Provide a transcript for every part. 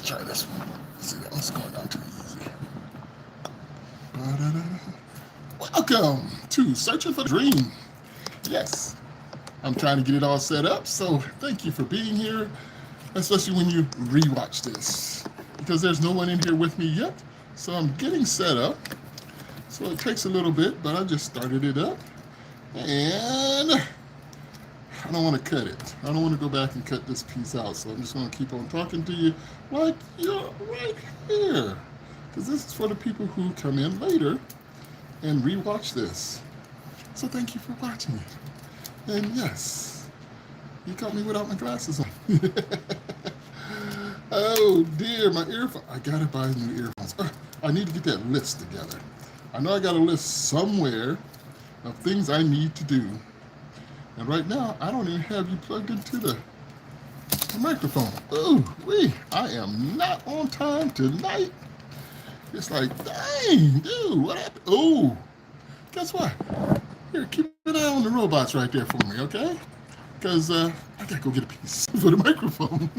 try this one. See, that one's going down too easy. Ba-da-da. Welcome to Searching for the Dream. Yes, I'm trying to get it all set up, so thank you for being here, especially when you rewatch this, because there's no one in here with me yet, so I'm getting set up. So it takes a little bit, but I just started it up, and I don't want to cut it. I don't want to go back and cut this piece out, so I'm just going to keep on talking to you like you're right here, because this is for the people who come in later and rewatch this. So thank you for watching it. And yes, you caught me without my glasses on. Oh dear, my earphones. I gotta buy new earphones. I need to get that list together. I know I got a list somewhere of things I need to do. And right now, I don't even have you plugged into the microphone. Ooh, I am not on time tonight. It's like, dang, dude, what happened? Oh, guess what? Here, keep an eye on the robots right there for me, okay? Because I gotta go get a piece for the microphone.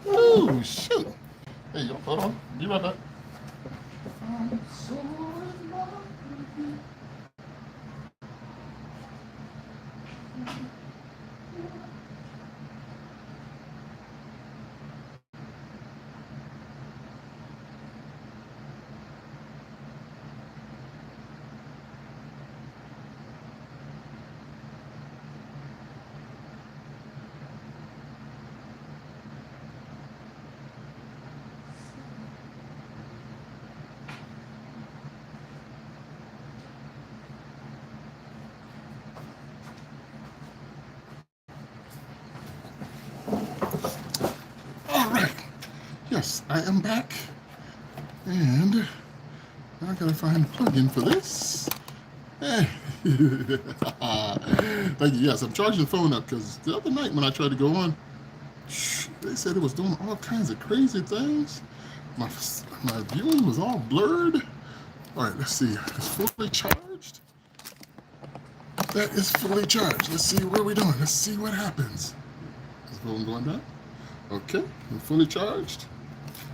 Oh, shoot. Hey, yo, hold on. Be right back. I'm so in love with you. All right. Yes, I am back. And now I gotta find a plug-in for this. Hey. Thank you. Yes, I'm charging the phone up because the other night when I tried to go on, they said it was doing all kinds of crazy things. My viewing was all blurred. All right, let's see. It's fully charged. That is fully charged. Let's see what we're doing. Let's see what happens. Is the phone going down? Okay, I'm fully charged.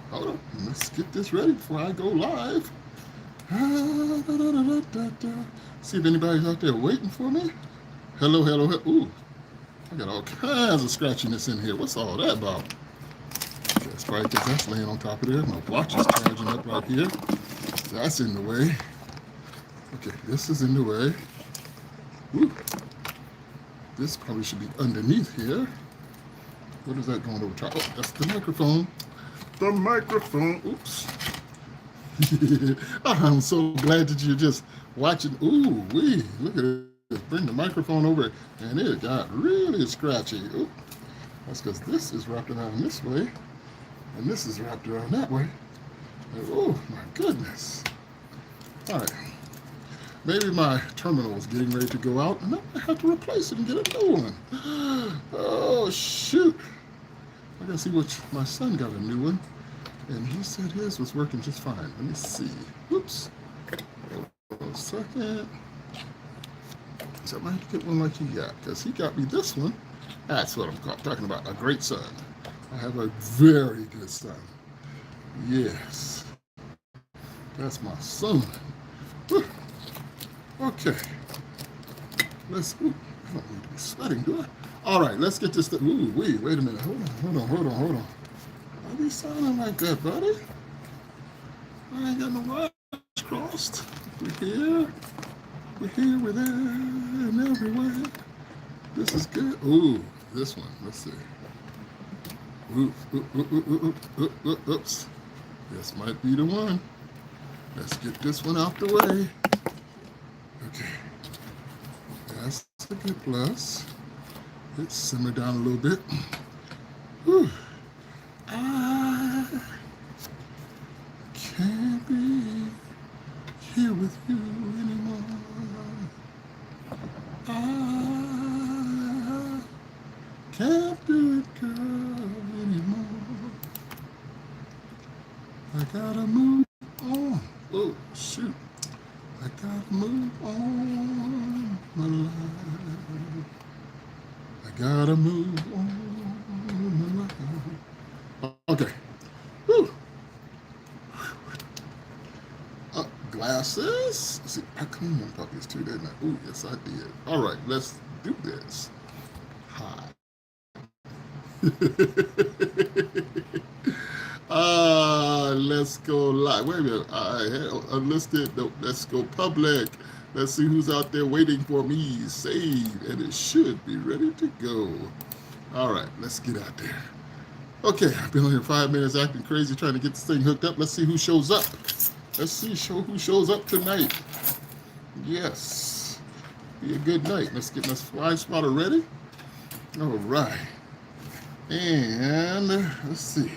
Hold on. Let's get this ready before I go live. See if anybody's out there waiting for me. Hello, hello, hello. Ooh, I got all kinds of scratchiness in here. What's all that about? That's probably because that's laying on top of there. My watch is charging up right here. That's in the way. Okay, this is in the way. Ooh. This probably should be underneath here. What is that going over top? Oh, that's the microphone. The microphone. Oops. I'm so glad that you're just watching. Ooh, look at this. Bring the microphone over, and it got really scratchy. Ooh. That's because this is wrapped around this way, and this is wrapped around that way. And, oh, my goodness. All right. Maybe my terminal is getting ready to go out, and I might have to replace it and get a new one. Oh, shoot. I gotta see which, my son got a new one, and he said his was working just fine. Let me see. Whoops. Hold on a second. So I might have to get one like he got, because he got me this one. That's what I'm talking about, a great son. I have a very good son. Yes. That's my son. Whew. Okay. Let's, ooh, I don't need to be sweating, do I? All right, let's get this, ooh, wait a minute. Hold on. Why are you sounding like that, buddy? I ain't got no wires crossed. We're here, we're there, and everywhere. This is good. Ooh, this one, let's see. Oops. This might be the one. Let's get this one out the way. Okay. That's a good plus. Let's simmer down a little bit. Whew. I can't be here with you anymore. I can't do it, girl, anymore. I gotta move on. Oh, shoot. I gotta move on, my life. I gotta move on, my life. glasses. See, I cleaned them puppies too, didn't I? Oh, yes, I did. All right, let's do this. Hi. Let's go live. Wait a minute. I unlisted. No, let's go public. Let's see who's out there waiting for me. Save, and it should be ready to go. All right, let's get out there. Okay, I've been on here 5 minutes acting crazy trying to get this thing hooked up. Let's see who shows up. Let's see who shows up tonight. Yes, be a good night. Let's get my fly spotter ready. All right. And let's see.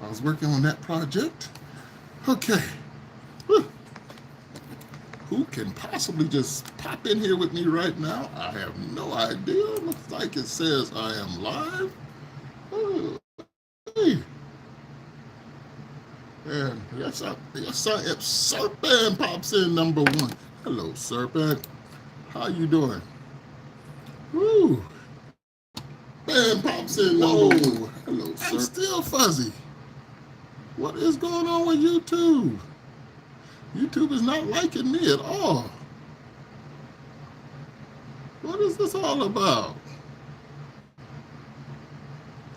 I was working on that project. Okay. Who can possibly just pop in here with me right now? I have no idea. Looks like it says I am live. Oh, hey. And yes, I am. Serpent pops in number one. Hello, Serpent. How you doing? Woo. Man pops in number one. Hello, sir. I'm still fuzzy. What is going on with YouTube? YouTube is not liking me at all. What is this all about?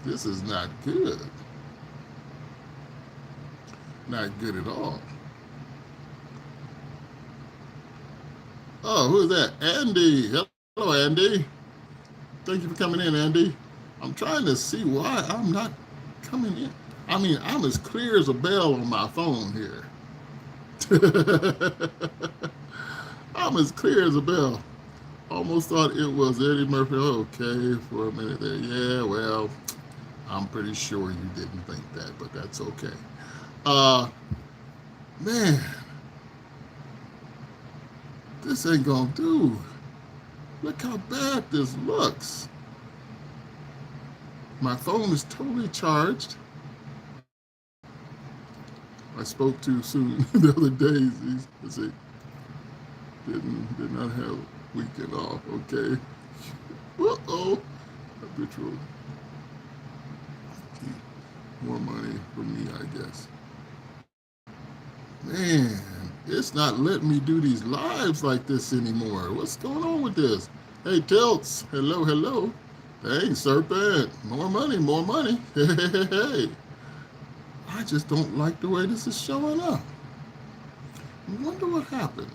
This is not good. Not good at all. Oh, who is that? Andy. Hello, Andy. Thank you for coming in, Andy. I'm trying to see why I'm not coming in. I mean, I'm as clear as a bell on my phone here. I'm as clear as a bell. Almost thought it was Eddie Murphy. Okay, for a minute there. Yeah, well, I'm pretty sure you didn't think that, but that's okay. Man, this ain't gonna do. Look how bad this looks. My phone is totally charged. I spoke too soon the other day. He did not have weekend off. Okay. Uh-oh. Habitual. More money for me, I guess. Man, it's not letting me do these lives like this anymore. What's going on with this? Hey, Tilts. Hello, hello. Dang, Serpent. More money, more money. Hey. I just don't like the way this is showing up. I wonder what happened.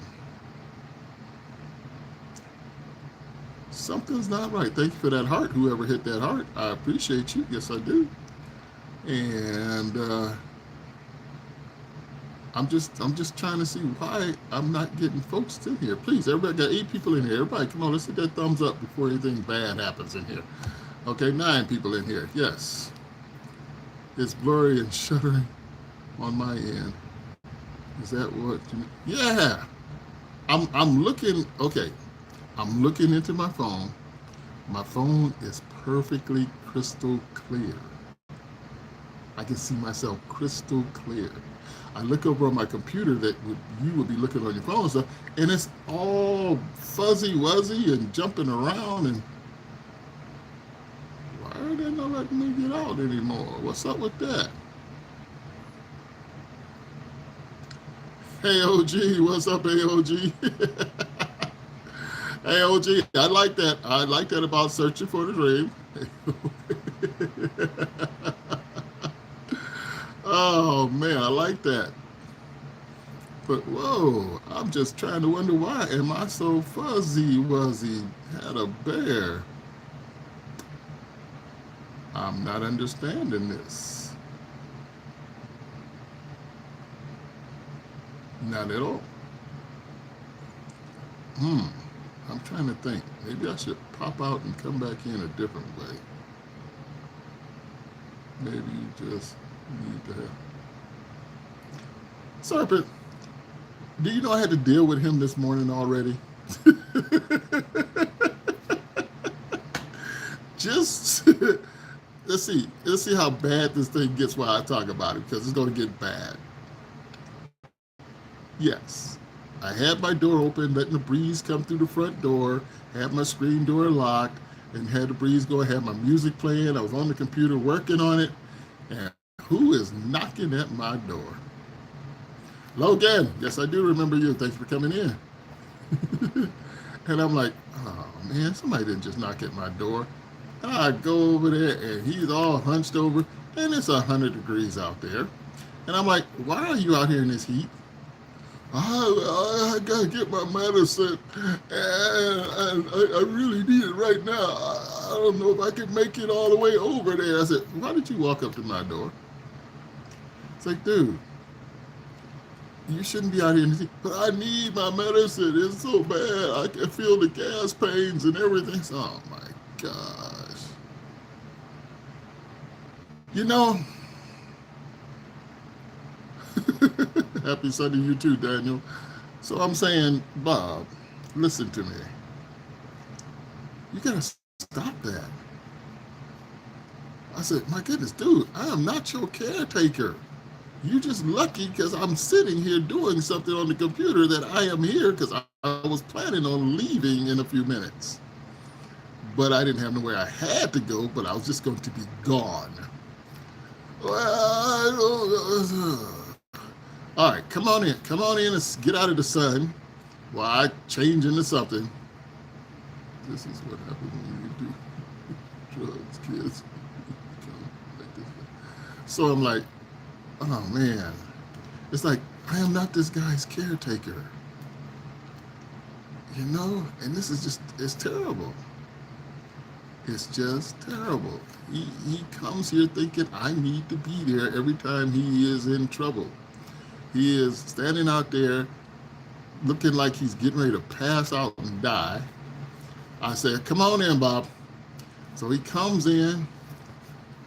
Something's not right. Thank you for that heart, whoever hit that heart. I appreciate you. Yes, I do. And I'm just trying to see why I'm not getting folks in here. Please, everybody, got 8 people in here. Everybody, come on, let's hit that thumbs up before anything bad happens in here. Okay, 9 people in here. Yes. It's blurry and shuddering on my end. Is that what you... Yeah. I'm looking, okay. I'm looking into my phone. My phone is perfectly crystal clear. I can see myself crystal clear. I look over on my computer that you would be looking on your phone and stuff, and it's all fuzzy wuzzy and jumping around, and why are they not letting me get out anymore? What's up with that? Hey OG, what's up AOG? Hey OG, I like that. I like that about searching for the dream. Oh man, I like that. But whoa, I'm just trying to wonder why am I so fuzzy wuzzy? Had a bear. I'm not understanding this. Not at all. I'm trying to think. Maybe I should pop out and come back in a different way. Maybe you just need to have... Serpent, do you know I had to deal with him this morning already? Just let's see how bad this thing gets while I talk about it, because it's going to get bad. Yes, I had my door open, letting the breeze come through the front door, had my screen door locked, and had the breeze go, had my music playing. I was on the computer working on it, and who is knocking at my door? Logan, yes, I do remember you. Thanks for coming in. And I'm like, oh man, somebody didn't just knock at my door. I go over there and he's all hunched over and it's 100 degrees out there. And I'm like, why are you out here in this heat? I gotta get my medicine, and I really need it right now. I don't know if I can make it all the way over there. I said, why did you walk up to my door? It's like, dude, you shouldn't be out here in the heat. But I need my medicine. It's so bad. I can feel the gas pains and everything. Oh my gosh. You know, happy Sunday, you too, Daniel. So I'm saying, Bob, listen to me. You gotta stop that. I said, my goodness, dude, I am not your caretaker. You just lucky because I'm sitting here doing something on the computer that I am here because I was planning on leaving in a few minutes. But I didn't have nowhere I had to go, but I was just going to be gone. Well, I don't, all right, come on in. Come on in and get out of the sun while I change into something. This is what happens when you do drugs, kids. So I'm like, oh man. It's like, I am not this guy's caretaker. You know? And this is just, it's terrible. It's just terrible. He comes here thinking I need to be there every time he is in trouble. He is standing out there looking like he's getting ready to pass out and die. I said, come on in, Bob. So he comes in.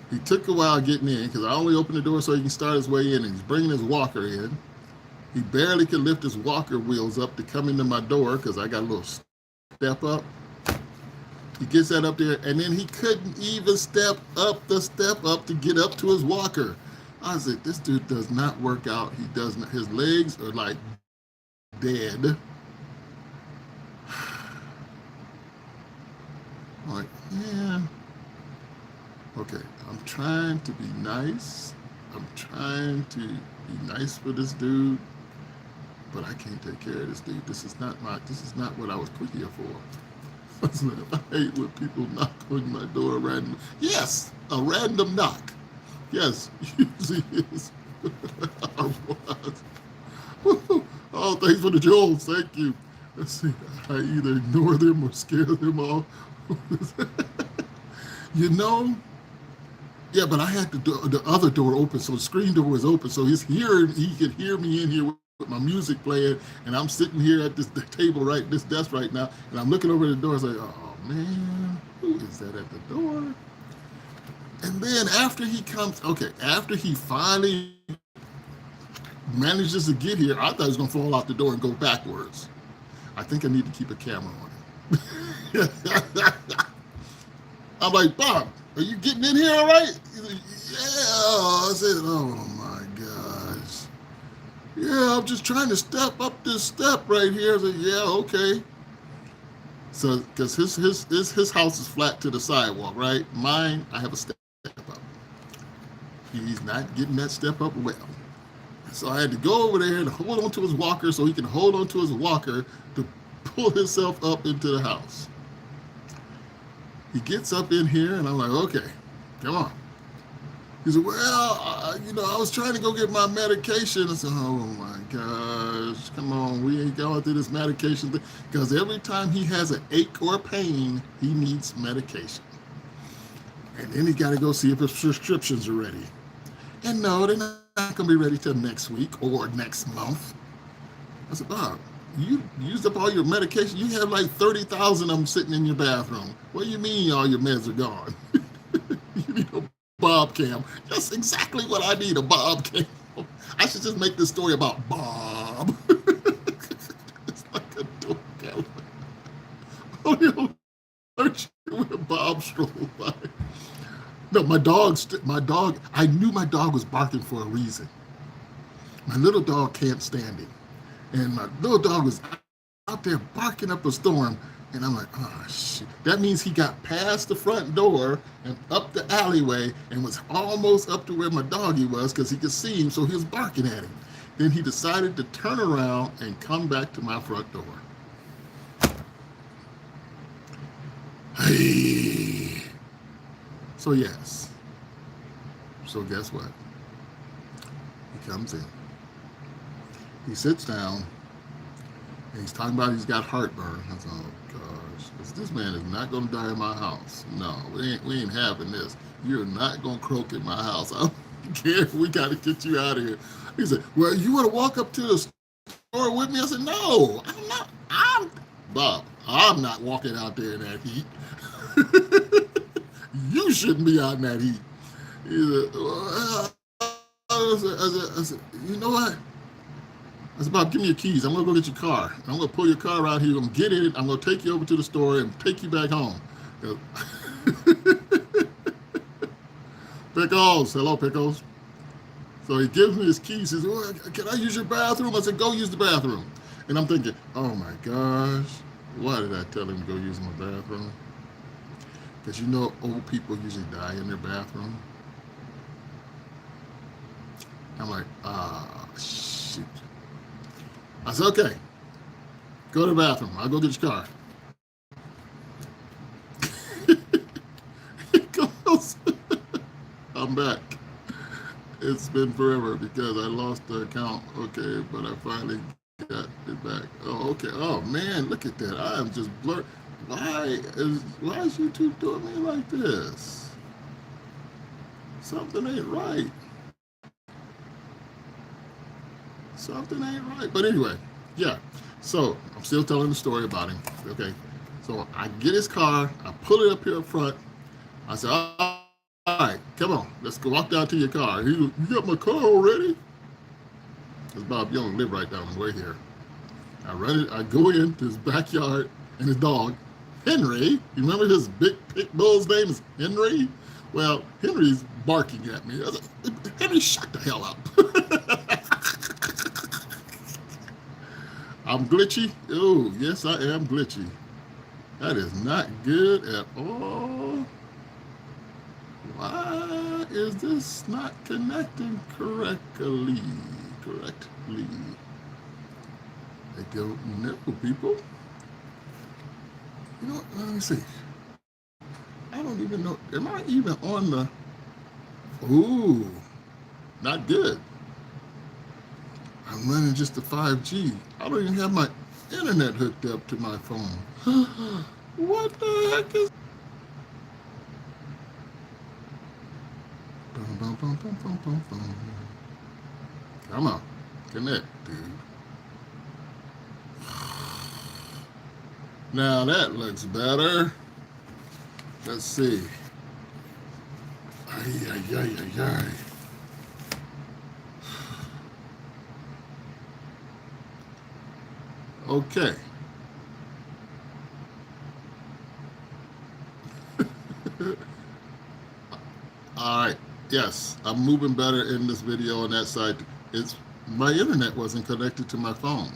He took a while getting in because I only opened the door so he can start his way in, and he's bringing his walker in. He barely could lift his walker wheels up to come into my door because I got a little step up. He gets that up there, and then he couldn't even step up to get up to his walker. I said, this dude does not work out. He doesn't. His legs are like dead. I'm like, man, okay, I'm trying to be nice. I'm trying to be nice for this dude, but I can't take care of this dude. This is not what I was put here for. I hate when people knock on my door random. Yes, a random knock. Yes, usually is. I was. Oh, thanks for the jewels. Thank you. Let's see. I either ignore them or scare them off. You know, yeah, but I had the other door open, so the screen door was open, so he could hear me in here with my music playing, and I'm sitting here at this table this desk right now, and I'm looking over the door. I was like, oh man, who is that at the door? And then after he finally manages to get here, I thought he was gonna fall out the door and go backwards. I think I need to keep a camera on him. I'm like, Bob, are you getting in here all right? He's like, yeah. I said, oh my gosh. Yeah, I'm just trying to step up this step right here. I said, yeah, okay. So, because his house is flat to the sidewalk, right? Mine, I have a step up. He's not getting that step up well. So I had to go over there and hold on to his walker so he can hold on to his walker to pull himself up into the house. He gets up in here, and I'm like, okay, come on. He said, well, I was trying to go get my medication. I said, oh my gosh, come on, we ain't going through this medication thing. Because every time he has an ache or pain, he needs medication. And then he got to go see if his prescriptions are ready. And no, they're not going to be ready till next week or next month. I said, Bob, you used up all your medication. You have like 30,000 of them sitting in your bathroom. What do you mean all your meds are gone? You need a Bob cam. That's exactly what I need, a Bob cam. I should just make this story about Bob. It's like a door cam. Oh, you aren't you when Bob strolled by? No, my dog, I knew my dog was barking for a reason. My little dog can't stand him. And my little dog was out there barking up a storm. And I'm like, oh, shit. That means he got past the front door and up the alleyway and was almost up to where my doggy was because he could see him, so he was barking at him. Then he decided to turn around and come back to my front door. Hey. So yes. So guess what? He comes in. He sits down. And he's talking about he's got heartburn. I said, oh gosh, this man is not going to die in my house. No, we ain't having this. You're not going to croak in my house. I don't care. We got to get you out of here. He said, well, you want to walk up to the store with me? I said, no, I'm not. Bob, I'm not walking out there in that heat. You shouldn't be out in that heat. He said, well, I said, you know what? I said, Bob, give me your keys. I'm going to go get your car. I'm going to pull your car out here. I'm going to get in it. I'm going to take you over to the store and take you back home. Pickles. Hello, Pickles. So he gives me his keys. He says, oh, can I use your bathroom? I said, go use the bathroom. And I'm thinking, oh my gosh, why did I tell him to go use my bathroom? Because you know old people usually die in their bathroom. I'm like, shoot. I said, okay, go to the bathroom. I'll go get your car. He goes, I'm back. It's been forever because I lost the account. Okay, but I finally got it back. Oh, okay. Oh man, look at that. I am just blurred. Why is YouTube doing me like this? Something ain't right. Something ain't right. But anyway, yeah. So I'm still telling the story about him. Okay. So I get his car. I pull it up here up front. I said, all right, come on. Let's go walk down to your car. He goes, you got my car already? Because Bob Young live right down the way here. I go into his backyard and his dog, Henry. You remember his big pit bull's name is Henry? Well, Henry's barking at me. I was like, Henry, shut the hell up. I'm glitchy. Oh, yes, I am glitchy. That is not good at all. Why is this not connecting correctly? I don't know, people. You know what? Let me see. I don't even know. Am I even on the... Ooh, not good. I'm running just the 5G. I don't even have my internet hooked up to my phone. What the heck is... Come on, connect, dude. Now that looks better. Let's see. Ay. Okay. All right. Yes, I'm moving better in this video on that side. It's my internet wasn't connected to my phone.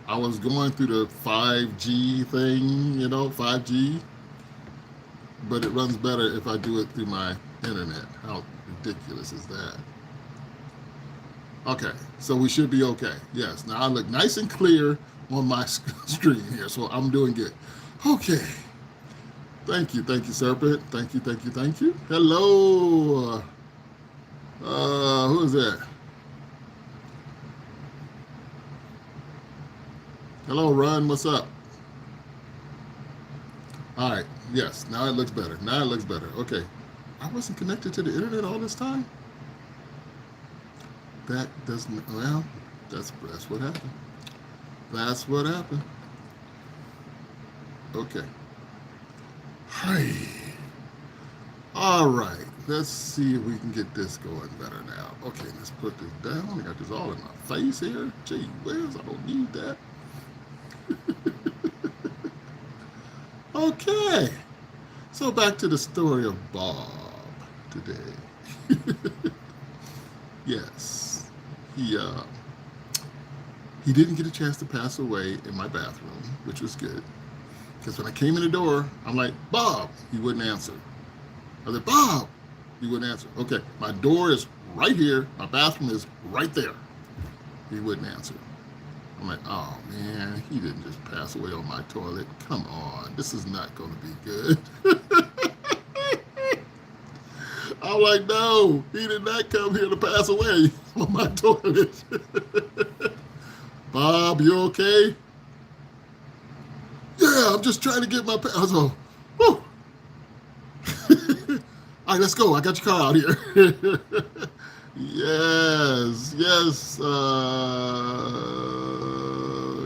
I was going through the 5G thing, 5G, but it runs better if I do it through my internet. How ridiculous is that? Okay, so we should be okay. Yes, now I look nice and clear on my screen here, so I'm doing good. Okay. Thank you, Serpent. Thank you. Hello. Who is that? Hello, Ron. What's up? All right. Yes. Now it looks better. Okay. I wasn't connected to the internet all this time. That doesn't. Well, that's what happened. That's what happened. Okay. Hi. All right. Let's see if we can get this going better now. Okay, let's put this down. I got this all in my face here. Gee whiz, I don't need that. Okay. So back to the story of Bob today. Yes. He didn't get a chance to pass away in my bathroom, which was good. Because when I came in the door, I'm like, Bob, he wouldn't answer. I said, Bob, he wouldn't answer. Okay, my door is right here. My bathroom is right there. He wouldn't answer. I'm like, oh man, he didn't just pass away on my toilet. Come on, this is not going to be good. I'm like, no, he did not come here to pass away on my toilet. Bob, you okay? Yeah, I'm just trying to get my. I was like, whew. All right, let's go. I got your car out here. Yes, yes.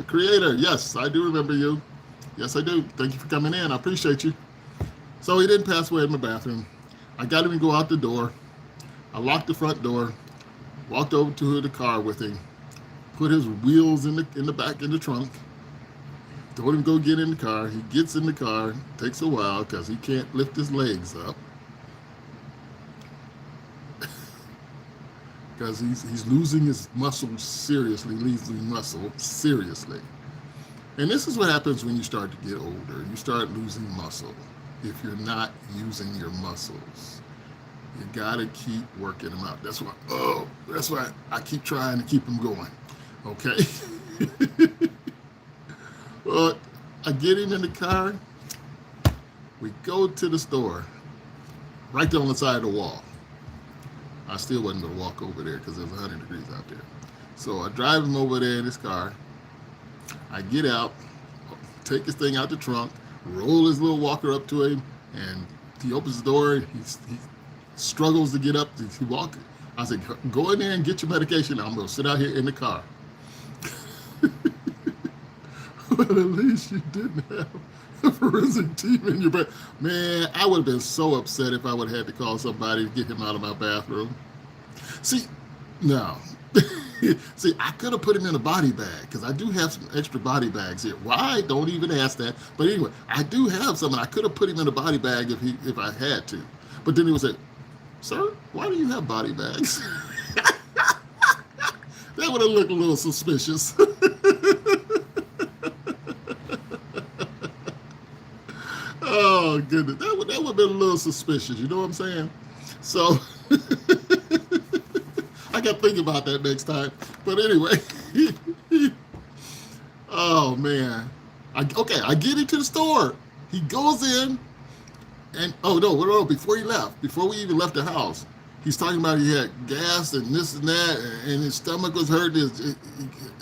Creator, yes, I do remember you. Yes, I do. Thank you for coming in. I appreciate you. So he didn't pass away in my bathroom. I got him to go out the door. I locked the front door, walked over to the car with him, put his wheels in the back in the trunk, told him to go get in the car. He gets in the car. Takes a while because he can't lift his legs up. Because he's losing his muscle seriously, losing muscle seriously. And this is what happens when you start to get older. You start losing muscle if you're not using your muscles. You gotta keep working them out. That's why I keep trying to keep them going. Okay? Well, I get him in the car. We go to the store, right there on the side of the wall. I still wasn't going to walk over there because it was 100 degrees out there. So I drive him over there in his car. I get out, take his thing out the trunk, roll his little walker up to him, and he opens the door. He struggles to get up. He walks. I said, go in there and get your medication. I'm going to sit out here in the car. But at least you didn't have a forensic team in your bed. Man, I would have been so upset if I would have had to call somebody to get him out of my bathroom. See, no. See, I could have put him in a body bag because I do have some extra body bags here. Why? Don't even ask that. But anyway, I do have some, and I could have put him in a body bag if I had to. But then he would say, sir, why do you have body bags? That would have looked a little suspicious. Oh goodness, that would have been a little suspicious. You know what I'm saying? So I got to think about that next time. But anyway, oh man, I get him to the store. He goes in, and no, before he left, before we even left the house, he's talking about he had gas and this and that, and his stomach was hurt. It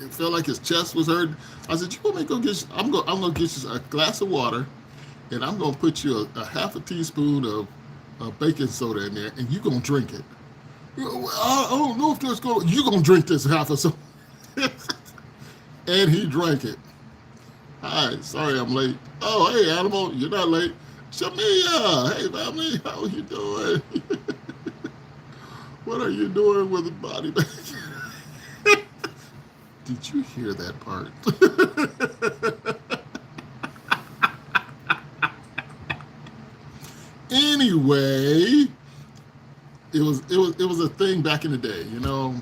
felt like his chest was hurt. I said, "You want me to go get? I'm gonna get you a glass of water." And I'm going to put you a half a teaspoon of baking soda in there, and you're going to drink it. I don't know if that's going to... You're going to drink this half a soda. And he drank it. Hi, sorry I'm late. Oh, hey, Animal, you're not late. Shamia, hey, family, how are you doing? What are you doing with a body bag? Did you hear that part? Anyway, it was a thing back in the day, you know.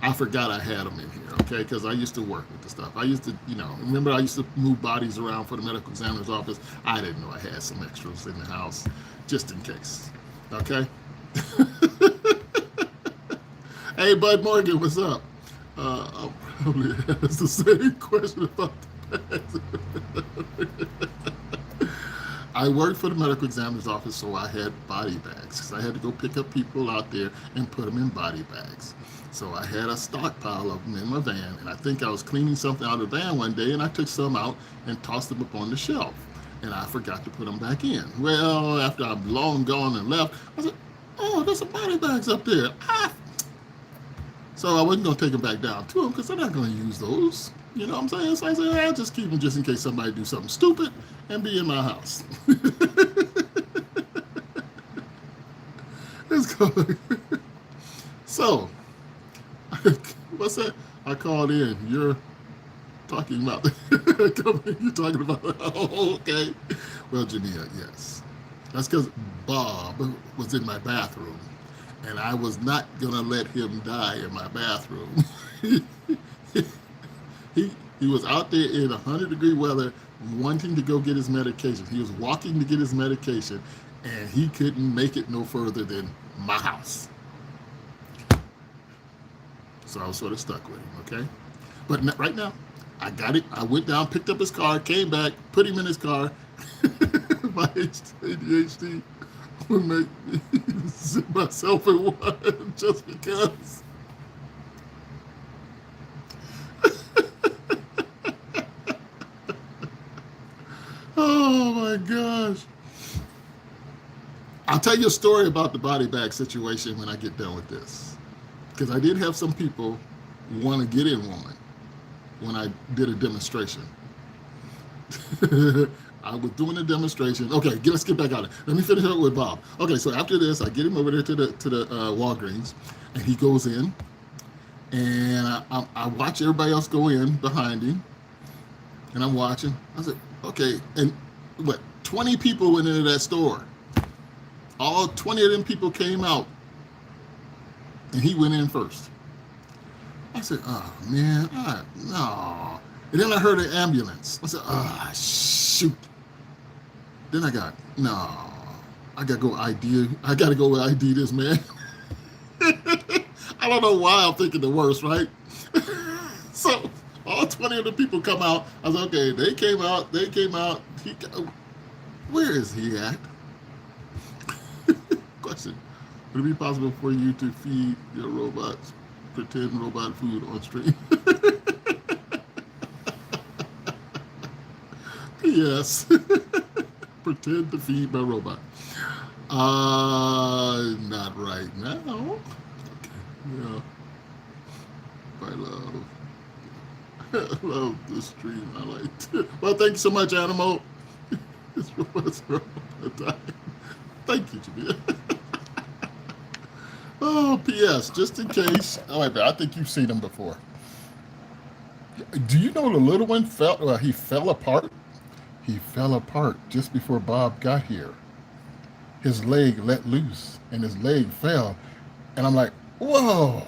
I forgot I had them in here, okay, because I used to work with the stuff. I used to, remember I used to move bodies around for the medical examiner's office. I didn't know I had some extras in the house, just in case, okay. Hey, Bud Morgan, what's up? I'll probably ask the same question about the bags. I worked for the medical examiner's office, so I had body bags because I had to go pick up people out there and put them in body bags. So I had a stockpile of them in my van, and I think I was cleaning something out of the van one day, and I took some out and tossed them up on the shelf, and I forgot to put them back in. Well, after I'm long gone and left, I said, oh, there's some body bags up there. So I wasn't going to take them back down to them because I'm not going to use those. You know what I'm saying? So I said, I'll just keep them just in case somebody do something stupid and be in my house. It's called. So, what's that? I called in. You're talking about you're talking about. Oh, okay. Well, Jania, yes. That's because Bob was in my bathroom, and I was not gonna let him die in my bathroom. He was out there in 100-degree weather wanting to go get his medication. He was walking to get his medication, and he couldn't make it no further than my house. So I was sort of stuck with him, okay? But right now, I got it. I went down, picked up his car, came back, put him in his car. My ADHD would make me sit myself in one just because. Oh my gosh. I'll tell you a story about the body bag situation when I get done with this. Because I did have some people want to get in one when I did a demonstration. I was doing a demonstration. Okay, let's get back on it. Let me finish up with Bob. Okay, so after this, I get him over there to the Walgreens, and he goes in, and I watch everybody else go in behind him, and I'm watching. I said, okay, and what? 20 people went into that store. All 20 of them people came out, and he went in first. I said, oh man, no. And then I heard an ambulance. I said, shoot. Then I got, no, I gotta go ID this man. I don't know why I'm thinking the worst, right? So all 20 of the people come out. I was like, okay, they came out. Where is he at? Question. Would it be possible for you to feed your robots pretend robot food on stream? Yes. Pretend to feed my robot. Not right now. Okay. Yeah. I love the stream. I like it. Well, thank you so much, Animal. It's robots are all the time. Thank you, Jamia. Oh, P.S. Just in case. Oh, wait, I think you've seen him before. Do you know the little one he fell apart? He fell apart just before Bob got here. His leg let loose, and his leg fell. And I'm like, whoa.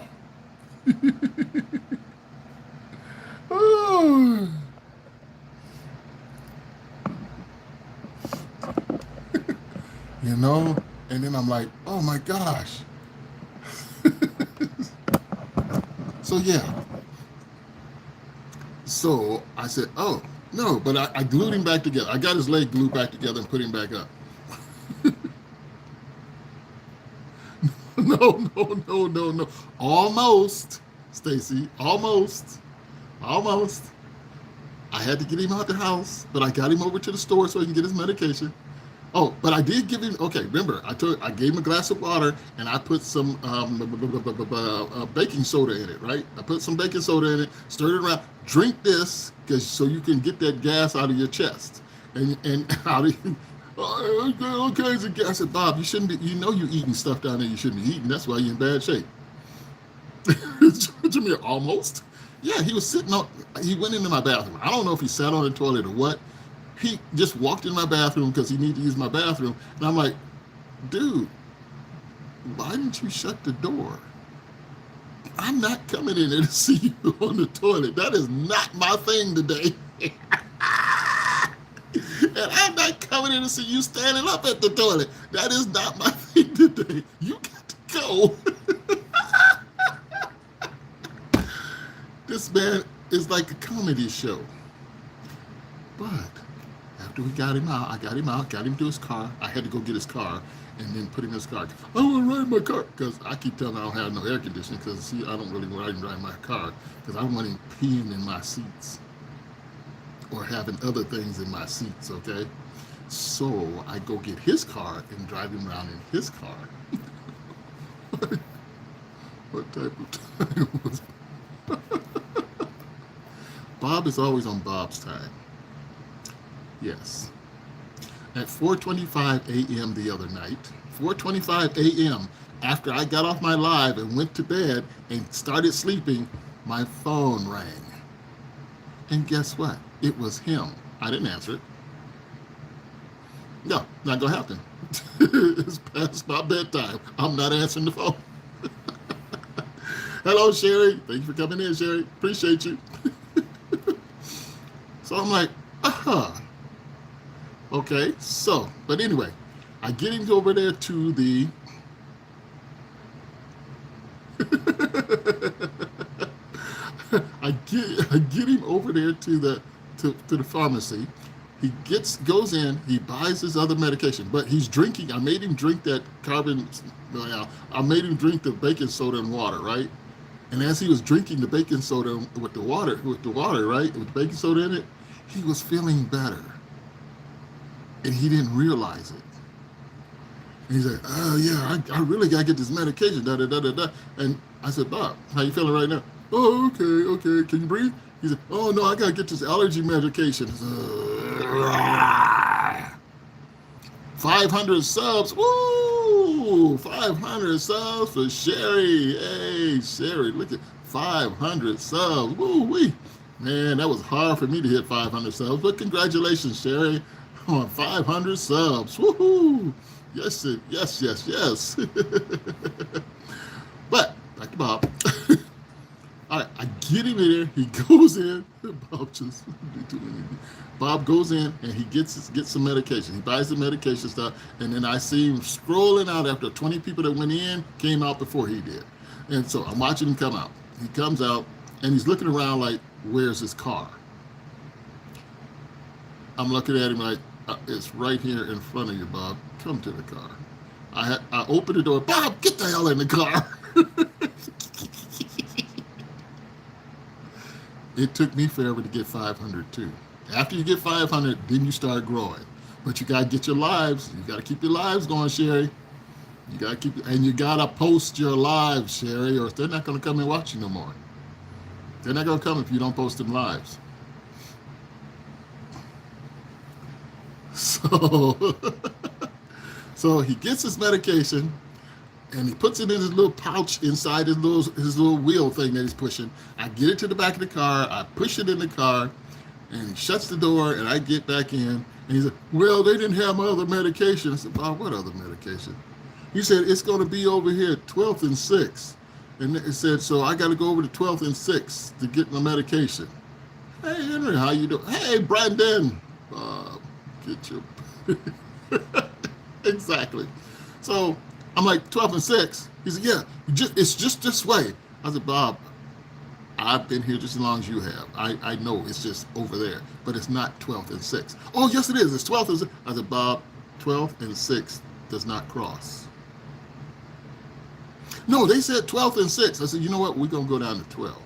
Oh. You know? And then I'm like, oh my gosh. So yeah. So I said, oh, no, but I glued him back together. I got his leg glued back together and put him back up. No. Almost, Stacy, almost. I had to get him out the house, but I got him over to the store so he can get his medication. Oh, but I did give him, okay, remember, I gave him a glass of water and I put some baking soda in it, right? I put some baking soda in it, stirred it around, drink this, so you can get that gas out of your chest. And out of all kinds of gas. I said, Bob, you shouldn't be, you're eating stuff down there you shouldn't be eating. That's why you're in bad shape. Jameer, almost. Yeah, he was he went into my bathroom. I don't know if he sat on the toilet or what. He just walked in my bathroom because he needed to use my bathroom. And I'm like, dude, why didn't you shut the door? I'm not coming in there to see you on the toilet. That is not my thing today. And I'm not coming in to see you standing up at the toilet. That is not my thing today. You got to go. This man is like a comedy show. But after we got him out, got him to his car. I had to go get his car and then put him in his car. I want to ride my car because I keep telling him I don't have no air conditioning because, see, I don't really want him to ride my car because I want him peeing in my seats or having other things in my seats, okay? So I go get his car and drive him around in his car. What type of time was Bob is always on Bob's time. Yes. At 4:25 a.m. the other night, 4:25 a.m., after I got off my live and went to bed and started sleeping, my phone rang. And guess what? It was him. I didn't answer it. No, not gonna happen. It's past my bedtime. I'm not answering the phone. Hello, Sherry. Thank you for coming in, Sherry. Appreciate you. So I'm like, okay, so, but anyway, I get him over there to the I get him over there to the pharmacy. He goes in, he buys his other medication, but he's drinking. I made him drink that carbon. I made him drink the baking soda and water, right? And as he was drinking the baking soda with the water, right, with the baking soda in it, he was feeling better, and he didn't realize it. And he's like, "Oh yeah, I really gotta get this medication." Da da da da da. And I said, "Bob, how you feeling right now?" "Oh, okay, okay. Can you breathe?" He said, "Oh no, I gotta get this allergy medication." 500 subs. Woo! 500 subs for Sherry. Hey, Sherry, look at 500 subs. Woo wee. Man, that was hard for me to hit 500 subs, but congratulations, Sherry, on 500 subs. Woohoo! Yes, yes, yes, yes. But back to Bob. All right, I get him in there. He goes in. Bob goes in and he gets some medication. He buys the medication stuff, and then I see him scrolling out after 20 people that went in came out before he did. And so I'm watching him come out. He comes out and he's looking around like, "Where's his car?" I'm looking at him like, "It's right here in front of you, Bob. Come to the car." I open the door. "Bob, get the hell in the car." It took me forever to get 500 too. After you get 500, then you start growing. But you gotta get your lives. You gotta keep your lives going, Sherry. You gotta and you gotta post your lives, Sherry, or they're not gonna come and watch you no more. They're not gonna come if you don't post them lives. So, so he gets his medication, and he puts it in his little pouch inside his little wheel thing that he's pushing. I get it to the back of the car. I push it in the car, and he shuts the door, and I get back in. And he said, "Well, they didn't have my other medication." I said, "Bob, what other medication?" He said, "It's going to be over here, 12th and 6th. And it said, so I got to go over to 12th and 6th to get my medication." "Hey, Henry, how you doing?" "Hey, Brandon." Get your... Exactly. So I'm like, 12th and 6th? He said, "Yeah, it's just this way." I said, "Bob, I've been here just as long as you have. I know it's just over there, but it's not 12th and 6th. "Oh, yes, it is. It's 12th and 6th. I said, "Bob, 12th and 6th does not cross." "No, they said 12th and 6th. I said, "You know what? We're going to go down to 12.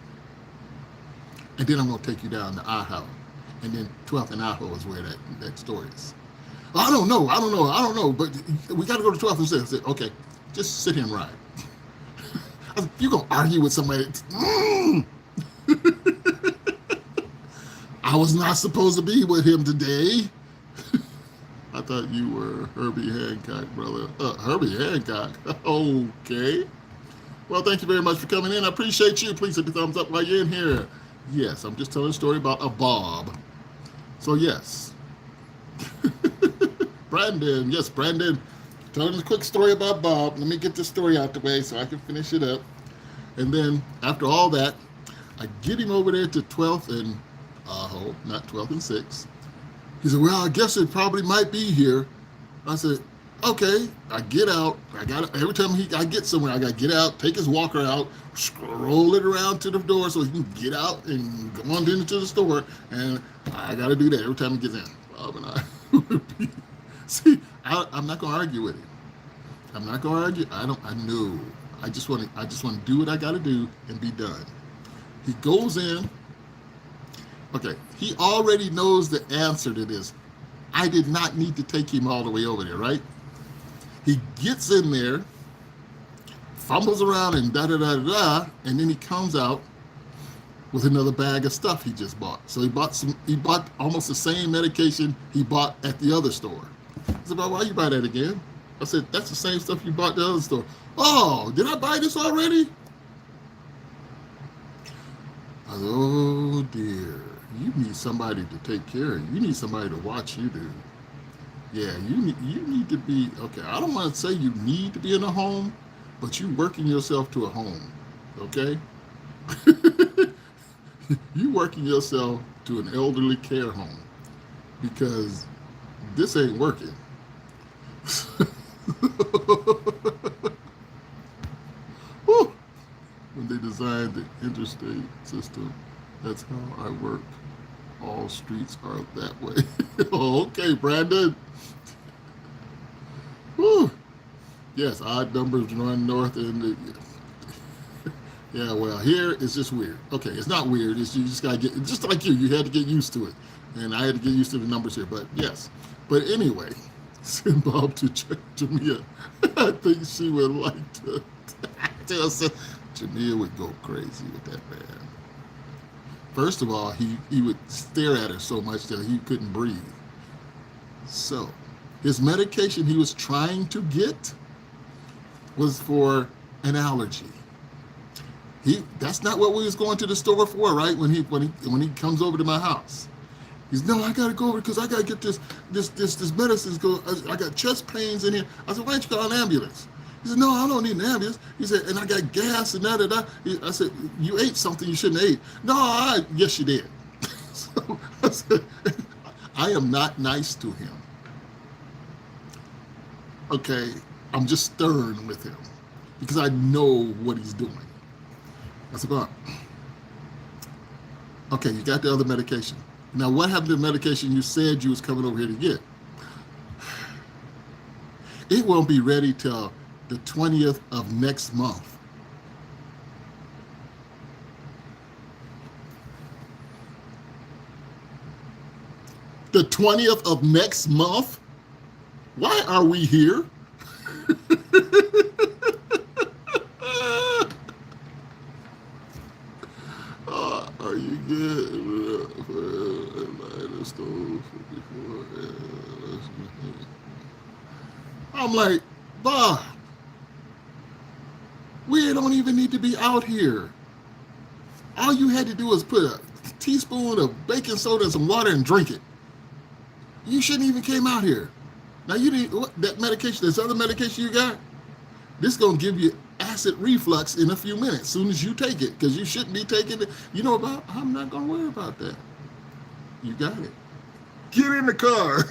And then I'm going to take you down to Ajo. And then 12th and Ajo is where that store is." "I don't know, but we got to go to 12th and 6th. I said, "Okay, just sit here and ride." I said, "You're going to argue with somebody." I was not supposed to be with him today. I thought you were Herbie Hancock, brother. Herbie Hancock. Okay. Well, thank you very much for coming in. I appreciate you. Please hit the thumbs up while you're in here. Yes, I'm just telling a story about a Bob. So, yes. Brandon. Yes, Brandon. Telling a quick story about Bob. Let me get this story out the way so I can finish it up. And then, after all that, I get him over there to 12th and Ajo, not 12th and 6th. He said, "Well, I guess it probably might be here." I said, "Okay." I get out. Every time I get somewhere, I got to get out, take his walker out, scroll it around to the door so he can get out and go on into the store. And I got to do that every time he gets in. Bob and I. See, I'm not going to argue with him. I'm not going to argue. I know. I just want to do what I got to do and be done. He goes in. Okay, he already knows the answer to this. I did not need to take him all the way over there, right? He gets in there, fumbles around and da-da-da-da-da, and then he comes out with another bag of stuff he just bought. So he bought almost the same medication he bought at the other store. I said, "Well, why you buy that again?" I said, "That's the same stuff you bought at the other store." "Oh, did I buy this already?" I said, "Oh dear. You need somebody to take care of you. You need somebody to watch you, dude. Yeah, you need to be, okay, I don't want to say you need to be in a home, but you working yourself to a home, okay?" You working yourself to an elderly care home because this ain't working. Whew. When they designed the interstate system, That's how I work. All streets are that way. Okay, Brandon. Whew. Yes, odd numbers run north and yeah, well, here it's just weird. Okay, it's not weird. It's you just gotta get just like you had to get used to it, and I had to get used to the numbers here. But yes, but anyway, send Bob to Jamia. I think she would like to tell Jamia would go crazy with that man. First of all, he would stare at her so much that he couldn't breathe. So, his medication he was trying to get was for an allergy. That's not what we was going to the store for, right? When he comes over to my house. He's no, I gotta go over because I gotta get this medicine. I got chest pains in here. I said, why don't you call an ambulance? He said, no, I don't need an ambulance. He said, and I got gas and that. I said, you ate something you shouldn't have ate. No, yes, you did. So I said, I am not nice to him. Okay, I'm just stern with him because I know what he's doing. I said, Bob, okay, you got the other medication. Now, what happened to the medication you said you was coming over here to get? It won't be ready till the 20th of next month. The 20th of next month? Why are we here? Are you good? I'm like, Bob, we don't even need to be out here. All you had to do was put a teaspoon of baking soda and some water and drink it. You shouldn't even came out here. Now you didn't that medication, this other medication you got, this gonna give you acid reflux in a few minutes, as soon as you take it, because you shouldn't be taking it. You know about? I'm not gonna worry about that. You got it. Get in the car.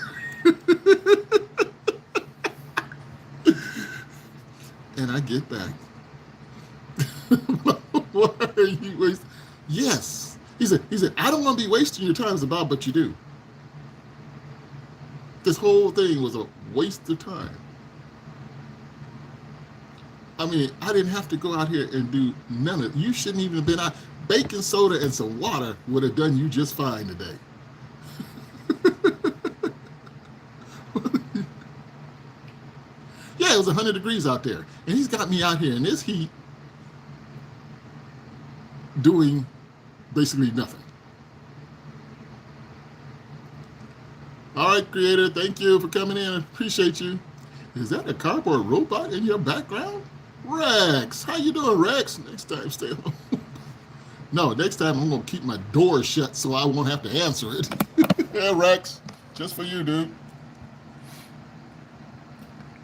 And I get back. Why are you wasting? Yes. He said, I don't want to be wasting your time. About, but you do. This whole thing was a waste of time. I mean, I didn't have to go out here and do none of it. You shouldn't even have been out. Baking soda and some water would have done you just fine today. Yeah, it was 100 degrees out there. And he's got me out here in this heat doing basically nothing. All right, creator, thank you for coming in. I appreciate you. Is that a cardboard robot in your background? Rex, how you doing, Rex? Next time, stay home. No, next time I'm going to keep my door shut so I won't have to answer it. Yeah, Rex, just for you, dude.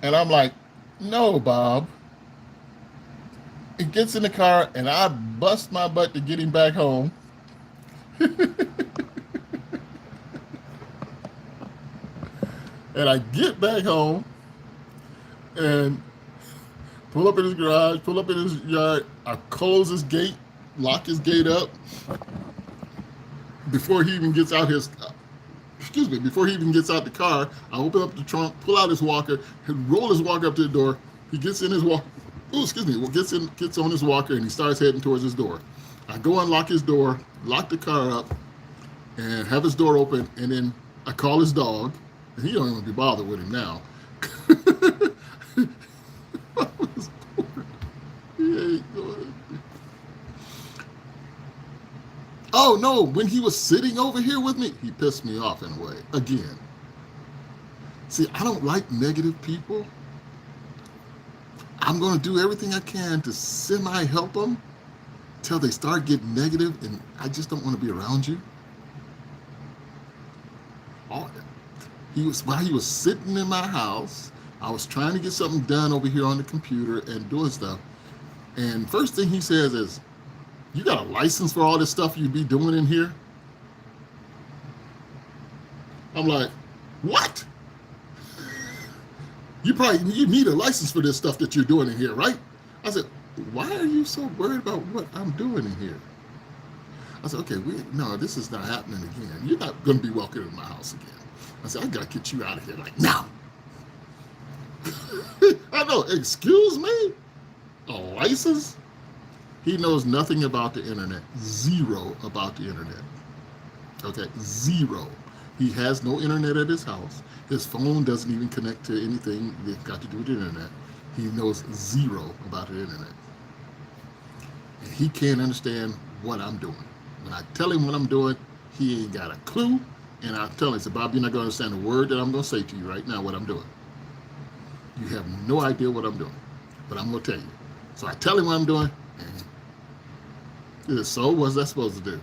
And I'm like, no, Bob. He gets in the car, and I bust my butt to get him back home. And I get back home and pull up in his garage, pull up in his yard. I close his gate, lock his gate up before he even gets out before he even gets out the car. I open up the trunk, pull out his walker, and roll his walker up to the door. He gets in his walker. Gets on his walker, and he starts heading towards his door. I go unlock his door, lock the car up, and have his door open, and then I call his dog. And he don't even be bothered with him now. Oh no, when he was sitting over here with me, he pissed me off in a way, again. See, I don't like negative people. I'm going to do everything I can to semi-help them till they start getting negative, and I just don't want to be around you. While he was sitting in my house, I was trying to get something done over here on the computer and doing stuff. And first thing he says is, you got a license for all this stuff you be doing in here? I'm like, what? You need a license for this stuff that you're doing in here, right? I said, why are you so worried about what I'm doing in here? I said, okay, no, this is not happening again. You're not going to be welcome in my house again. I said, I got to get you out of here like now. I know, excuse me? A license? He knows nothing about the internet. Zero about the internet. Okay, zero. He has no internet at his house. His phone doesn't even connect to anything that's got to do with the internet. He knows zero about the internet. And he can't understand what I'm doing. When I tell him what I'm doing, he ain't got a clue. And I tell him, so Bob, you're not going to understand a word that I'm going to say to you right now what I'm doing. You have no idea what I'm doing, but I'm going to tell you. So I tell him what I'm doing, and he says, so what's that supposed to do?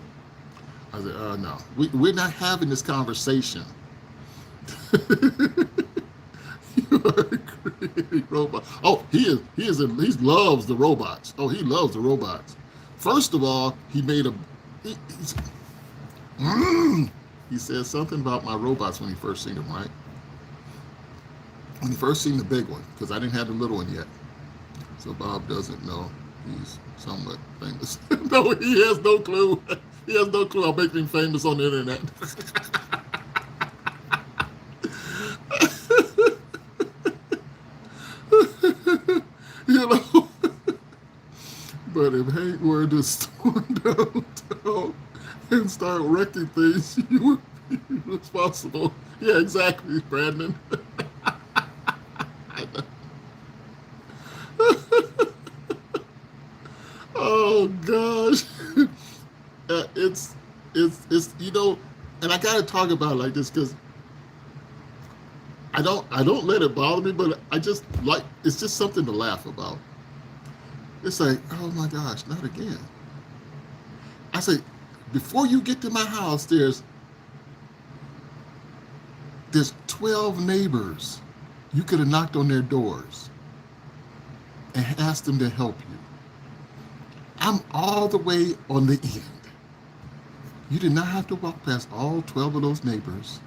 I said, no, we're not having this conversation. You are creating robots. Oh, he loves the robots. Oh, he loves the robots. First of all, he made a, he said something about my robots when he first seen them, right? When he first seen the big one, because I didn't have the little one yet. So Bob doesn't know he's somewhat famous. No, he has no clue. He has no clue I'll make him famous on the internet. You know? But if Hank were to storm downtown and start wrecking things, you would be responsible. Yeah, exactly, Brandon. Oh gosh. It's you know, and I gotta talk about it like this because I don't let it bother me, but I just like it's just something to laugh about. It's like, oh my gosh, not again. I say, before you get to my house, there's 12 neighbors. You could have knocked on their doors and asked them to help you. I'm all the way on the end. You did not have to walk past all 12 of those neighbors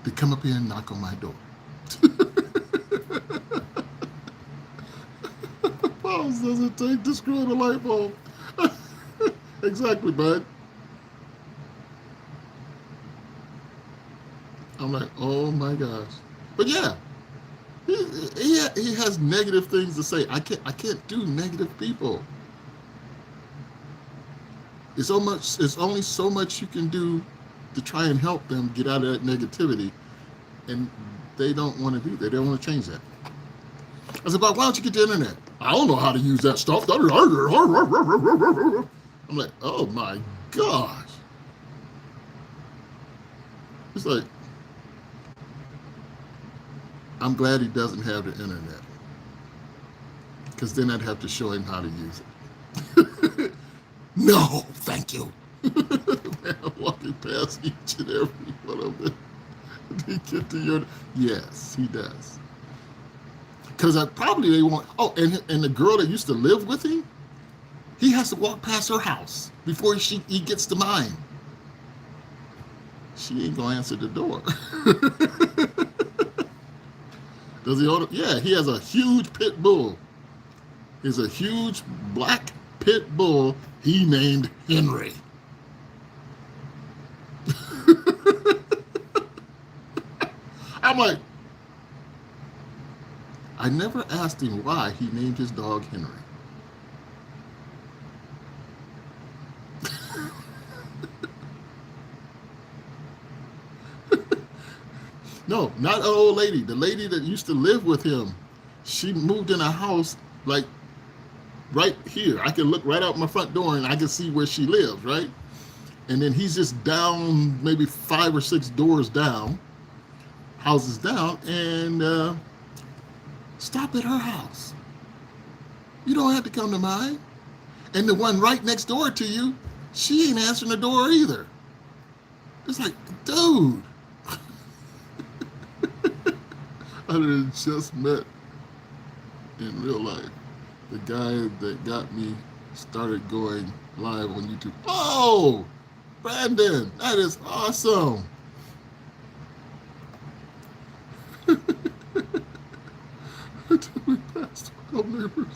to come up here and knock on my door. How long does it take to screw in a light bulb? Exactly, bud. I'm like, oh my gosh. But yeah, he has negative things to say. I can't do negative people. It's only so much you can do to try and help them get out of that negativity, and they don't want to do that. They don't want to change that. I said, but why don't you get the internet? I don't know how to use that stuff. I'm like, oh my gosh. It's like, I'm glad he doesn't have the internet, because then I'd have to show him how to use it. No, thank you. Man, I'm walking past each and every one of them. They get to your, yes, he does. Because probably they want, oh, and the girl that used to live with him, he has to walk past her house before he gets to mine. She ain't gonna answer the door. Does he own it? Yeah, he has a huge pit bull. He's a huge black pit bull he named Henry. I'm like, I never asked him why he named his dog Henry. No, not an old lady. The lady that used to live with him, she moved in a house like right here. I can look right out my front door and I can see where she lives, right? And then he's just down maybe 5 or 6 doors down, houses down, and stop at her house. You don't have to come to mine. And the one right next door to you, she ain't answering the door either. It's like, dude. I had just met in real life the guy that got me started going live on YouTube. Oh, Brandon, that is awesome. Until we passed 12 neighbors.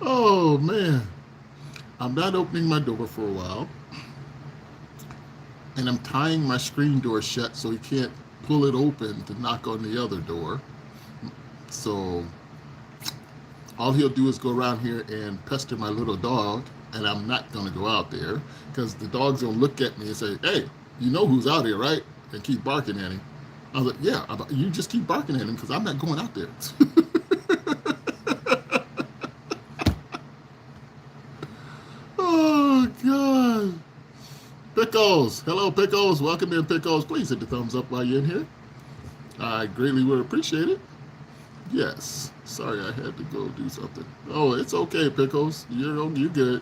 Oh I'm not opening my door for a while, and I'm tying my screen door shut so he can't pull it open to knock on the other door. So all he'll do is go around here and pester my little dog, and I'm not going to go out there because the dog's going to look at me and say, hey, you know who's out here, right? And keep barking at him. I was like, yeah, you just keep barking at him because I'm not going out there. Oh, God. Pickles. Hello, Pickles. Welcome in, Pickles. Please hit the thumbs up while you're in here. I greatly would appreciate it. Yes. Sorry, I had to go do something. Oh, it's okay, Pickles. You're good.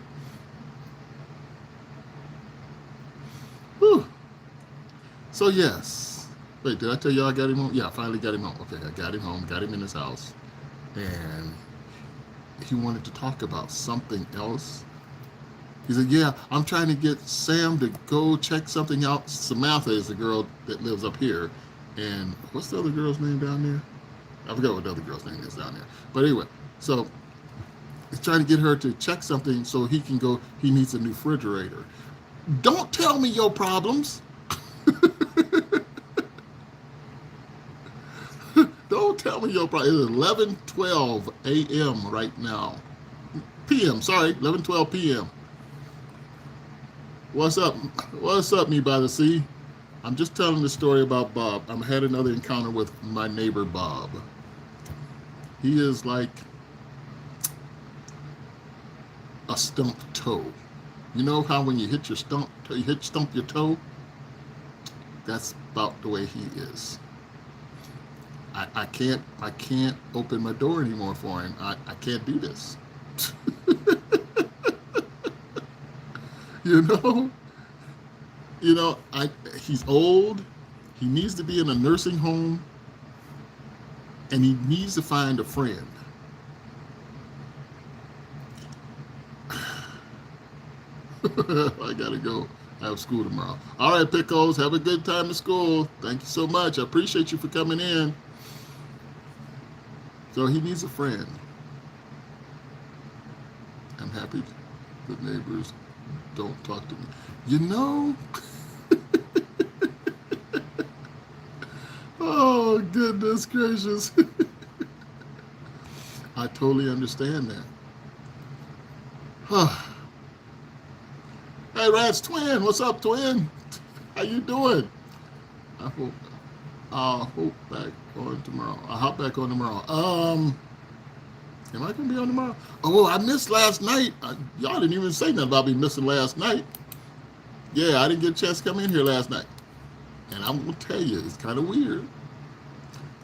Whew. So, yes. Wait, did I tell you I got him home? Yeah, I finally got him home. Okay, I got him home, got him in his house. And he wanted to talk about something else. He said, yeah, I'm trying to get Sam to go check something out. Samantha is the girl that lives up here. And what's the other girl's name down there? I forgot what the other girl's name is down there. But anyway, so he's trying to get her to check something so he can go, he needs a new refrigerator. Don't tell me your problems. Don't tell me your problems. It's 11:12 a.m. right now. p.m., sorry, 11:12 p.m. What's up? What's up, me by the sea? I'm just telling the story about Bob. I had another encounter with my neighbor, Bob. He is like a stumped toe. You know how when you hit your stump your toe? That's about the way he is. I can't open my door anymore for him. I can't do this. You know, he's old. He needs to be in a nursing home, and he needs to find a friend. I gotta go. I have school tomorrow. All right, Pickles, have a good time at school. Thank you so much. I appreciate you for coming in. So he needs a friend. I'm happy the neighbors don't talk to me. You know? Oh, goodness gracious. I totally understand that. Hey, Rats Twin, what's up, Twin? How you doing? I'll hop back on tomorrow. I'll hop back on tomorrow. Am I gonna be on tomorrow? Oh, I missed last night. Y'all didn't even say nothing about me missing last night. Yeah, I didn't get a chance to come in here last night. And I'm gonna tell you, it's kind of weird.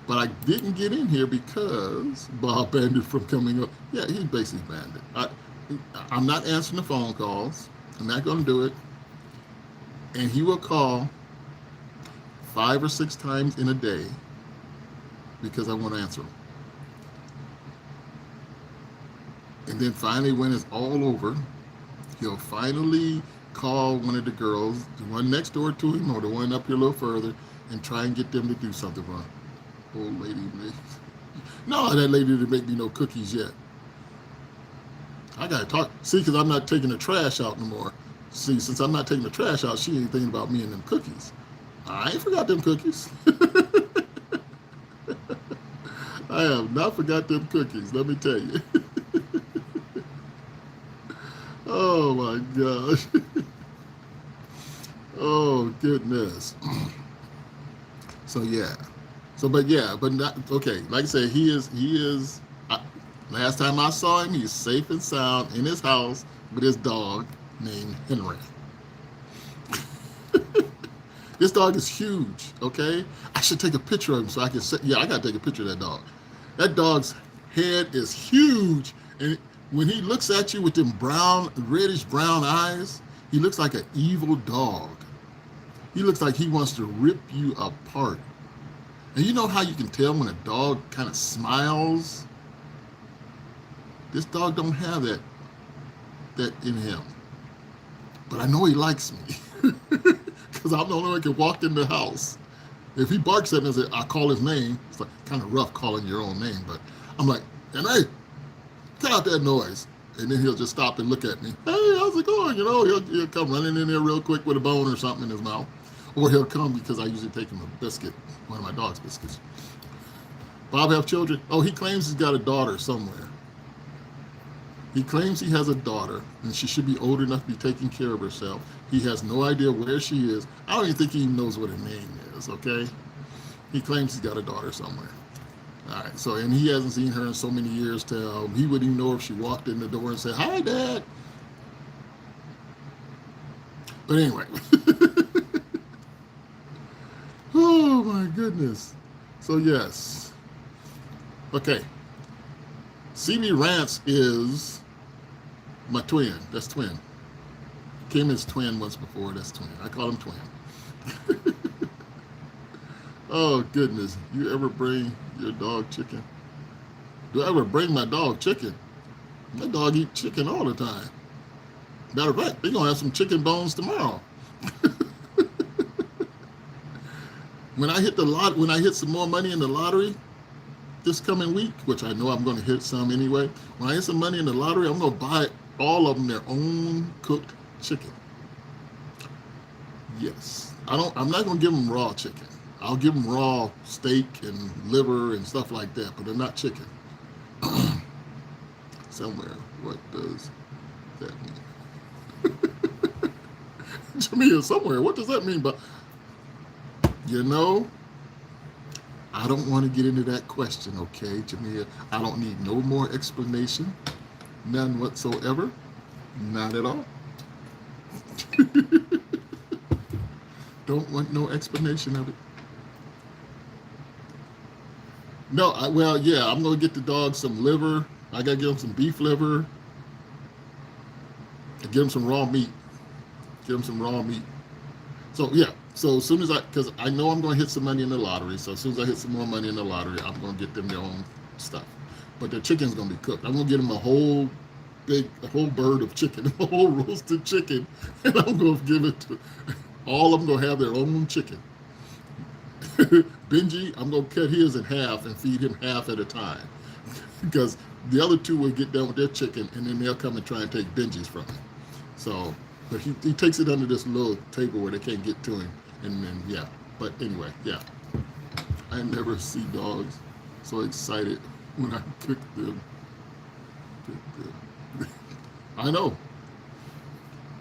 But I didn't get in here because Bob banned it from coming up. Yeah, he basically banned it. I'm not answering the phone calls. I'm not gonna do it. And he will call 5 or 6 times in a day because I won't answer them. And then finally, when it's all over, he'll finally call one of the girls, the one next door to him or the one up here a little further, and try and get them to do something for him. Old lady, no, that lady didn't make me no cookies yet. I gotta talk. See, because I'm not taking the trash out no more. See, since I'm not taking the trash out, she ain't thinking about me and them cookies. I ain't forgot them cookies. I have not forgot them cookies, let me tell you. Oh my gosh. Oh goodness. So yeah. But not okay. Like I said, he is. Last time I saw him, he's safe and sound in his house with his dog named Henry. This dog is huge. Okay, I should take a picture of him so I can say, yeah, I gotta take a picture of that dog. That dog's head is huge, and when he looks at you with them reddish brown eyes, he looks like an evil dog. He looks like he wants to rip you apart. And you know how you can tell when a dog kind of smiles? This dog don't have that in him. But I know he likes me. Because I'm the only one who can walk in the house. If he barks at me, I call his name. It's like kind of rough calling your own name, but I'm like, Henry, cut out that noise. and then he'll just stop and look at me. Hey, how's it going? You know, he'll come running in there real quick with a bone or something in his mouth. Or he'll come because I usually take him a biscuit, one of my dog's biscuits. Bob have children? Oh, he claims he's got a daughter somewhere. He claims he has a daughter, and she should be old enough to be taking care of herself. He has no idea where she is. I don't even think he even knows what her name is, okay? He claims he's got a daughter somewhere. All right, so, and he hasn't seen her in so many years till he wouldn't even know if she walked in the door and said, "Hi, Dad." But anyway. Oh, my goodness. So, yes. Okay. CB Rance is my twin. That's twin. Kim is twin once before. That's twin. I call him twin. Oh, goodness. You ever bring your dog chicken? Do I ever bring my dog chicken? My dog eats chicken all the time. Matter of fact, they're going to have some chicken bones tomorrow. When I hit some more money in the lottery this coming week, which I know I'm going to hit some anyway, when I hit some money in the lottery, I'm going to buy all of them their own cooked chicken. Yes. I'm not going to give them raw chicken. I'll give them raw steak and liver and stuff like that, but they're not chicken. Somewhere. What does that mean? Jamia, somewhere. What does that mean? But, you know, I don't want to get into that question, okay, Jamia? I don't need no more explanation. None whatsoever. Not at all. Don't want no explanation of it. No, well, yeah, I'm going to get the dog some liver. I got to give him some beef liver. Give him some raw meat. Give him some raw meat. So, yeah. So, as soon as because I know I'm going to hit some money in the lottery. So, as soon as I hit some more money in the lottery, I'm going to get them their own stuff. But the chicken's going to be cooked. I'm going to get them a whole bird of chicken, a whole roasted chicken. And I'm going to give it to all of them, going to have their own chicken. Benji, I'm going to cut his in half and feed him half at a time. Because the other two will get done with their chicken, and then they'll come and try and take Benji's from him. So, but he takes it under this little table where they can't get to him. And then, yeah. But anyway, yeah. I never see dogs so excited when I cook them. I know.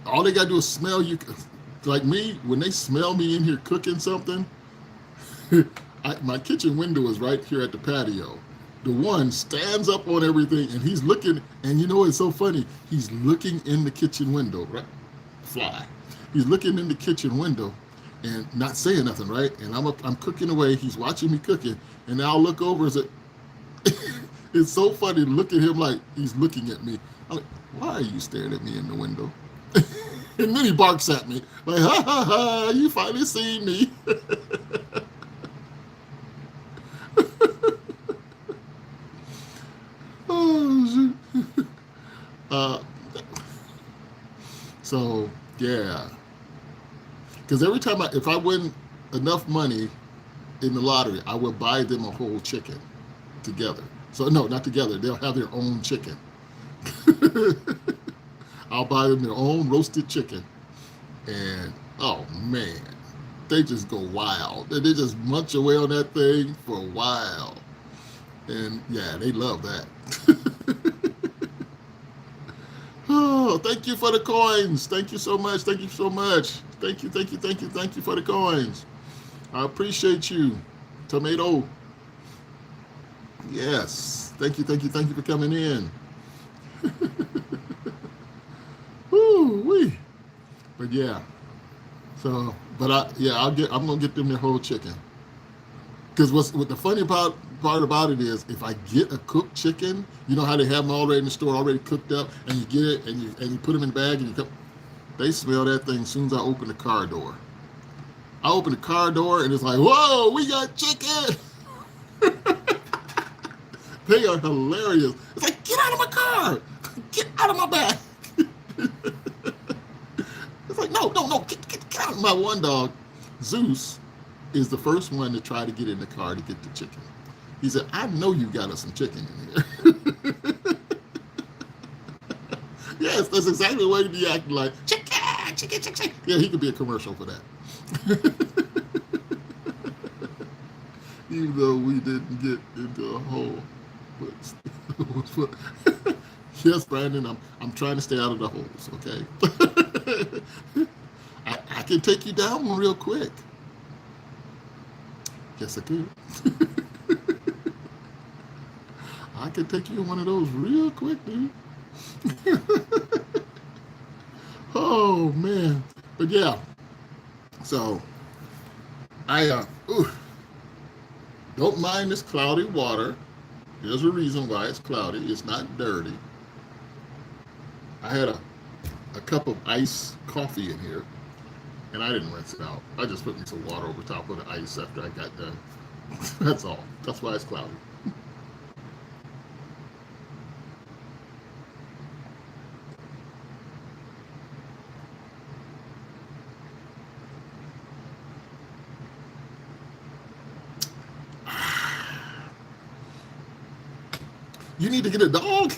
All they got to do is smell you. Like me, when they smell me in here cooking something, my kitchen window is right here at the patio. The one stands up on everything, and he's looking, and you know it's so funny? He's looking in the kitchen window, right? Fly. He's looking in the kitchen window and not saying nothing, right? And I'm cooking away. He's watching me cooking, and I'll look over and say, it's so funny to look at him like he's looking at me. I'm like, why are you staring at me in the window? And then he barks at me, like, ha, ha, ha, you finally seen me. Oh, shoot. So, yeah. Because every time if I win enough money in the lottery, I will buy them a whole chicken together. So, no, not together. They'll have their own chicken. I'll buy them their own roasted chicken. And, oh, man, they just go wild. They just munch away on that thing for a while. And, yeah, they love that. Oh, thank you for the coins. Thank you so much. Thank you so much. Thank you for the coins. I appreciate you. Tomato. Yes. Thank you for coming in. Woo-wee. But yeah. So, but I'm gonna get them their whole chicken. Because what the funny part about it is, if I get a cooked chicken, you know how they have them already in the store, already cooked up, and you get it and you put them in the bag and they smell that thing as soon as I open the car door. I open the car door and it's like, whoa, we got chicken. They are hilarious. It's like, get out of my car. Get out of my bag. It's like, no, get out. My one dog, Zeus, is the first one to try to get in the car to get the chicken. He said, I know you got us some chicken in here. Yes, that's exactly what he'd be acting like. Chicken, chicken, chicken, chicken. Yeah, he could be a commercial for that. Even though we didn't get into a hole. But yes, Brandon, I'm trying to stay out of the holes, okay? I can take you down one real quick. Yes, I could. I can take you in one of those real quick, dude. Oh man. But yeah. So I don't mind this cloudy water. There's a reason why it's cloudy. It's not dirty. I had a cup of iced coffee in here, and I didn't rinse it out. I just put me some water over top of the ice after I got done. That's all. That's why it's cloudy. You need to get a dog?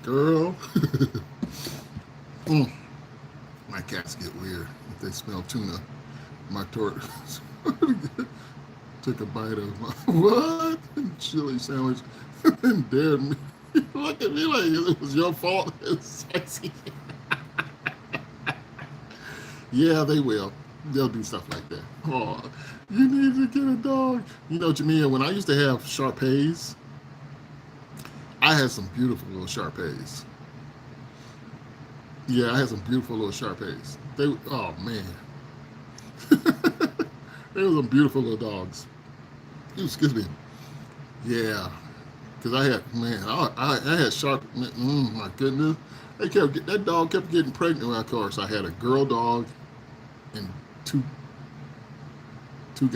Girl. Mm. My cats get weird if they smell tuna. My tortoise took a bite of my what? Chili sandwich and dared me. Look at me like it was your fault. It's sexy. Yeah, they will. They'll do stuff like that. Oh, you need to get a dog. You know, Jamia, when I used to have Shar-Peis, I had some beautiful little Shar-Peis. Yeah, I had some beautiful little Shar-Peis. Oh man, they were some beautiful little dogs. Excuse me. Yeah, because I had, man, I had sharp, my goodness. That dog kept getting pregnant. Of course, I had a girl dog and two two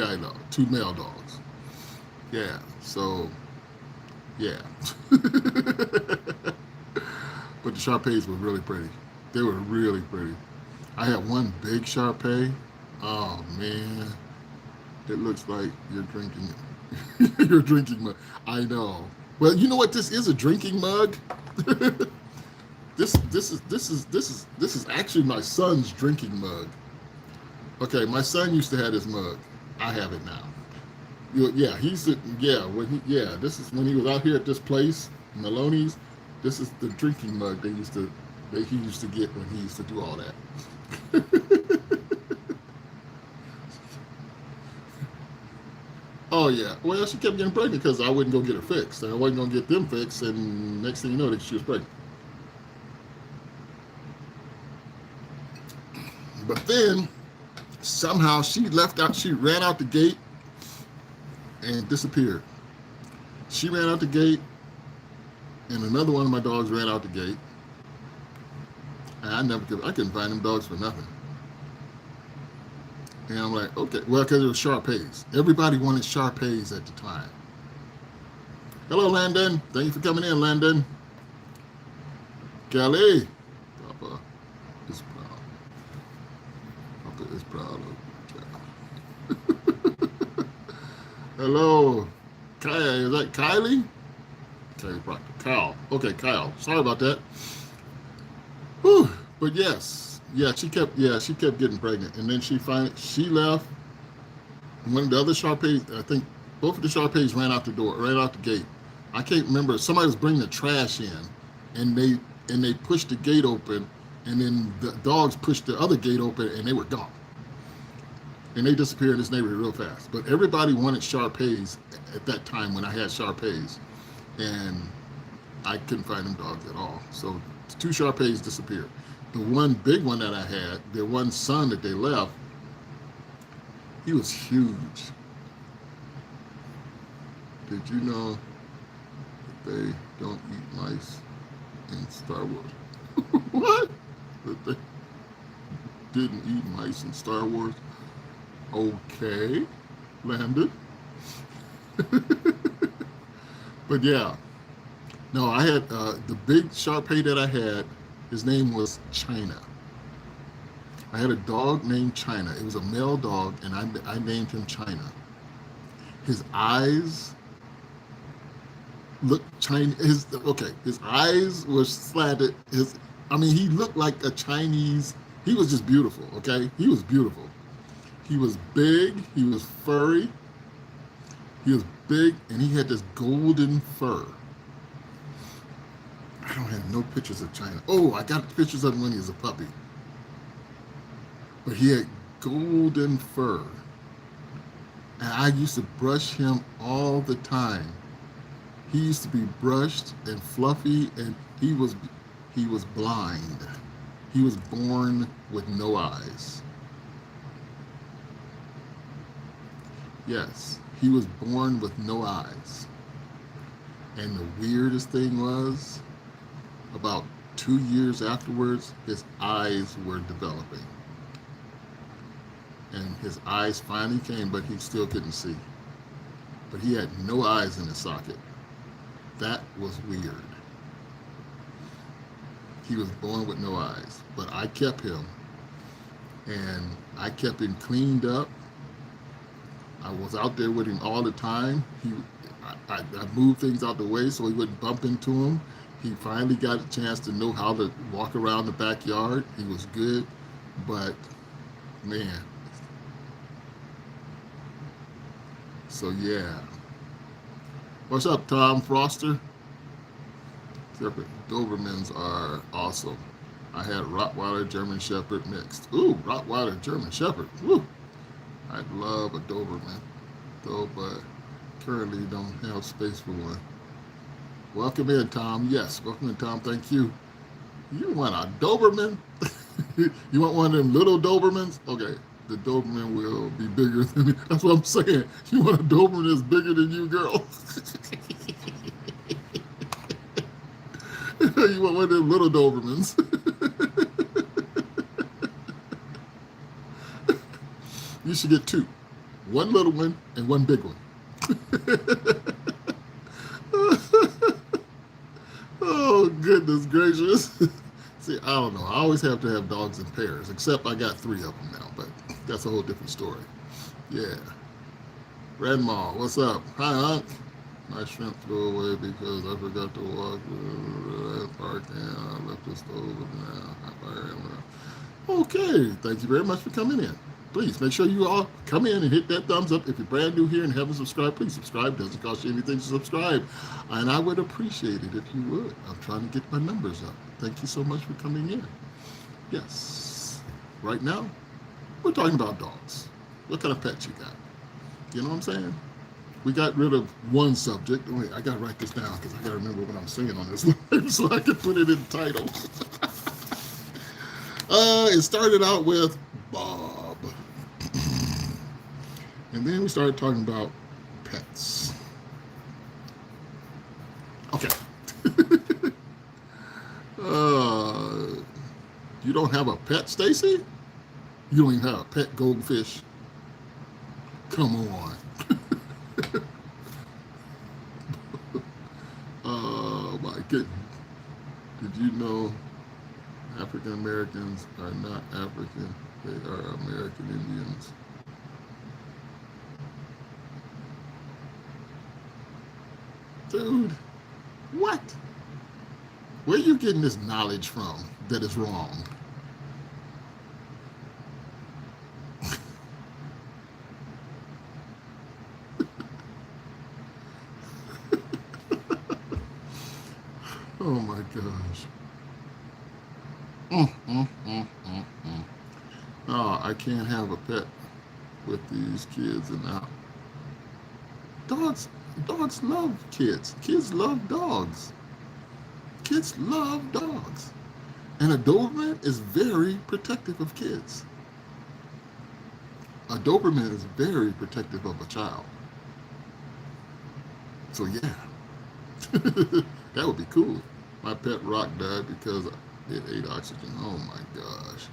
male dogs. Yeah, so yeah. But the Shar-Peis were really pretty. They were really pretty. I had one big Shar-Pei. Oh man, it looks like you're drinking you're drinking mug. I know. Well, you know what? This is a drinking mug. This is actually my son's drinking mug. Okay, my son used to have this mug. I have it now. Yeah, this is when he was out here at this place, Maloney's. This is the drinking mug that he used to get when he used to do all that. Oh yeah. Well, she kept getting pregnant because I wouldn't go get her fixed, and I wasn't gonna get them fixed, and next thing you know, she was pregnant. But then somehow she left out. She ran out the gate and disappeared. She ran out the gate, and another one of my dogs ran out the gate. And I couldn't find them dogs for nothing. And I'm like, okay, well, because it was Shar-Peis. Everybody wanted Shar-Peis at the time. Hello, Landon. Thank you for coming in, Landon. Kelly. Papa is proud. Papa is proud of. Hello. Is that Kylie? Kylie Proctor. Kyle. Okay, Kyle. Sorry about that. Whew. But yes. Yeah, she kept getting pregnant, and then she left. One of the other Shar-Peis, I think both of the Shar-Peis ran out the gate. I can't remember. Somebody was bringing the trash in, and they pushed the gate open, and then the dogs pushed the other gate open, and they were gone. And they disappeared in this neighborhood real fast. But everybody wanted Shar-Peis at that time when I had Shar-Peis, and I couldn't find them dogs at all. So 2 Shar-Peis disappeared. The one big one that I had, their one son that they left, he was huge. Did you know that they don't eat mice in Star Wars? What? That they didn't eat mice in Star Wars? Okay, Landon. But yeah, no, I had the big Shar-Pei that I had. His name was China. I had a dog named China. It was a male dog, and I named him China. His eyes looked Chinese. His eyes were slanted. He looked like a Chinese. He was just beautiful. Okay, he was beautiful. He was big. He was furry. He was big, and he had this golden fur. I don't have no pictures of China. Oh, I got pictures of him when he was a puppy. But he had golden fur. And I used to brush him all the time. He used to be brushed and fluffy, and he was blind. He was born with no eyes. Yes, he was born with no eyes. And the weirdest thing was, about 2 years afterwards, his eyes were developing. And his eyes finally came, but he still couldn't see. But he had no eyes in his socket. That was weird. He was born with no eyes. But I kept him. And I kept him cleaned up. I was out there with him all the time. I moved things out the way so he wouldn't bump into him. He finally got a chance to know how to walk around the backyard. He was good. But, man. So, yeah. What's up, Tom Foster? Dobermans are awesome. I had Rottweiler German Shepherd mixed. Ooh, Rottweiler German Shepherd. Ooh. I'd love a Doberman, though, but currently don't have space for one. Welcome in, Tom. Yes, welcome in, Tom. Thank you. You want a Doberman? You want one of them little Dobermans? Okay, the Doberman will be bigger than me. That's what I'm saying. You want a Doberman that's bigger than you, girl? You want one of them little Dobermans? You should get two. One little one and one big one. Oh, goodness gracious. See, I don't know. I always have to have dogs in pairs, except I got 3 of them now, but that's a whole different story. Yeah. Grandma, what's up? Hi, Unc. My shrimp flew away because I forgot to walk the park and I left the stove now. Okay, thank you very much for coming in. Please make sure you all come in and hit that thumbs up. If you're brand new here and haven't subscribed, please subscribe. It doesn't cost you anything to subscribe. And I would appreciate it if you would. I'm trying to get my numbers up. Thank you so much for coming in. Yes. Right now, we're talking about dogs. What kind of pets you got? You know what I'm saying? We got rid of one subject. Wait, I got to write this down because I got to remember what I'm saying on this live so I can put it in the title. It started out with Bob. And then we started talking about pets. Okay. You don't have a pet, Stacy? You don't even have a pet goldfish? Come on. Oh my goodness. Did you know African Americans are not African? They are American Indians. Dude, what? Where are you getting this knowledge from that is wrong? Oh my gosh. Oh, I can't have a pet with these kids and now. Dogs love kids. Kids love dogs. Kids love dogs. And a Doberman is very protective of kids. A Doberman is very protective of a child. So yeah, that would be cool. My pet Rock died because it ate oxygen. Oh my gosh.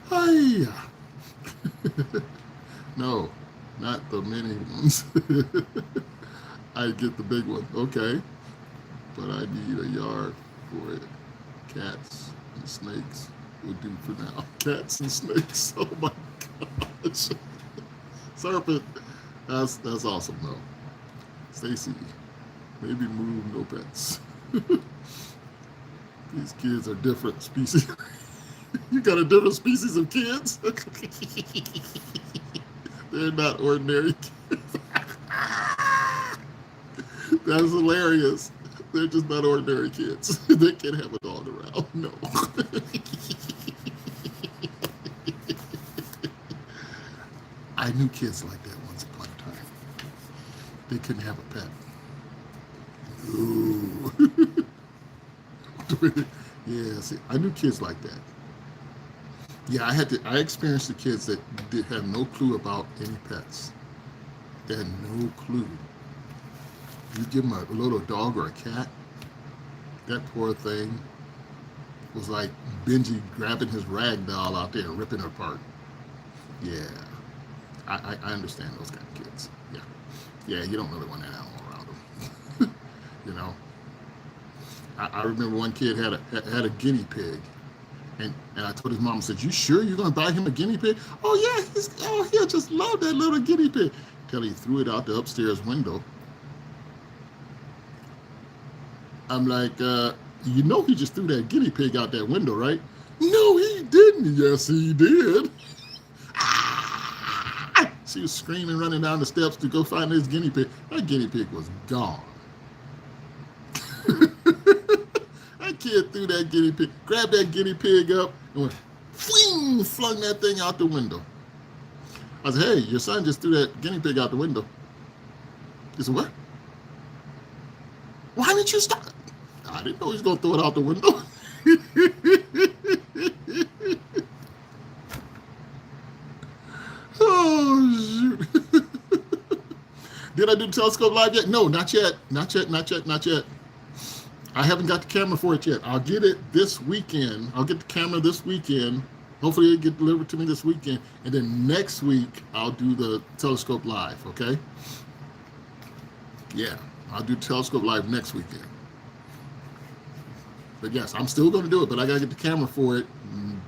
Hi. No, not the mini ones. I get the big one. Okay. But I need a yard for it. Cats and snakes will do for now. Cats and snakes. Oh my gosh. Serpent. That's awesome though. Stacy. Maybe move, no pets. These kids are different species. You got a different species of kids? They're not ordinary kids. That's hilarious. They're just not ordinary kids. They can't have a dog around. No. I knew kids like that once upon a time. They couldn't have a pet. No. Yeah, see, I knew kids like that. Yeah, I experienced the kids that did have no clue about any pets. They had no clue. You give them a little dog or a cat, that poor thing was like Benji grabbing his rag doll out there and ripping her apart. Yeah, I understand those kind of kids. Yeah, yeah, you don't really want that animal around them. You know, I remember one kid had a guinea pig, and I told his mom, I said, "You sure you're gonna buy him a guinea pig?" "Oh yeah, he'll just love that little guinea pig." Till he threw it out the upstairs window. I'm like, you know he just threw that guinea pig out that window, right? "No, he didn't." "Yes, he did." She was screaming, running down the steps to go find this guinea pig. That guinea pig was gone. That kid threw that guinea pig, grabbed that guinea pig up, and went, fling, flung that thing out the window. I said, "Hey, your son just threw that guinea pig out the window." He said, "What? Why didn't you stop?" "I didn't know he was going to throw it out the window." Oh, shoot. Did I do the Telescope Live yet? No, not yet. Not yet, not yet, not yet. I haven't got the camera for it yet. I'll get it this weekend. I'll get the camera this weekend. Hopefully it'll get delivered to me this weekend. And then next week, I'll do the Telescope Live, okay? Yeah, I'll do Telescope Live next weekend. But yes, I'm still going to do it, but I got to get the camera for it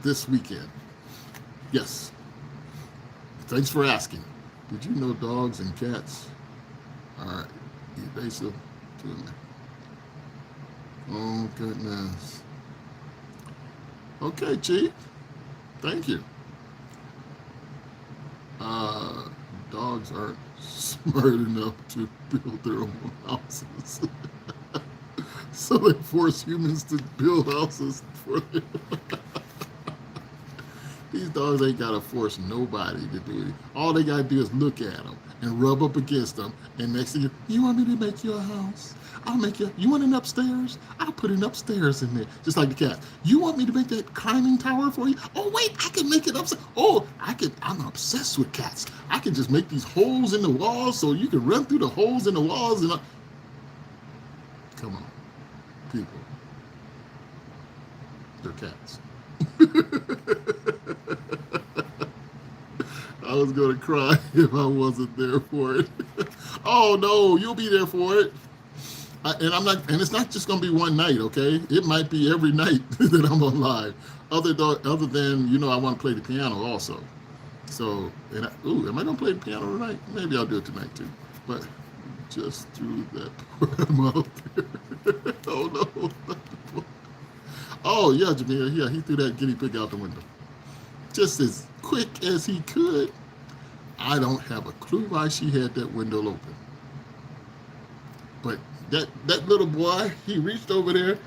this weekend. Yes. Thanks for asking. Did you know dogs and cats? All right. Evasive to me. Oh, goodness. Okay, Chief. Thank you. Dogs aren't smart enough to build their own houses. So they force humans to build houses for them. These dogs ain't got to force nobody to do it. All they got to do is look at them and rub up against them. And next thing you want me to make you a house? I'll make you want an upstairs? I'll put an upstairs in there. Just like the cat. You want me to make that climbing tower for you? Oh, wait, I can make it upstairs. Oh, I'm obsessed with cats. I can just make these holes in the walls so you can run through the holes in the walls. And come on, people. They're cats. I was going to cry if I wasn't there for it. Oh, no, you'll be there for it. And it's not just going to be one night, okay? It might be every night that I'm on live. Other than, I want to play the piano also. So, am I going to play the piano tonight? Maybe I'll do it tonight too. But just threw that poem out there. Oh, no. Oh, yeah, Jameer. Yeah, he threw that guinea pig out the window. Just as quick as he could. I don't have a clue why she had that window open. But that little boy, he reached over there.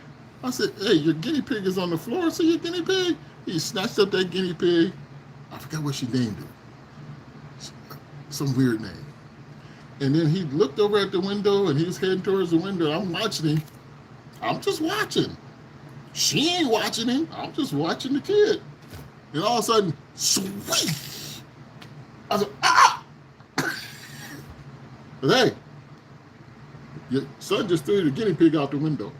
I said, "Hey, your guinea pig is on the floor. See your guinea pig?" He snatched up that guinea pig. I forgot what she named it. Some weird name. And then he looked over at the window, and he was heading towards the window. I'm watching him. I'm just watching. She ain't watching him. I'm just watching the kid. And all of a sudden, sweet! I said, "Ah!" Hey, your son just threw the guinea pig out the window.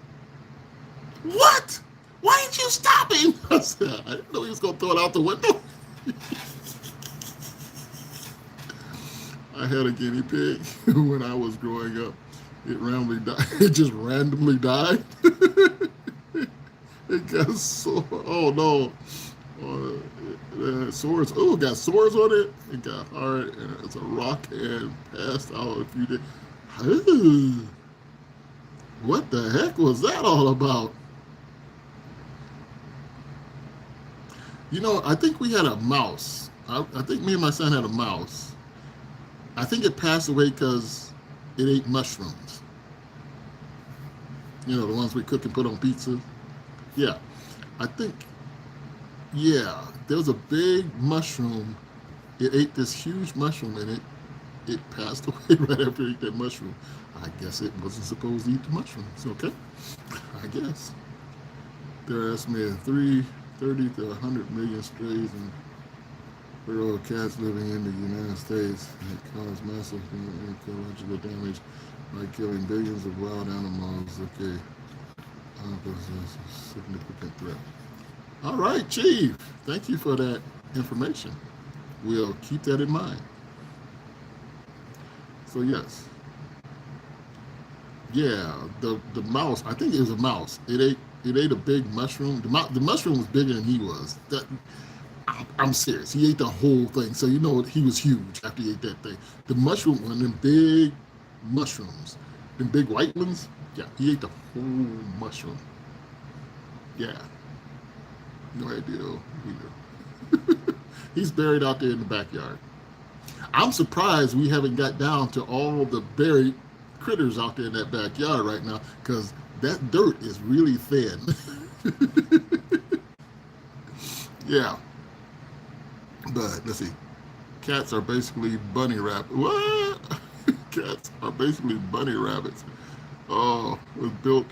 "What? Why didn't you stop him?" I said, "I didn't know he was going to throw it out the window." I had a guinea pig when I was growing up. It randomly died. It just randomly died. It got sore. Oh, no. Sores. Oh, it got sores on it. It got hard, and it's a rock and passed out a few days. What the heck was that all about? You know, I think we had a mouse. I think me and my son had a mouse. I think it passed away because it ate mushrooms. You know, the ones we cook and put on pizza. Yeah, I think, yeah, there was a big mushroom. It ate this huge mushroom and it passed away right after it ate that mushroom. I guess it wasn't supposed to eat the mushrooms, okay? I guess. They're estimated 330 to 100 million strays and feral cats living in the United States that cause massive ecological damage by killing billions of wild animals. Okay, poses a significant threat. All right, Chief. Thank you for that information. We'll keep that in mind. So yes, yeah, the mouse. I think it was a mouse. It ate a big mushroom. The mushroom was bigger than he was. I'm serious. He ate the whole thing. So you know he was huge after he ate that thing. The mushroom, one of them big mushrooms, them big white ones. Yeah, he ate the whole mushroom. Yeah, no idea either. He's buried out there in the backyard. I'm surprised we haven't got down to all the buried critters out there in that backyard right now because that dirt is really thin. Yeah, but let's see. Cats are basically bunny rabbits. What? Cats are basically bunny rabbits. Oh, was built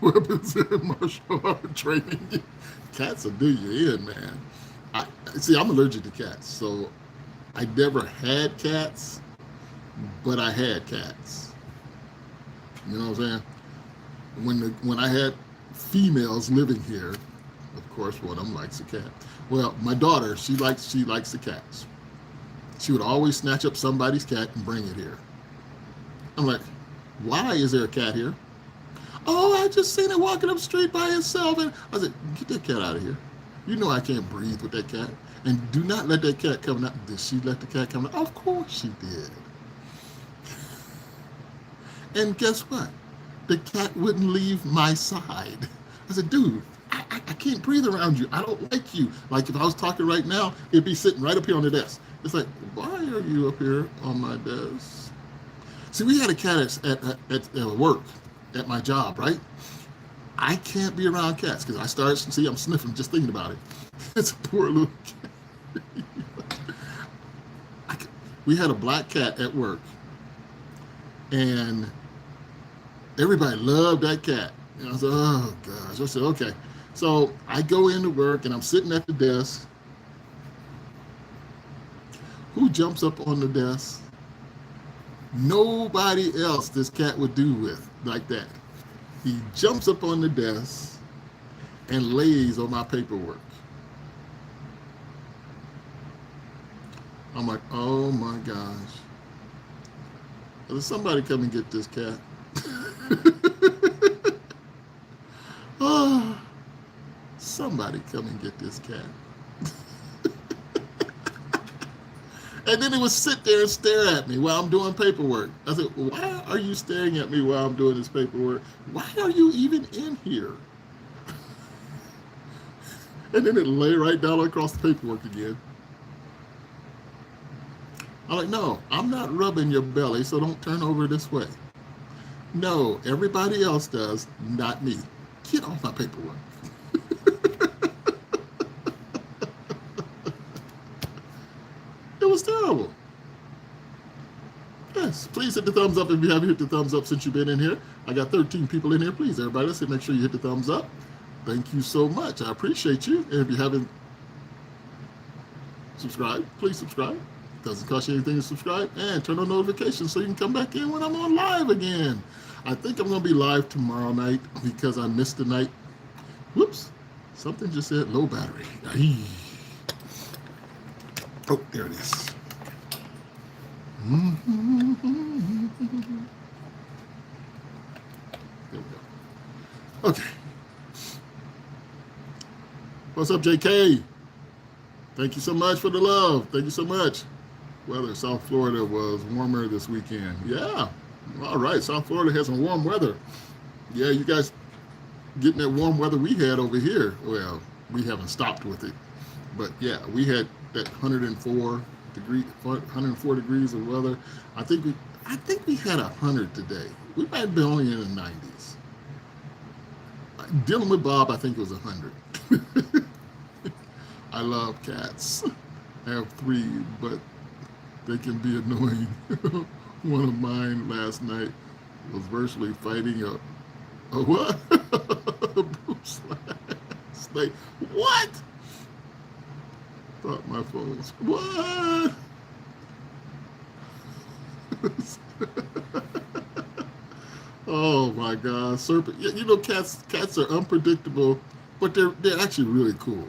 weapons and martial art training. Cats will do you in, man. I see. I'm allergic to cats, so I never had cats, but I had cats. You know what I'm saying? When I had females living here, of course, one of them likes a cat. Well, my daughter, she likes the cats. She would always snatch up somebody's cat and bring it here. I'm like, why is there a cat here? Oh, I just seen it walking up the street by itself, and I said, get that cat out of here. You know I can't breathe with that cat. And do not let that cat come out. Did she let the cat come out? Of course she did. And guess what? The cat wouldn't leave my side. I said, dude, I can't breathe around you. I don't like you. Like if I was talking right now, it'd be sitting right up here on the desk. It's like, why are you up here on my desk? See, we had a cat at work, at my job, right? I can't be around cats because I start, see, I'm sniffing just thinking about it. It's a poor little cat. We had a black cat at work, and everybody loved that cat. And I said, oh gosh. I said, okay. So I go into work and I'm sitting at the desk. Who jumps up on the desk? Nobody else this cat would do with like that. He jumps up on the desk and lays on my paperwork. I'm like, oh my gosh. Will somebody come and get this cat? Oh, somebody come and get this cat. And then he would sit there and stare at me while I'm doing paperwork. I said, why are you staring at me while I'm doing this paperwork? Why are you even in here? And then it lay right down across the paperwork again. I'm like, no, I'm not rubbing your belly, so don't turn over this way. No, everybody else does, not me. Get off my paperwork. It was terrible. Yes, please hit the thumbs up if you haven't hit the thumbs up since you've been in here. I got 13 people in here. Please, everybody, let's make sure you hit the thumbs up. Thank you so much. I appreciate you. And if you haven't subscribed, please subscribe. It doesn't cost you anything to subscribe. And turn on notifications so you can come back in when I'm on live again. I think I'm going to be live tomorrow night because I missed the night. Whoops. Something just said low battery. Oh, there it is. There we go. Okay. What's up, JK? Thank you so much for the love. Thank you so much. Weather, South Florida was warmer this weekend. Yeah. All right. South Florida has some warm weather. Yeah, you guys getting that warm weather we had over here. Well, we haven't stopped with it, but yeah, we had that 104 degrees of weather. I think we, I think we had 100 today. We might be only in the 90s. Dealing with Bob, I think it was 100. I love cats. I have 3, but they can be annoying. One of mine last night was virtually fighting a what? A Bruce snake. What? Thought my phone was what? Oh my God, serpent! Yeah, you know, cats are unpredictable, but they're actually really cool.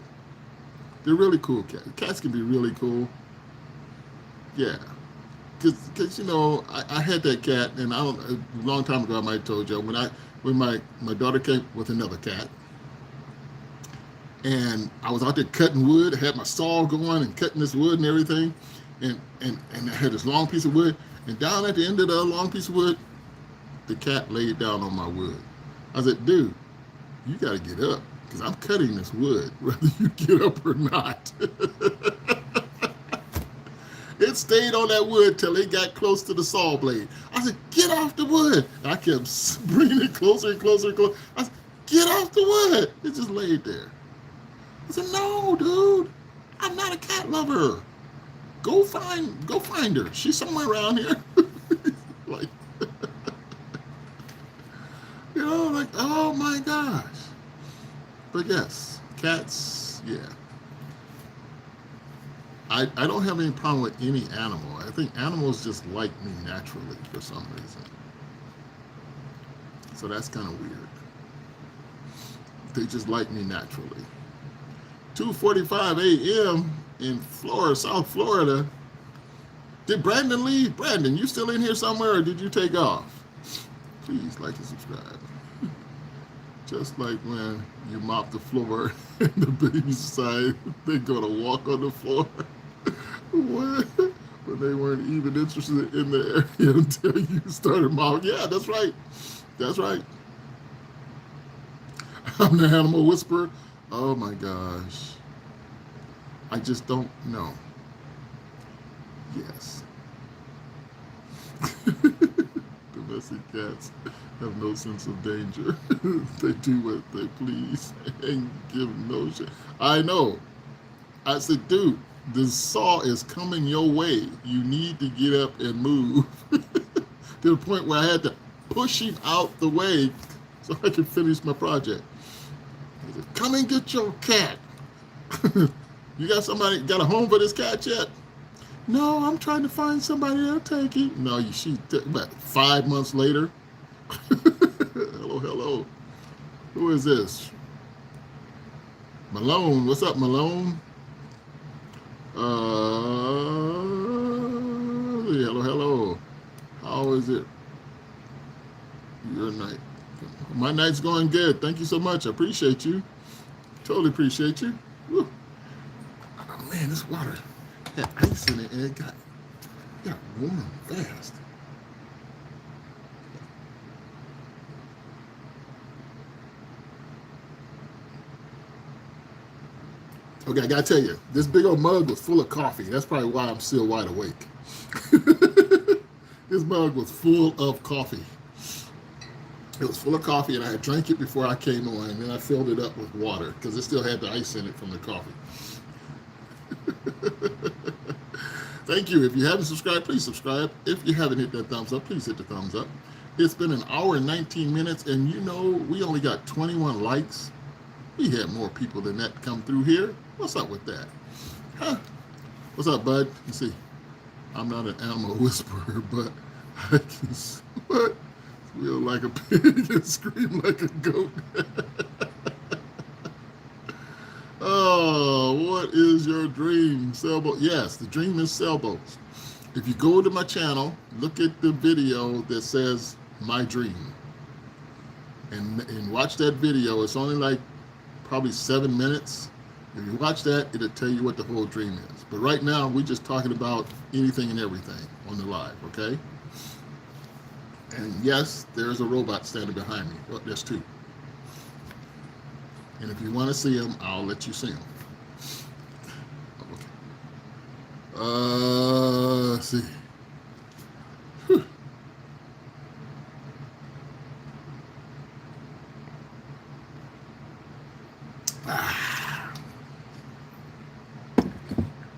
They're really cool. Cats can be really cool. Yeah, because you know, I had that cat, and I don't a long time ago I might have told you when my daughter came with another cat, and I was out there cutting wood, I had my saw going and cutting this wood and everything, and I had this long piece of wood, and down at the end of the long piece of wood, the cat laid down on my wood. I said, dude, you got to get up because I'm cutting this wood, whether you get up or not. It stayed on that wood till it got close to the saw blade. I said, get off the wood. And I kept bringing it closer and closer and closer. I said, get off the wood. It just laid there. I said, no, dude, I'm not a cat lover. Go find her. She's somewhere around here. Like, you know, like, oh my gosh. But yes, cats, yeah. I don't have any problem with any animal. I think animals just like me naturally for some reason. So that's kind of weird. They just like me naturally. 2:45 a.m. in Florida, South Florida. Did Brandon leave? Brandon, you still in here somewhere or did you take off? Please like and subscribe. Just like when you mop the floor and the babies decide they're going to walk on the floor. when, when they weren't even interested in the area until you started mopping. Yeah, that's right. That's right. I'm the animal whisperer. Oh my gosh. I just don't know. Yes. Domestic cats have no sense of danger. They do what they please and give no shit. I know. I said, dude, the saw is coming your way. You need to get up and move. To the point where I had to push him out the way so I could finish my project. I said, come and get your cat. You got a home for this cat yet? No, I'm trying to find somebody that'll take it. No, what, 5 months later? Hello, hello. Who is this? Malone. What's up, Malone? Hello, hello. How is it? Your night. My night's going good. Thank you so much. I appreciate you. Totally appreciate you. Woo. Oh man, this water had ice in it and it got warm fast. Okay, I gotta tell you, this big old mug was full of coffee. That's probably why I'm still wide awake. This mug was full of coffee. It was full of coffee, and I had drank it before I came on, and then I filled it up with water because it still had the ice in it from the coffee. Thank you. If you haven't subscribed, please subscribe. If you haven't hit that thumbs up, please hit the thumbs up. It's been an hour and 19 minutes, and you know, we only got 21 likes. We had more people than that come through here. What's up with that? Huh? What's up, bud? You see, I'm not an animal whisperer, but I can squeal like a pig and scream like a goat. Oh, what is your dream? Sailboat? Yes, the dream is sailboats. If you go to my channel, look at the video that says my dream. And watch that video. It's only like probably 7 minutes. If you watch that, it'll tell you what the whole dream is. But right now, we're just talking about anything and everything on the live, okay? And yes, there's a robot standing behind me. Well, there's two. And if you want to see them, I'll let you see them. Okay. Let's see. Whew. Ah.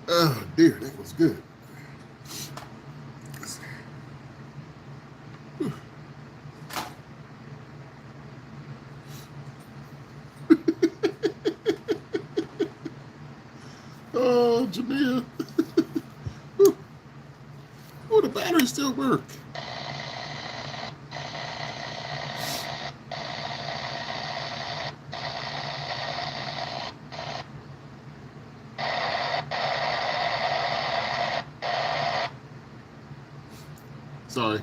Oh dear, that was good. Oh, Jamia. Oh, the battery still work. Sorry.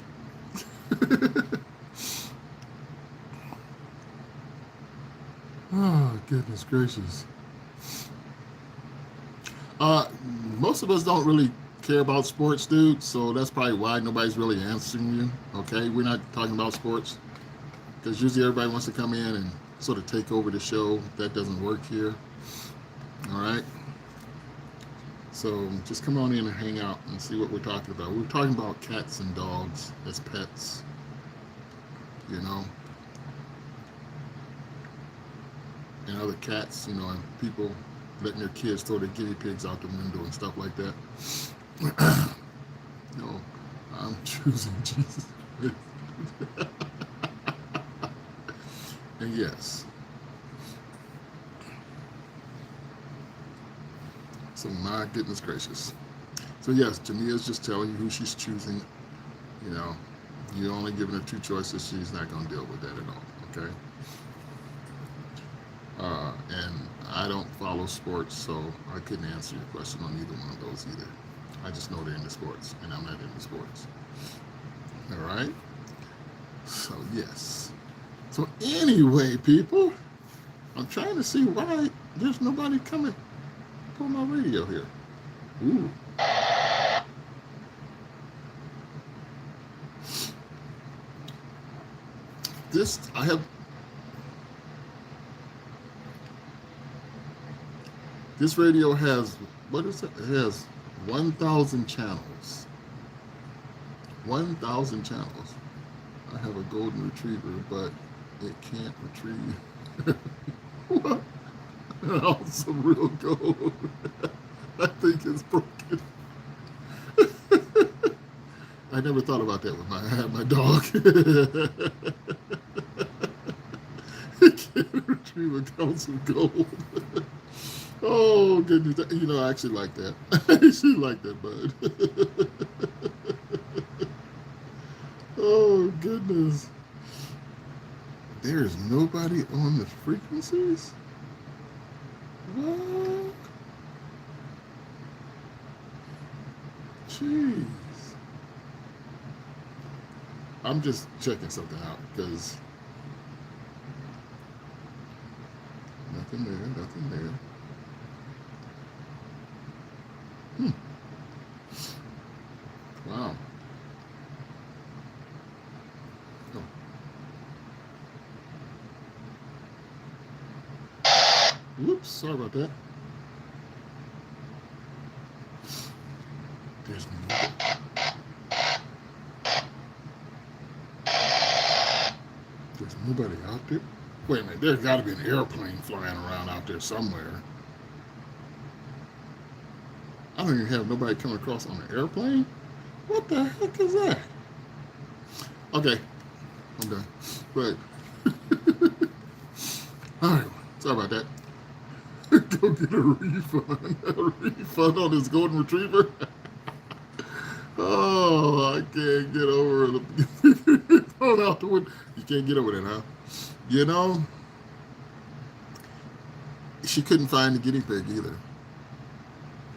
Oh, goodness gracious. Uh, Most of us don't really care about sports, dude. So that's probably why nobody's really answering you. Okay, we're not talking about sports because usually everybody wants to come in and sort of take over the show. That doesn't work here. All right. So just come on in and hang out and see what we're talking about. We're talking about cats and dogs as pets. You know, and other cats. You know, and people letting their kids throw their guinea pigs out the window and stuff like that. No, I'm choosing Jesus. And yes. So my goodness gracious. So yes, Jamia's just telling you who she's choosing. You know, you're only giving her two choices. She's not going to deal with that at all. Okay. And I don't follow sports, so I couldn't answer your question on either one of those either. I just know they're into sports, and I'm not into sports. All right. So yes. So anyway, people, I'm trying to see why there's nobody coming for my radio here. Ooh. I have this radio has, what is it? It has 1,000 channels. 1,000 channels. I have a golden retriever, but it can't retrieve. What? Oh, some real gold. I think it's broken. I never thought about that when I had my dog. It can't retrieve a ounce of gold. Oh goodness! You know, I actually like that. I actually like that, bud. Oh goodness! There's nobody on the frequencies. What? Jeez. I'm just checking something out because nothing there, nothing there. Wow. Oh. Whoops, sorry about that. There's nobody. There's nobody out there. Wait a minute, there's got to be an airplane flying around out there somewhere. I don't even have nobody coming across on an airplane. What the heck is that? Okay, I'm done. But all right, sorry about that. Go get a refund. A refund on this golden retriever. Oh, I can't get over it. Thrown out the window. You can't get over that, huh? You know, she couldn't find the guinea pig either.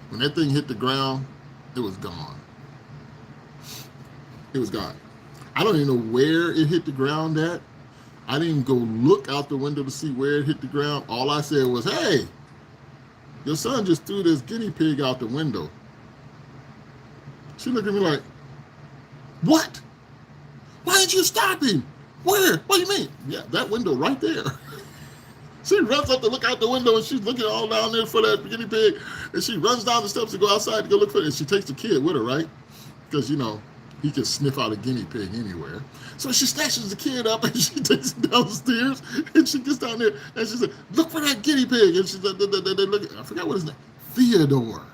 When that thing hit the ground, it was gone. It was gone. I don't even know where it hit the ground at. I didn't go look out the window to see where it hit the ground. All I said was, hey, your son just threw this guinea pig out the window. She looked at me like, what? Why didn't you stop him? Where? What do you mean? Yeah, that window right there. She runs up to look out the window and she's looking all down there for that guinea pig. And she runs down the steps to go outside to go look for it. And she takes the kid with her, right? Because, he can sniff out a guinea pig anywhere. So she snatches the kid up and she takes him downstairs and she gets down there and she said, look for that guinea pig. And she's like, look, I forgot what his name. Theodore.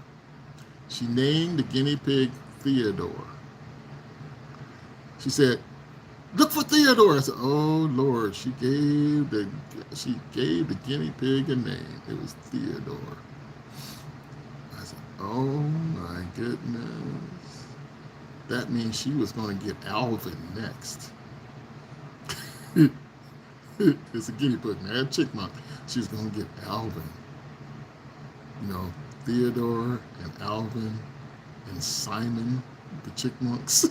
She named the guinea pig Theodore. She said, look for Theodore. I said, oh Lord, she gave the guinea pig a name. It was Theodore. I said, oh my goodness. That means she was going to get Alvin next. It's a guinea pig, man, chipmunk. She's going to get Alvin. Theodore and Alvin and Simon, the chipmunks.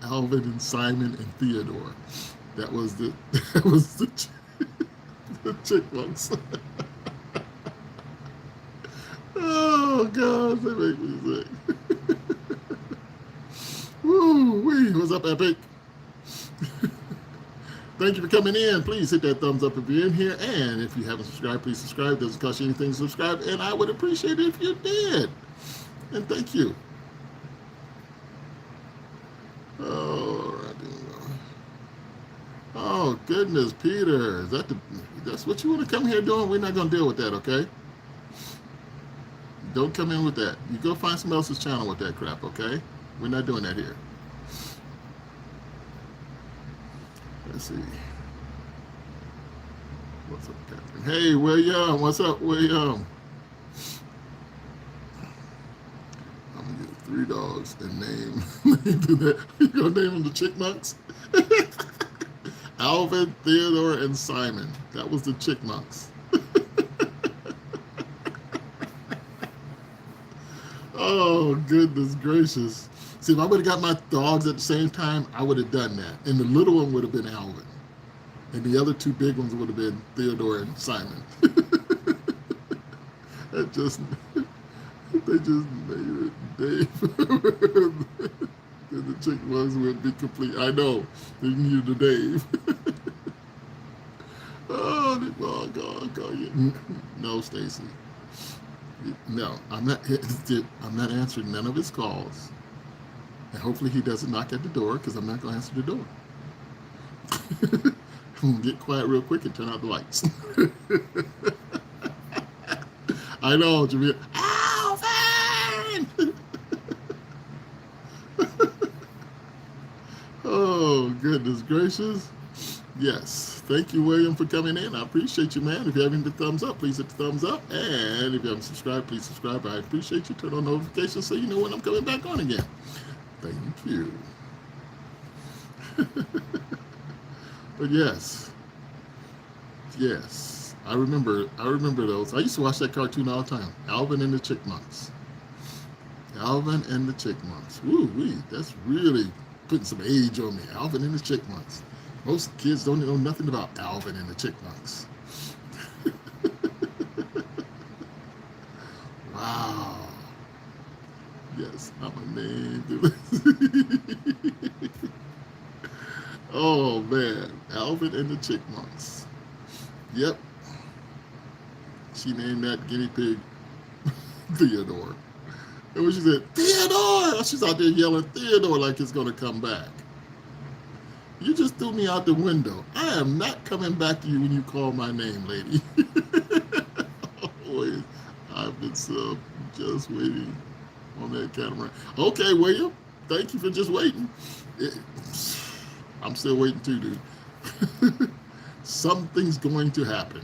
Alvin and Simon and Theodore. That was the chipmunks. Oh gosh, they make me sick. Woo-wee. What's up, Epic? Thank you for coming in. Please hit that thumbs up if you're in here. And if you haven't subscribed, please subscribe. It doesn't cost you anything to subscribe. And I would appreciate it if you did. And thank you. Oh, goodness, Peter. That's what you want to come here doing? We're not going to deal with that, okay? Don't come in with that. You go find somebody else's channel with that crap, okay? We're not doing that here. Let's see. What's up, Catherine? Hey, William. What's up, William? I'm going to get 3 dogs and name that. You going to name them the Chickmunks? Alvin, Theodore, and Simon. That was the Chickmunks. Oh, goodness gracious. See, if I would have got my dogs at the same time, I would have done that. And the little one would have been Alvin. And the other 2 big ones would have been Theodore and Simon. They just made it Dave. And the Chickmunks would be complete. I know. They needed a Dave. Oh, God. No, Stacy. No, I'm not answering none of his calls. And hopefully he doesn't knock at the door, because I'm not going to answer the door. I'm going to get quiet real quick and turn out the lights. I know, Jamil. Alvin! Oh, goodness gracious. Yes. Thank you, William, for coming in. I appreciate you, man. If you haven't hit the thumbs up, please hit the thumbs up. And if you haven't subscribed, please subscribe. I appreciate you. Turn on notifications so you know when I'm coming back on again. Thank you. But yes. I remember those. I used to watch that cartoon all the time. Alvin and the Chickmunks. Alvin and the Chickmunks. Woo-wee. That's really putting some age on me. Alvin and the Chickmunks. Most kids don't know nothing about Alvin and the Chickmunks. Wow. Yes, I'm a name. Oh, man. Alvin and the Chickmunks. Yep. She named that guinea pig Theodore. And when she said, Theodore! She's out there yelling Theodore like it's going to come back. You just threw me out the window. I am not coming back to you when you call my name, lady. Always. I've been just waiting on that camera. Okay, William. Thank you for just waiting. I'm still waiting too, dude. Something's going to happen.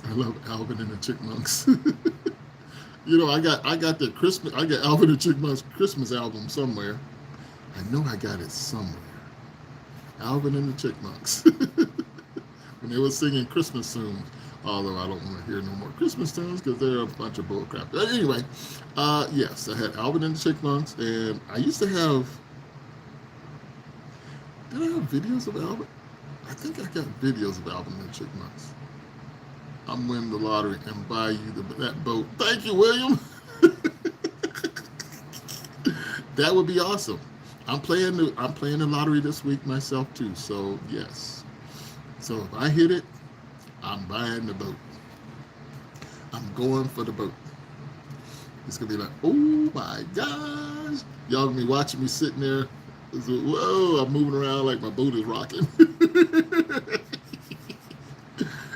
I love Alvin and the Chickmunks. I got the Christmas. I got Alvin and the Chickmunks Christmas album somewhere. I know I got it somewhere. Alvin and the Chickmunks. When they were singing Christmas tunes. Although I don't want to hear no more Christmas tunes because they're a bunch of bullcrap. But anyway, yes, I had Alvin and the Chickmunks, and I used to have. Did I have videos of Alvin? I think I got videos of Alvin and the Chickmunks. I'm winning the lottery and buy you that boat. Thank you, William. That would be awesome. I'm playing the lottery this week myself too. So yes. So if I hit it, I'm buying the boat. I'm going for the boat. It's gonna be like, oh my gosh. Y'all gonna be watching me sitting there. So, whoa, I'm moving around like my boat is rocking.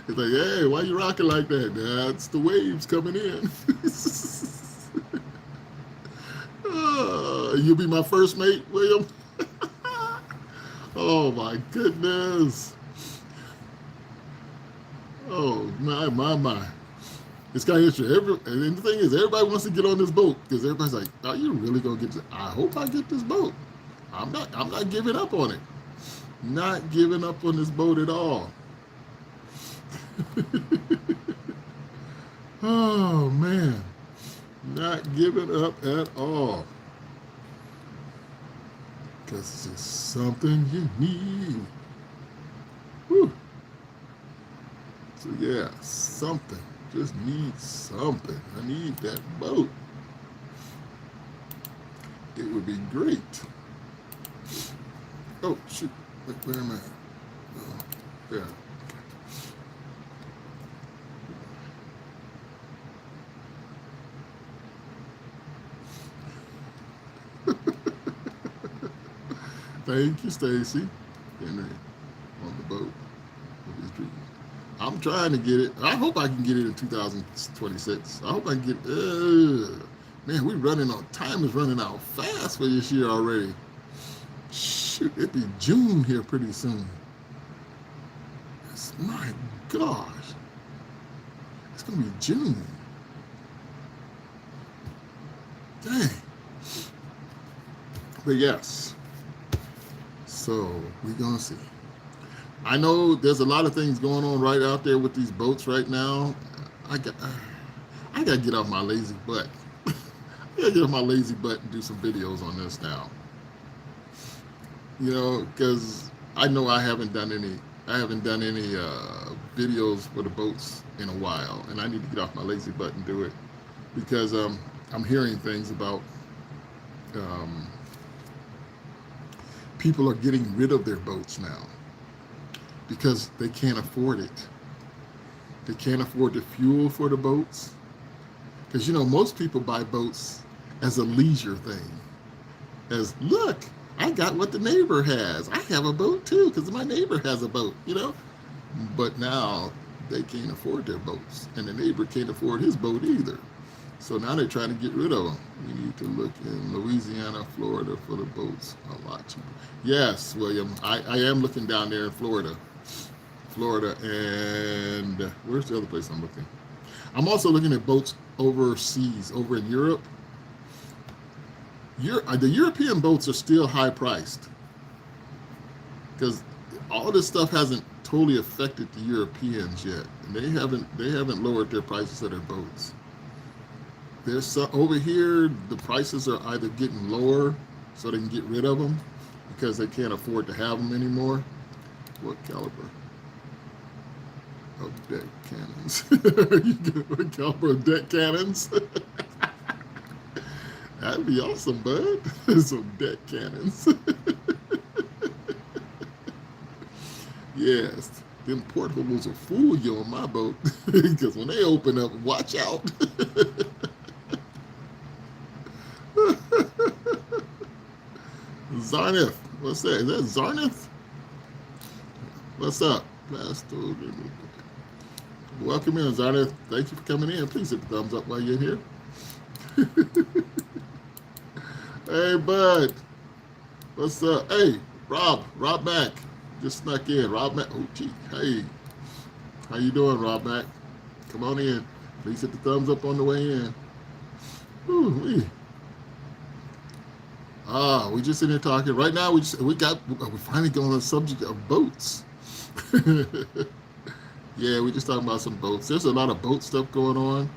It's like, hey, why you rocking like that? That's the waves coming in. You'll be my first mate, William. Oh my goodness. Oh my. It's kind of interesting. And the thing is, everybody wants to get on this boat because everybody's like, "Are you really gonna get this? I hope I get this boat. I'm not. I'm not giving up on it. Not giving up on this boat at all." Oh man, not giving up at all because it's just something you need. Whew. So yeah, something. Just need something. I need that boat. It would be great. Oh shoot! Where am I? Oh, yeah. Thank you, Stacy. And on the boat with his dreams. I'm trying to get it. I hope I can get it in 2026. I hope I can get. Man, we running out. Time is running out fast for this year already. Shoot, it'll be June here pretty soon. My gosh, it's gonna be June. Dang. But yes. So we're gonna see. I know there's a lot of things going on right out there with these boats right now. I got, I got to get off my lazy butt. I got to get off my lazy butt and do some videos on this now. You know, because I know I haven't done any videos for the boats in a while, and I need to get off my lazy butt and do it because I'm hearing things about um, people are getting rid of their boats now because they can't afford it. They can't afford the fuel for the boats. Because, you know, most people buy boats as a leisure thing. As, look, I got what the neighbor has. I have a boat too because my neighbor has a boat, you know. But now they can't afford their boats. And the neighbor can't afford his boat either. So now they're trying to get rid of them. We need to look in Louisiana, Florida for the boats a lot cheaper. Yes, William, I am looking down there in Florida. And where's the other place I'm looking? I'm also looking at boats overseas, over in Europe. The European boats are still high priced because all this stuff hasn't totally affected the Europeans yet. And they haven't lowered their prices of their boats. There's some, over here, the prices are either getting lower so they can get rid of them because they can't afford to have them anymore. What caliber of deck cannons? What caliber of deck cannons? That'd be awesome, bud. Some deck cannons. Yes, them portables will fool you on my boat because when they open up, watch out. Zarnith, what's that? Is that Zarnith? What's up? Welcome in, Zarnith. Thank you for coming in. Please hit the thumbs up while you're here. Hey, bud. What's up? Hey, Rob Mack. Just snuck in. Rob Mack. Oh, gee. Hey. How you doing, Rob Mack? Come on in. Please hit the thumbs up on the way in. Ooh, we just in here talking. Right now, we're finally going on the subject of boats. Yeah, we just talking about some boats. There's a lot of boat stuff going on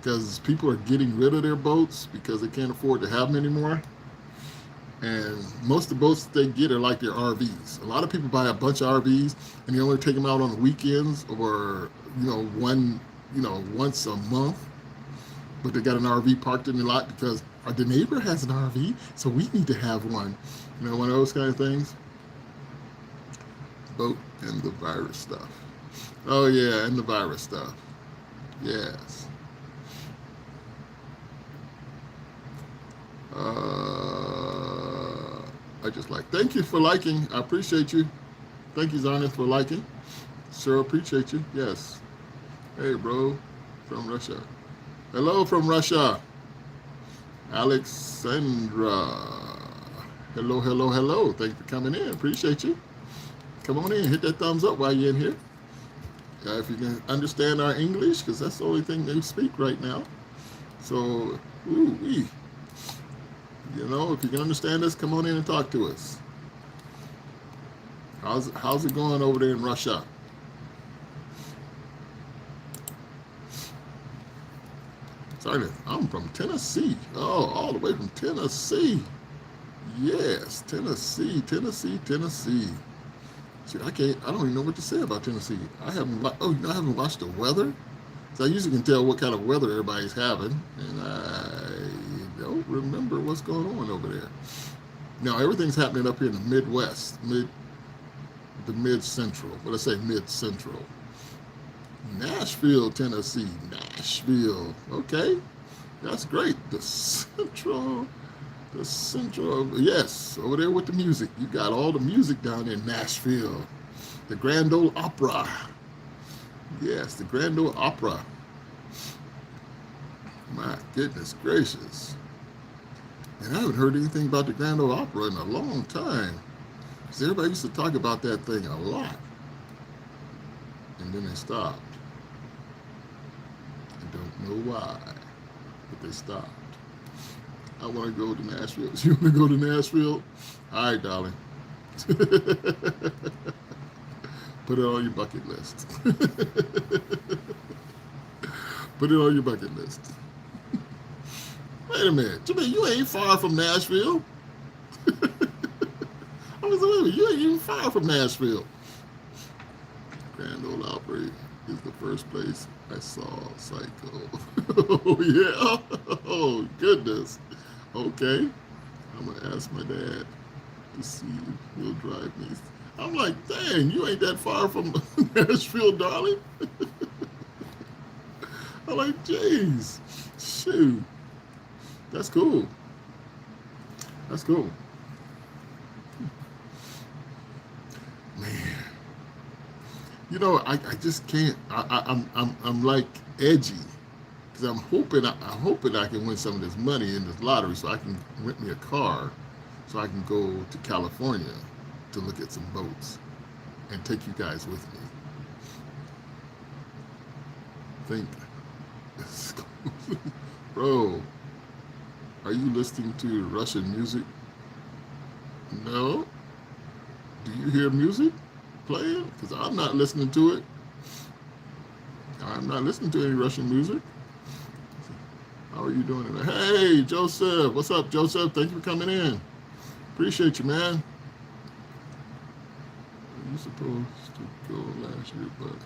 because people are getting rid of their boats because they can't afford to have them anymore. And most of the boats that they get are like their RVs. A lot of people buy a bunch of RVs and they only take them out on the weekends or, once a month. But they got an RV parked in the lot because the neighbor has an RV, so we need to have one. You know, one of those kind of things. Boat and the virus stuff. Oh yeah, and the virus stuff. Yes. I just like. Thank you for liking. I appreciate you. Thank you, Zarnith, for liking. Sure appreciate you. Yes. Hey, bro, from Russia. Hello from Russia. Alexandra. Hello, hello, hello. Thanks for coming in. Appreciate you. Come on in. Hit that thumbs up while you're in here. If you can understand our English, because that's the only thing they speak right now. So, ooh-wee. You know, if you can understand us, come on in and talk to us. How's it going over there in Russia? Sorry, I'm from Tennessee. Oh, all the way from Tennessee. Yes, Tennessee. See, I don't even know what to say about Tennessee. I haven't watched the weather. So I usually can tell what kind of weather everybody's having, and I don't remember what's going on over there. Now everything's happening up here in the Midwest, the mid-central. What I say, mid-central. Nashville, Tennessee. Nashville. Okay, that's great. The central. Yes, over there with the music. You got all the music down in Nashville. The Grand Ole Opera. Yes, the Grand Ole Opera. My goodness gracious. And I haven't heard anything about the Grand Ole Opera in a long time. Because everybody used to talk about that thing a lot. And then they stopped. I don't know why, but they stopped. I want to go to Nashville. You want to go to Nashville? All right, darling. Put it on your bucket list. Put it on your bucket list. Wait a minute. Jimmy, you ain't far from Nashville. I was like, you ain't even far from Nashville. Grand Ole Opry is the first place I saw Psycho. Oh, yeah. Oh, goodness. Okay. I'm going to ask my dad to see if he'll drive me. I'm like, dang, you ain't that far from Nashville, darling. I'm like, jeez, shoot. That's cool. That's cool. Man. You know, I just can't. I'm like edgy because I'm hoping I can win some of this money in this lottery so I can rent me a car so I can go to California to look at some boats and take you guys with me. Think, bro, are you listening to Russian music? No. Do you hear music playing? Because I'm not listening to it. I'm not listening to any Russian music. How are you doing today? Hey, Joseph. What's up, Joseph? Thank you for coming in. Appreciate you, man. You were supposed to go last year, but...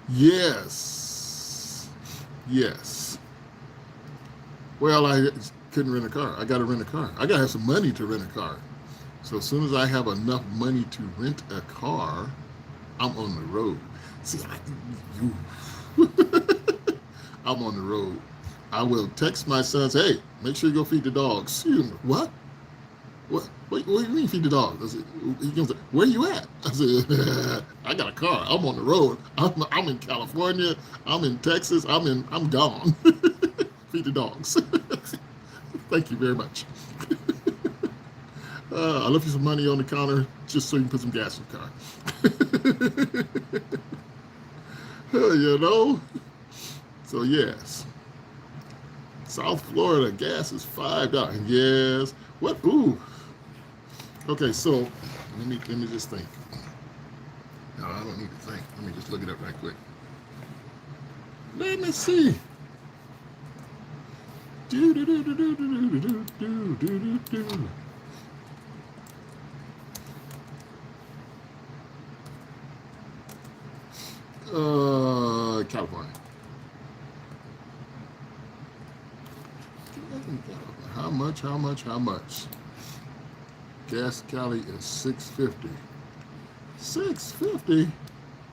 Yes. Well, I couldn't rent a car. I got to rent a car. I got to have some money to rent a car. So as soon as I have enough money to rent a car, I'm on the road. See, I'm on the road. I will text my sons, hey, make sure you go feed the dogs. What? What do you mean feed the dogs? I said, he goes, where you at? I said, I got a car. I'm on the road. I'm in California. I'm in Texas. I'm gone. Feed the dogs. Thank you very much. I left you some money on the counter just so you can put some gas in the car. You know? So yes. South Florida gas is $5. Yes. What? Ooh. Okay, so let me just think. No, I don't need to think. Let me just look it up right quick. Let me see. California. much? How much? How much? Gas Cali is $6.50. $6.50?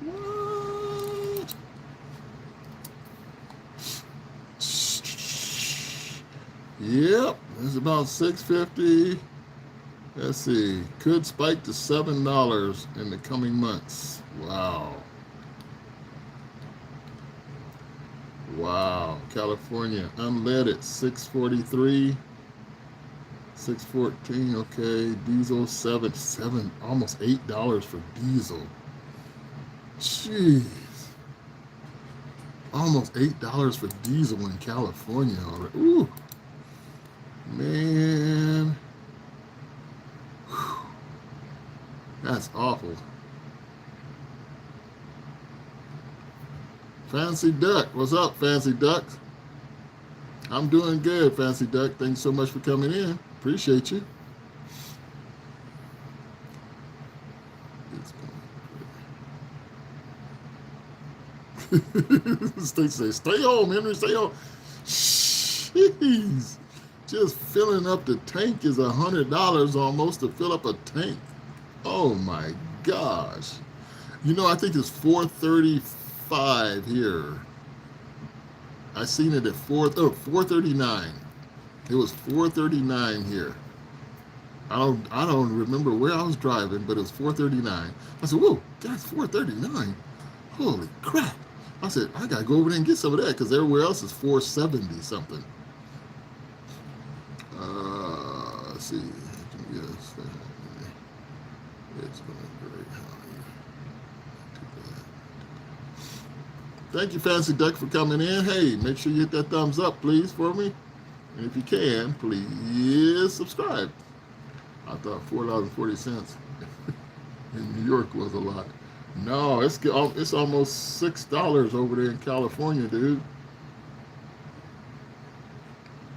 What? Yep, it's about $6.50. Let's see. Could spike to $7 in the coming months. Wow. Wow. California unleaded $6.43. $6.14. Okay. Diesel seven, almost $8 for diesel. Jeez. Almost $8 for diesel in California already. Ooh. Man. Whew. That's awful. Fancy Duck. What's up, Fancy Duck? I'm doing good, Fancy Duck. Thanks so much for coming in. Appreciate you. Stay home, Henry. Stay home. Jeez. Just filling up the tank is $100 almost to fill up a tank. Oh my gosh. You know, I think it's $4.35 here. I seen it at $4.39. It was $4.39 here. I don't remember where I was driving, but it was $4.39. I said, whoa, that's $4.39. Holy crap. I said, I gotta go over there and get some of that because everywhere else is $4.70 something. Let's see. Yes, it's going great. Thank you, Fancy Duck, for coming in. Hey, make sure you hit that thumbs up, please, for me. And if you can, please subscribe. I thought $4.40 in New York was a lot. No, it's almost $6 over there in California, dude.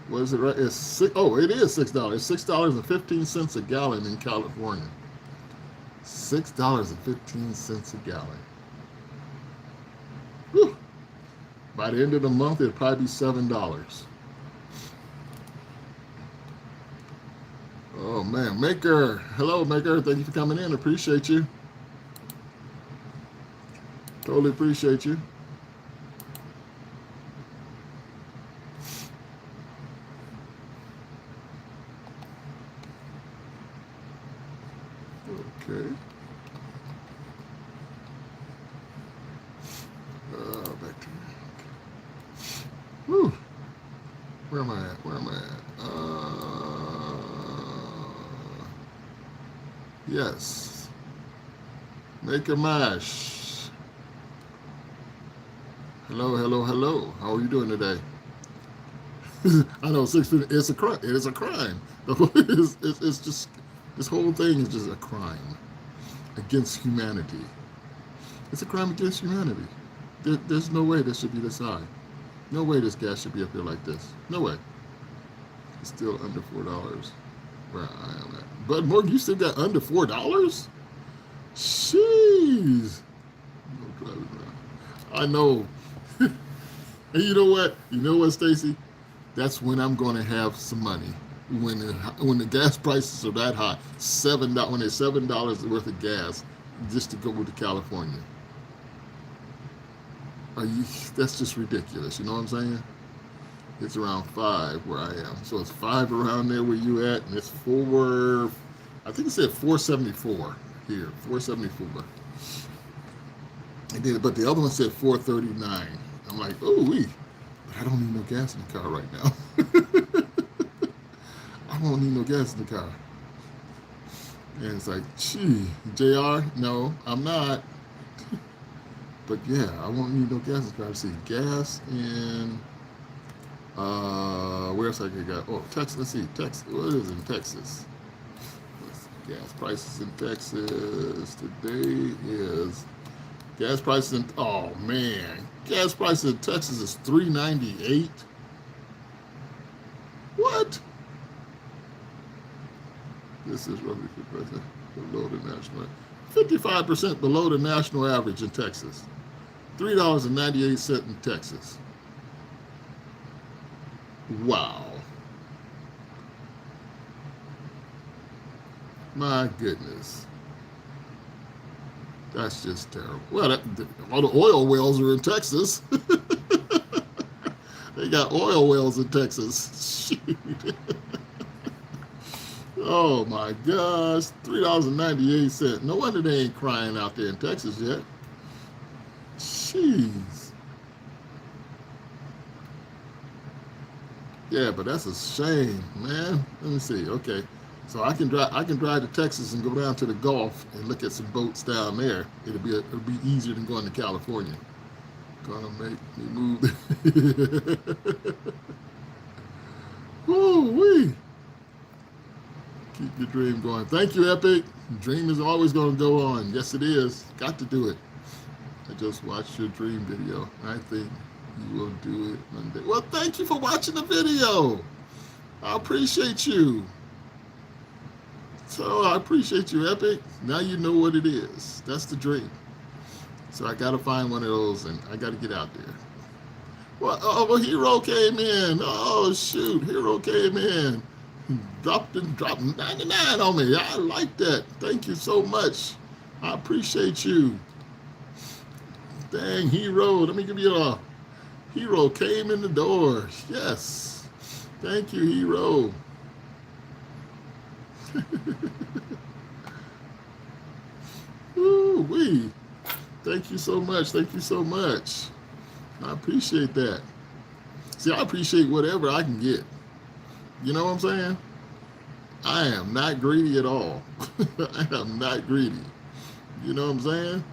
What is it, right? It's six. Oh, it is $6. It's $6.15 a gallon in California. $6.15 a gallon. Whew. By the end of the month, it'll probably be $7. Oh man, Maker. Hello, Maker. Thank you for coming in. Appreciate you. Totally appreciate you. Okay. Back to whew. Where am I at? Where am I at? Yes. Make a mash. Hello, hello, hello. How are you doing today? I know it's a crime. It is a crime. It's just this whole thing is just a crime against humanity. It's a crime against humanity. There's no way this should be this high. No way this gas should be up here like this. No way. It's still under $4 where I am at. But Morgan, you still got under $4? Jeez. No driving around. I know. And you know what? You know what, Stacy? That's when I'm going to have some money. When the gas prices are that high, when it's $7 worth of gas just to go to California. That's just ridiculous. You know what I'm saying? It's around 5 where I am. So it's 5 around there where you at, and it's I think it said 474 here, 474. But the other one said 439. I'm like, oh, I don't need no gas in the car right now. I won't need no gas in the car. And it's like, gee, JR, no, I'm not. But yeah, I won't need no gas in the car. See, gas in, where else I could go? Oh, Texas, let's see, Texas, what is in Texas? Gas prices in Texas today is, gas prices in, oh man, gas prices in Texas is $3.98. What? This is roughly below the national, 55% below the national average in Texas. $3.98 in Texas. Wow. My goodness. That's just terrible. Well, all the oil wells are in Texas. They got oil wells in Texas. Shoot. Oh my gosh. $3.98. No wonder they ain't crying out there in Texas yet. Jeez. Yeah, but that's a shame, man. Let me see. Okay. So I can drive to Texas and go down to the Gulf and look at some boats down there. It'll be easier than going to California. Gonna make me move. Woo wee. Keep your dream going. Thank you, Epic. Dream is always going to go on. Yes, it is. Got to do it. I just watched your dream video. I think you will do it Monday. Well, thank you for watching the video. I appreciate you. So I appreciate you, Epic. Now you know what it is. That's the dream. So I got to find one of those and I got to get out there. Well, Hero came in. Oh, shoot. Hero came in. Dropped 99 on me. I like that. Thank you so much. I appreciate you. Dang, Hero. Let me give you a Hero came in the door. Yes. Thank you, Hero. Ooh, wee. Thank you so much. Thank you so much. I appreciate that. See, I appreciate whatever I can get. You know what I'm saying? I am not greedy at all. I am not greedy. You know what I'm saying?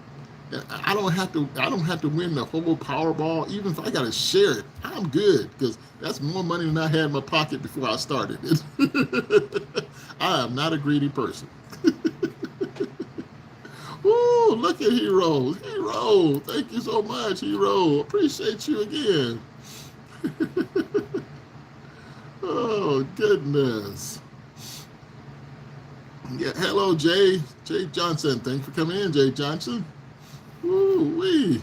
And I don't have to. I don't have to win the whole Powerball. Even if I got to share it, I'm good because that's more money than I had in my pocket before I started it. I am not a greedy person. Ooh, look at Hero. Hero, thank you so much, Hero. Appreciate you again. Oh, goodness. Yeah, hello, Jay. Jay Johnson. Thanks for coming in, Jay Johnson. Ooh, wee.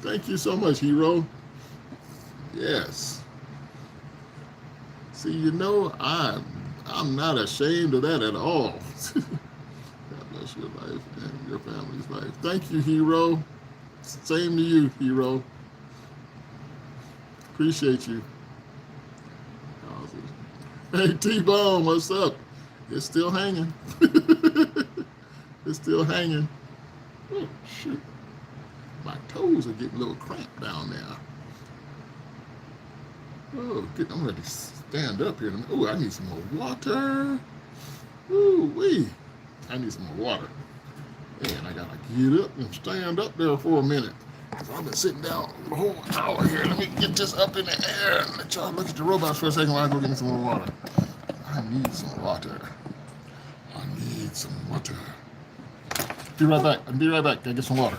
Thank you so much, Hero. Yes. See, I'm not ashamed of that at all. God bless your life and your family's life. Thank you, Hero. Same to you, Hero. Appreciate you. Hey, T-Bone, what's up? It's still hanging. It's still hanging. Oh, shoot. My toes are getting a little cramped down there. Oh, I'm ready to stand up here. Oh, I need some more water. Ooh, wee. I need some more water. And I gotta get up and stand up there for a minute. I've been sitting down the whole hour here. Let me get this up in the air and let y'all look at the robots for a second while I go get me some more water. I need some water. I need some water. Be right back. I'll be right back. Gotta get some water.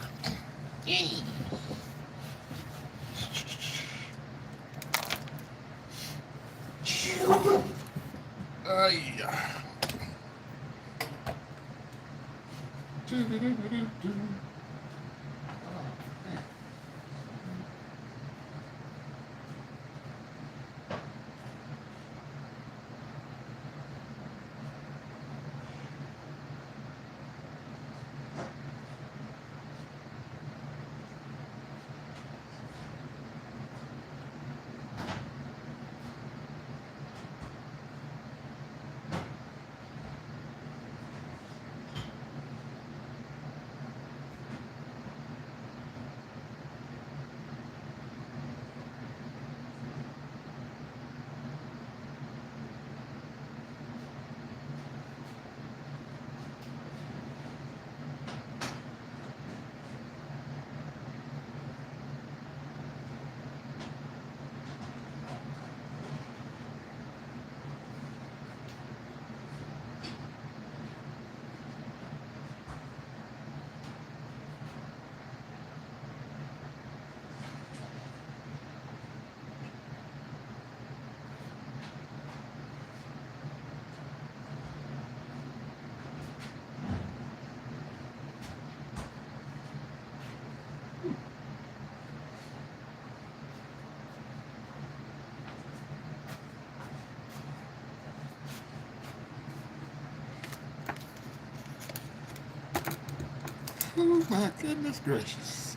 Oh my goodness gracious.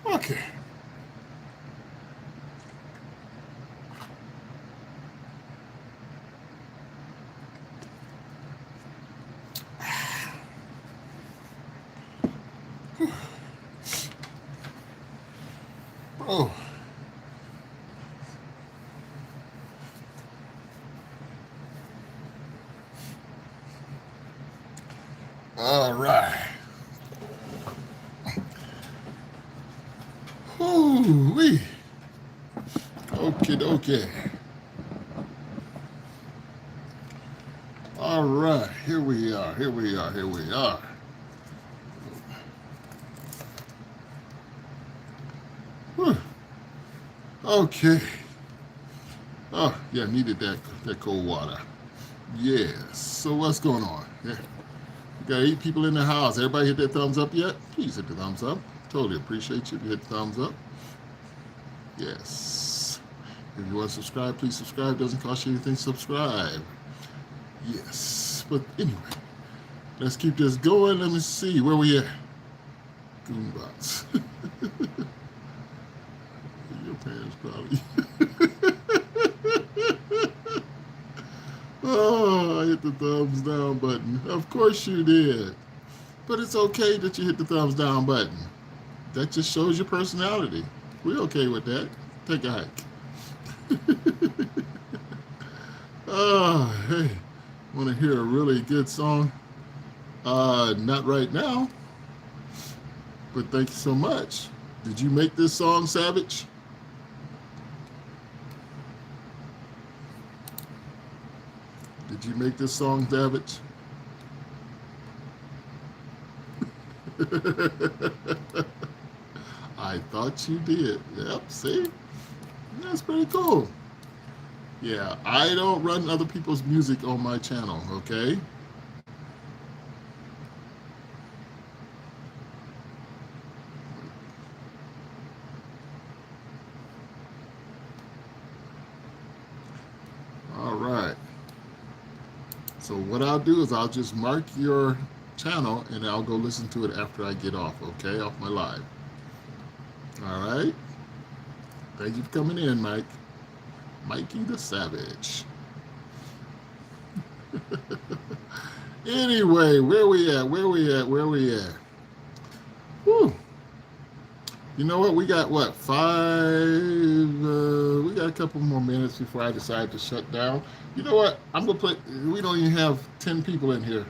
Okay. Oh. All right. Ooh wee. Okay, okay. All right. Here we are. Here we are. Here we are. Whew. Okay. Oh, yeah, needed that cold water. Yes. So what's going on? Yeah. We got 8 people in the house. Everybody hit that thumbs up yet? Please hit the thumbs up. Totally appreciate you if you hit the thumbs up. Yes. If you want to subscribe, please subscribe. Doesn't cost you anything. Subscribe. Yes. But anyway, let's keep this going. Let me see where we at. Goombots. Your parents probably. Oh, I hit the thumbs down button. Of course you did. But it's okay that you hit the thumbs down button. That just shows your personality. We're okay with that. Take a hike. Oh, hey. Want to hear a really good song? Not right now. But thank you so much. Did you make this song, Savage? Did you make this song, Savage? I thought you did. Yep, see? That's pretty cool. Yeah, I don't run other people's music on my channel, okay? All right. So what I'll do is I'll just mark your channel and I'll go listen to it after I get off, okay? Off my live. All right? Thank you for coming in, Mike. Mikey the Savage. Anyway, where we at? Where we at? Where we at? Whew. You know what? We got what? 5. We got a couple more minutes before I decide to shut down. You know what? I'm gonna put. We don't even have 10 people in here.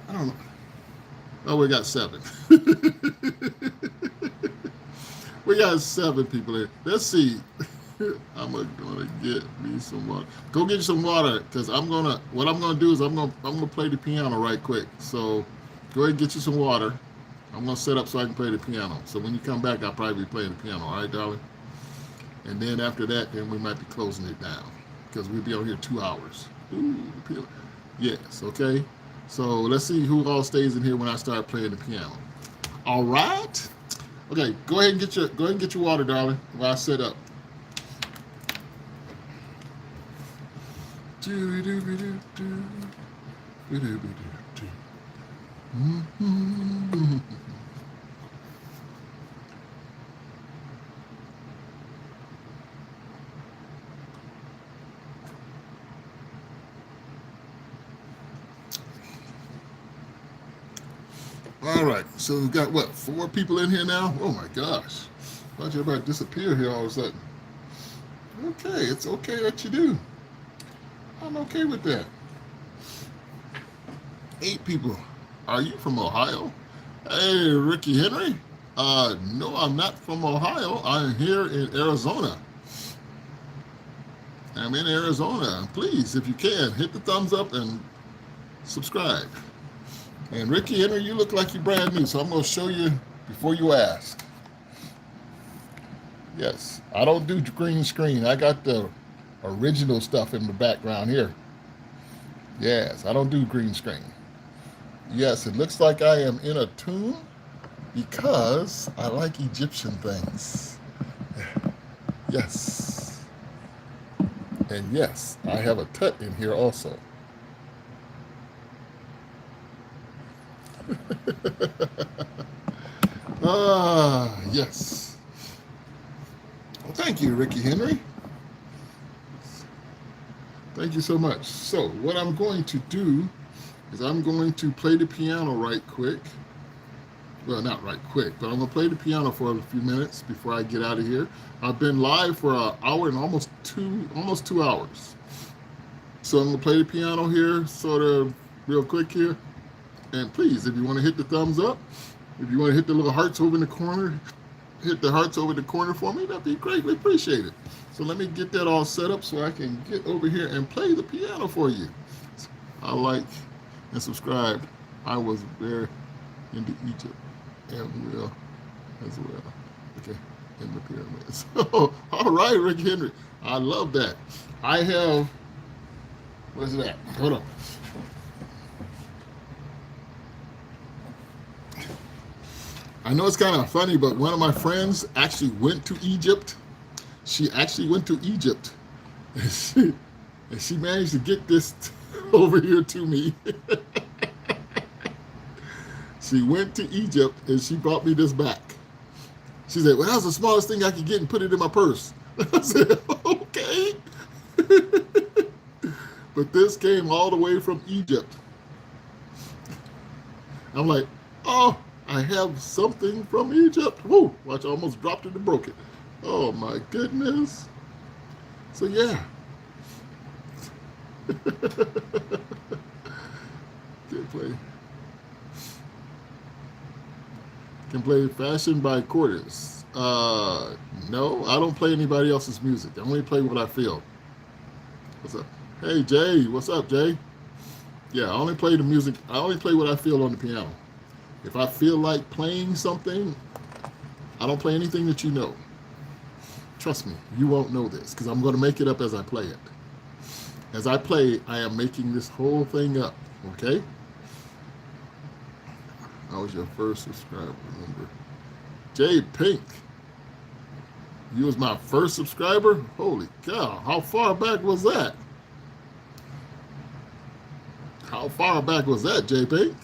I don't know. Oh, we got 7. We got 7 people in. Let's see. I'm gonna get me some water. Go get you some water, cause What I'm gonna do is I'm gonna play the piano right quick. So go ahead and get you some water. I'm gonna set up so I can play the piano. So when you come back, I'll probably be playing the piano. All right, darling. And then after that, then we might be closing it down, because we'll be on here 2 hours. Ooh, yes. Okay. So let's see who all stays in here when I start playing the piano. All right. Okay. Go ahead and get your water, darling, while I set up. All right, so we've got what, 4 people in here now? Oh my gosh. Why'd everybody disappear here all of a sudden? Okay, it's okay that you do. I'm okay with that. 8 people. Are you from Ohio? Hey, Ricky Henry? No, I'm not from Ohio. I'm here in Arizona. I'm in Arizona. Please, if you can, hit the thumbs up and subscribe. And Ricky Henry, you look like you're brand new, so I'm going to show you before you ask. Yes, I don't do green screen. I got the original stuff in the background here. Yes, I don't do green screen. Yes, it looks like I am in a tomb because I like Egyptian things. Yes. And yes, I have a tut in here also. Yes. Well, thank you, Ricky Henry. Thank you so much. So, what I'm going to do is I'm going to play the piano right quick. Well, not right quick, but I'm going to play the piano for a few minutes before I get out of here. I've been live for an hour and almost 2 hours. So I'm going to play the piano here, sort of real quick here. And please, if you want to hit the thumbs up, if you want to hit the little hearts over in the corner, hit the hearts over the corner for me. That'd be greatly appreciated. So let me get that all set up so I can get over here and play the piano for you. I like and subscribe. I was there into Egypt and will as well. Okay, in the pyramids. So, all right, Rick Henry. I love that. I have, what is that? Hold on. I know it's kind of funny, but one of my friends actually went to Egypt. She actually went to Egypt. And she managed to get this over here to me. She went to Egypt and she brought me this back. She said, well, that was the smallest thing I could get and put it in my purse. I said, okay. But this came all the way from Egypt. I'm like, oh, I have something from Egypt. Whoa, watch, I almost dropped it and broke it. Oh my goodness. So yeah. Can play Fashion by Quarters. No, I don't play anybody else's music. I only play what I feel. What's up? Hey Jay, what's up, Jay? Yeah, I only play the music. I only play what I feel on the piano. If I feel like playing something, I don't play anything that you know. Trust me, you won't know this because I'm going to make it up as I play it. As I play, I am making this whole thing up, okay? I was your first subscriber, remember? Jay Pink. You was my first subscriber? Holy cow, how far back was that? How far back was that, Jay Pink?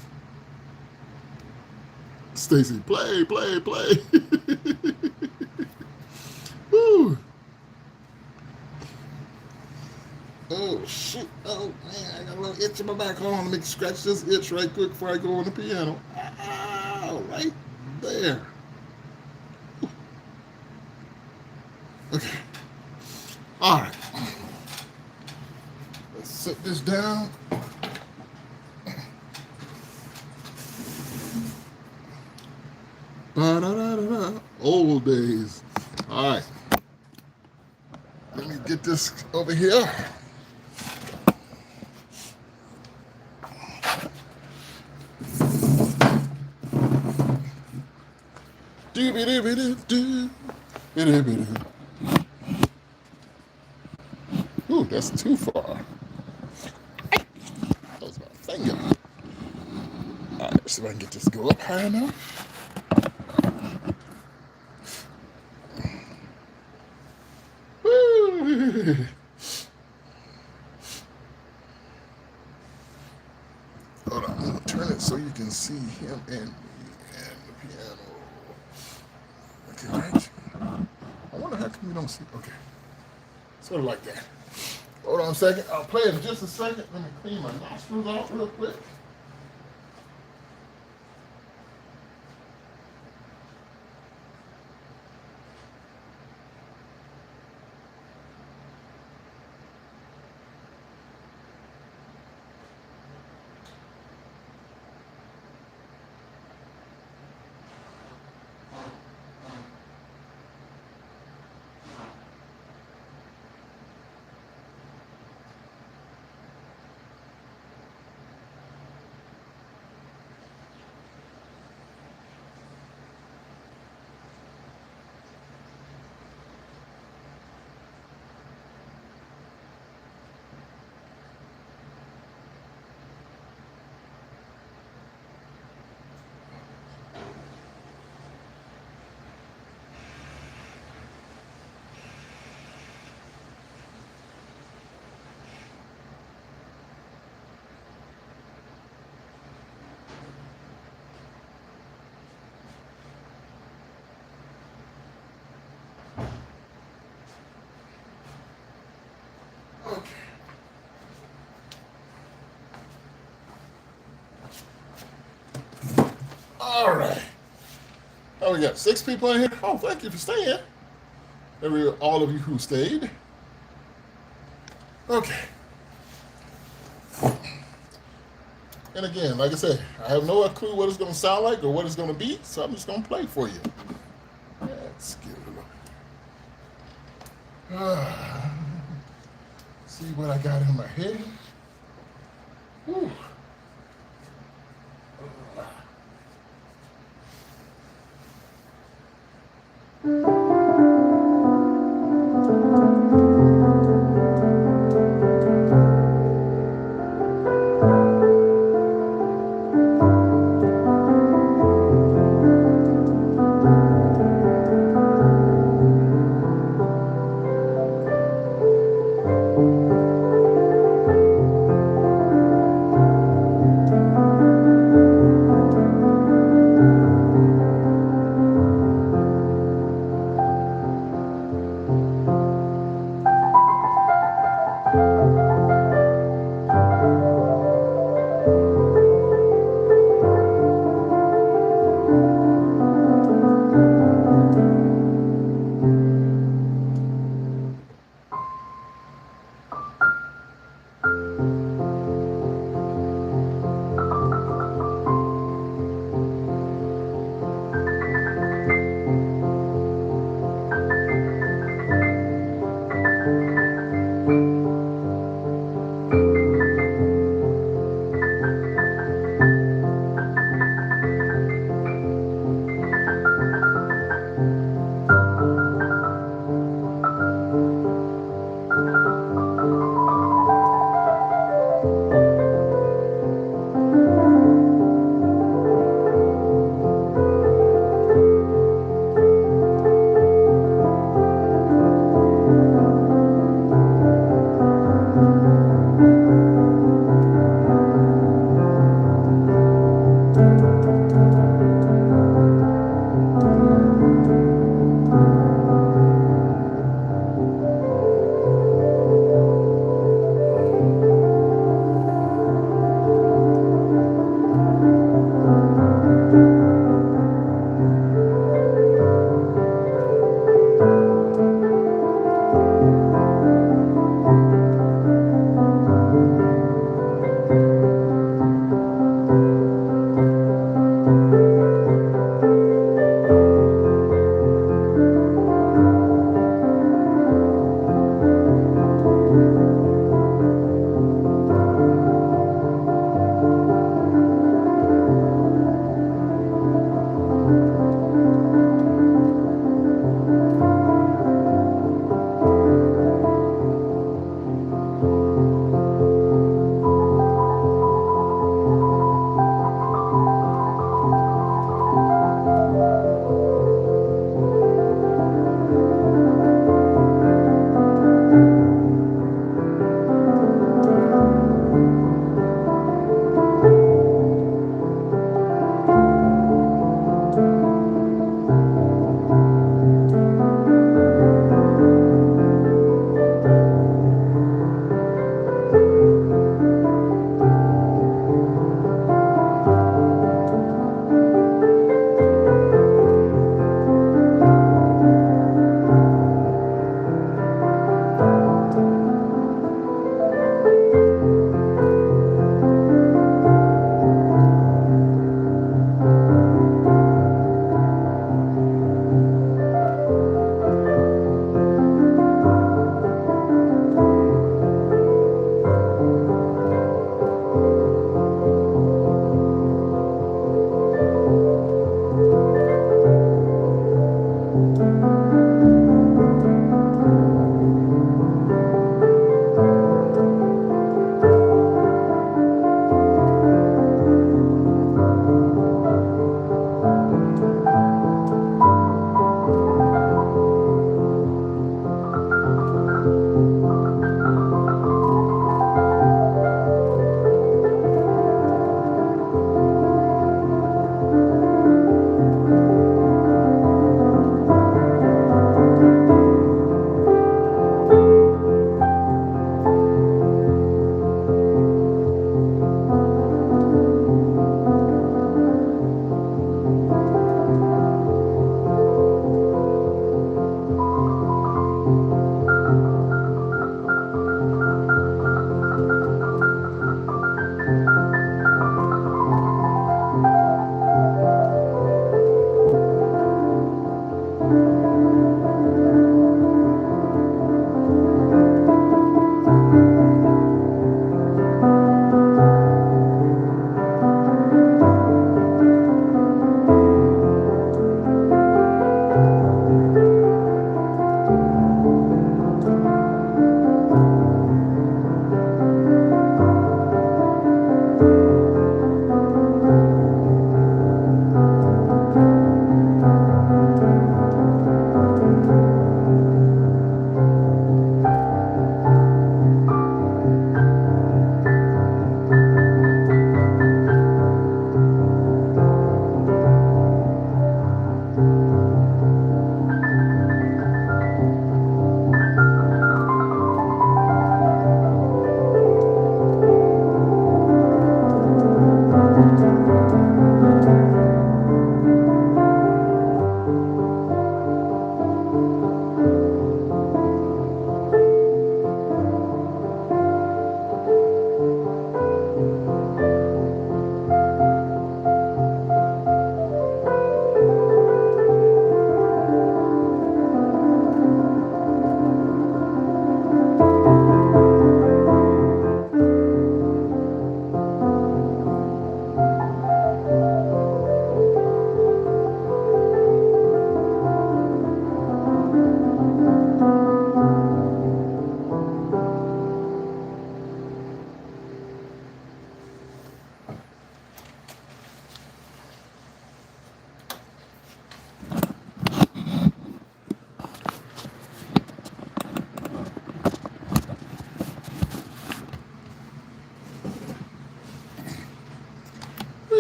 Stacy, play. Woo. Oh, shoot. Oh, man, I got a little itch in my back. Hold on, let me scratch this itch right quick before I go on the piano. Ow, right there. Okay. All right. Let's set this down. Ba-da-da-da-da. Old days. All right. Let me get this over here. Ooh, that's too far. That was my finger. All right, let's see if I can get this to go up high enough. Woo! Hold on, I'm gonna turn it so you can see him and me and the piano. Okay, right? I wonder how come you don't see. Okay, sort of like that. Hold on a second. I'll play it in just a second. Let me clean my nostrils out real quick. All right. Oh, we got 6 people in here. Oh, thank you for staying. All of you who stayed. Okay. And again, like I said, I have no clue what it's going to sound like or what it's going to be, so I'm just going to play for you. Let's get it up. See what I got in my head. Whew.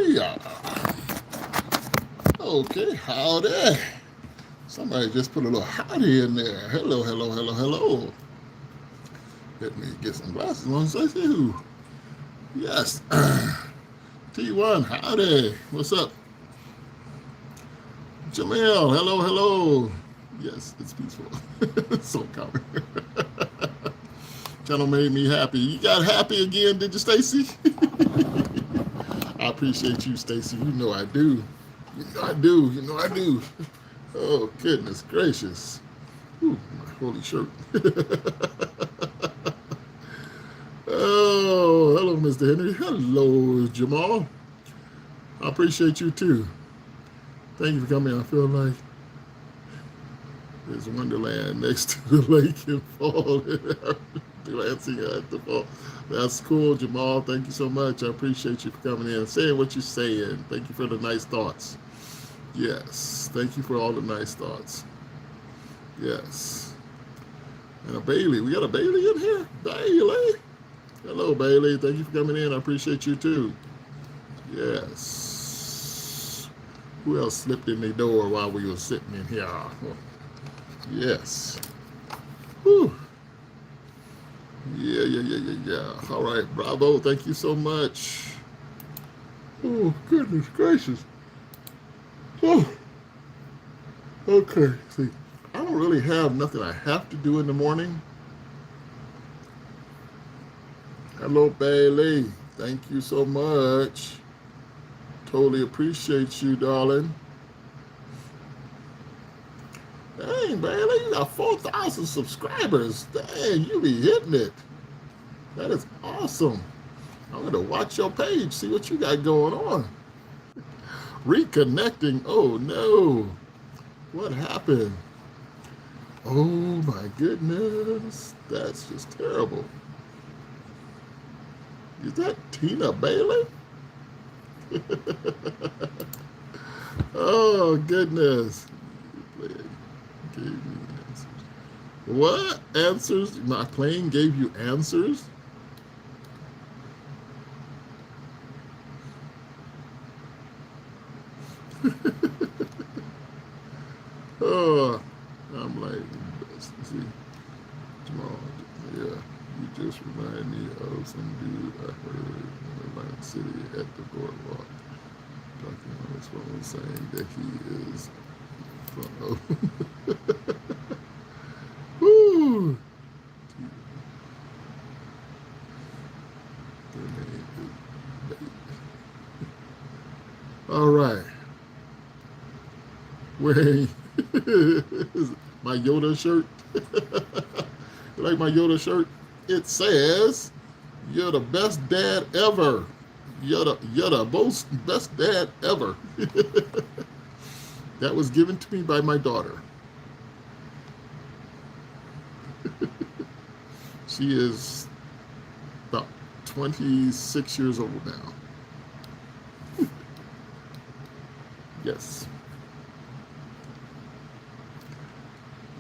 Yeah. Okay, howdy. Somebody just put a little howdy in there. Hello, hello, hello, hello. Let me get some glasses on. Say who? Yes. T1, howdy. What's up? Jamil, hello, hello. Yes, it's peaceful. It's so common. Channel made me happy. You got happy again, did you, Stacy? I appreciate you, Stacy. You know I do. You know I do. You know I do. Oh, goodness gracious. Ooh, my holy shirt. Oh, hello, Mr. Henry. Hello, Jamal. I appreciate you, too. Thank you for coming. I feel like there's Wonderland next to the lake in fall. Glancing at the fall. That's cool, Jamal. Thank you so much. I appreciate you for coming in and saying what you're saying. Thank you for the nice thoughts. Yes. Thank you for all the nice thoughts. Yes. And a Bailey. We got a Bailey in here? Bailey. Hello, Bailey. Thank you for coming in. I appreciate you, too. Yes. Who else slipped in the door while we were sitting in here? Yes. Whew. Yeah. All right, bravo. Thank you so much. Oh, goodness gracious. Oh. Okay. See, I don't really have nothing I have to do in the morning. Hello, Bailey. Thank you so much. Totally appreciate you, darling. Dang, Bailey, you got 4,000 subscribers. Dang, you be hitting it. That is awesome. I'm going to watch your page, see what you got going on. Reconnecting. Oh, no. What happened? Oh, my goodness. That's just terrible. Is that Tina Bailey? Oh, goodness. Gave me answers. What answers? My plane gave you answers? Oh, I'm like, see, Jamal, yeah, you just remind me of some dude I heard in Atlantic City at the boardwalk talking on his phone saying that he is from. Woo! All right. Wearing my Yoda shirt. You like my Yoda shirt? It says, "You're the best dad ever. You're the most best dad ever." That was given to me by my daughter. She is about 26 years old now. Yes.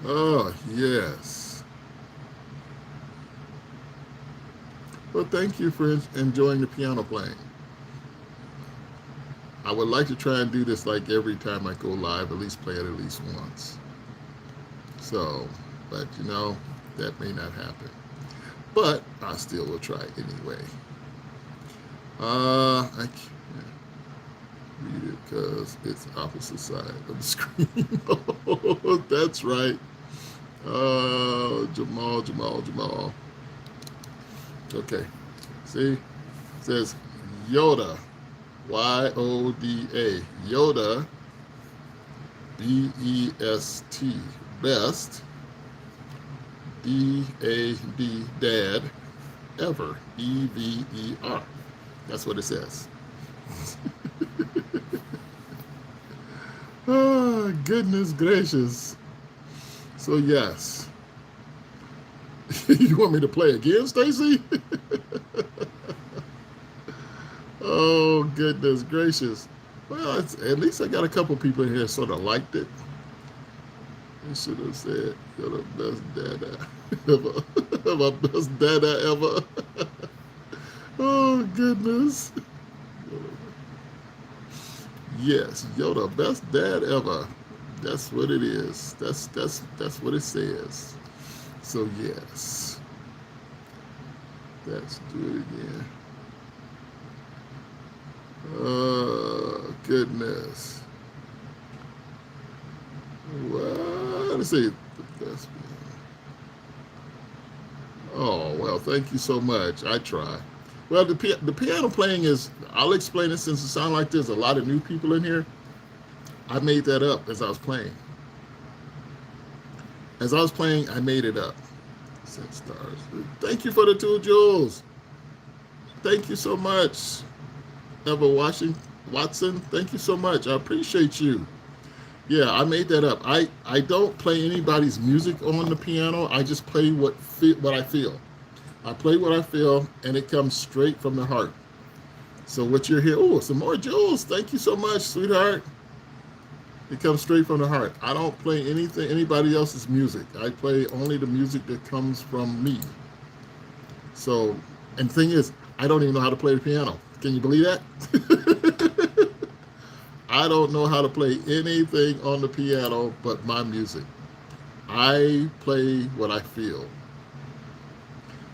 Oh, yes. Well, thank you for enjoying the piano playing. I would like to try and do this like every time I go live, at least play it at least once. So, but you know, that may not happen. But I still will try anyway. I can't read it because it's opposite side of the screen. Oh, that's right. Jamal. Okay. See? It says Yoda. Yoda. Yoda. B-E-S-T. Best. D-A-D. Dad. Ever. E-V-E-R. That's what it says. Oh, goodness gracious. So, yes. You want me to play again, Stacy? Oh, goodness gracious. Well, at least I got a couple people in here sort of liked it. I should have said, "You're the best dada ever." My best dada ever. Oh, goodness. Yes, you're the best dad ever. That's what it is. That's what it says. So yes, let's do it again. Oh goodness. What? Let's see. The best. Oh well, thank you so much. I try. Well, the piano playing is. I'll explain it since it sounds like there's a lot of new people in here. I made that up as I was playing. As I was playing, I made it up. Set stars. Thank you for the 2 jewels. Thank you so much, Eva Watson. Thank you so much. I appreciate you. Yeah, I made that up. I don't play anybody's music on the piano. I just play what I feel. I play what I feel, and it comes straight from the heart. So what you're here, oh, some more jewels. Thank you so much, sweetheart. It comes straight from the heart. I don't play anybody else's music. I play only the music that comes from me. So, and the thing is, I don't even know how to play the piano. Can you believe that? I don't know how to play anything on the piano but my music. I play what I feel.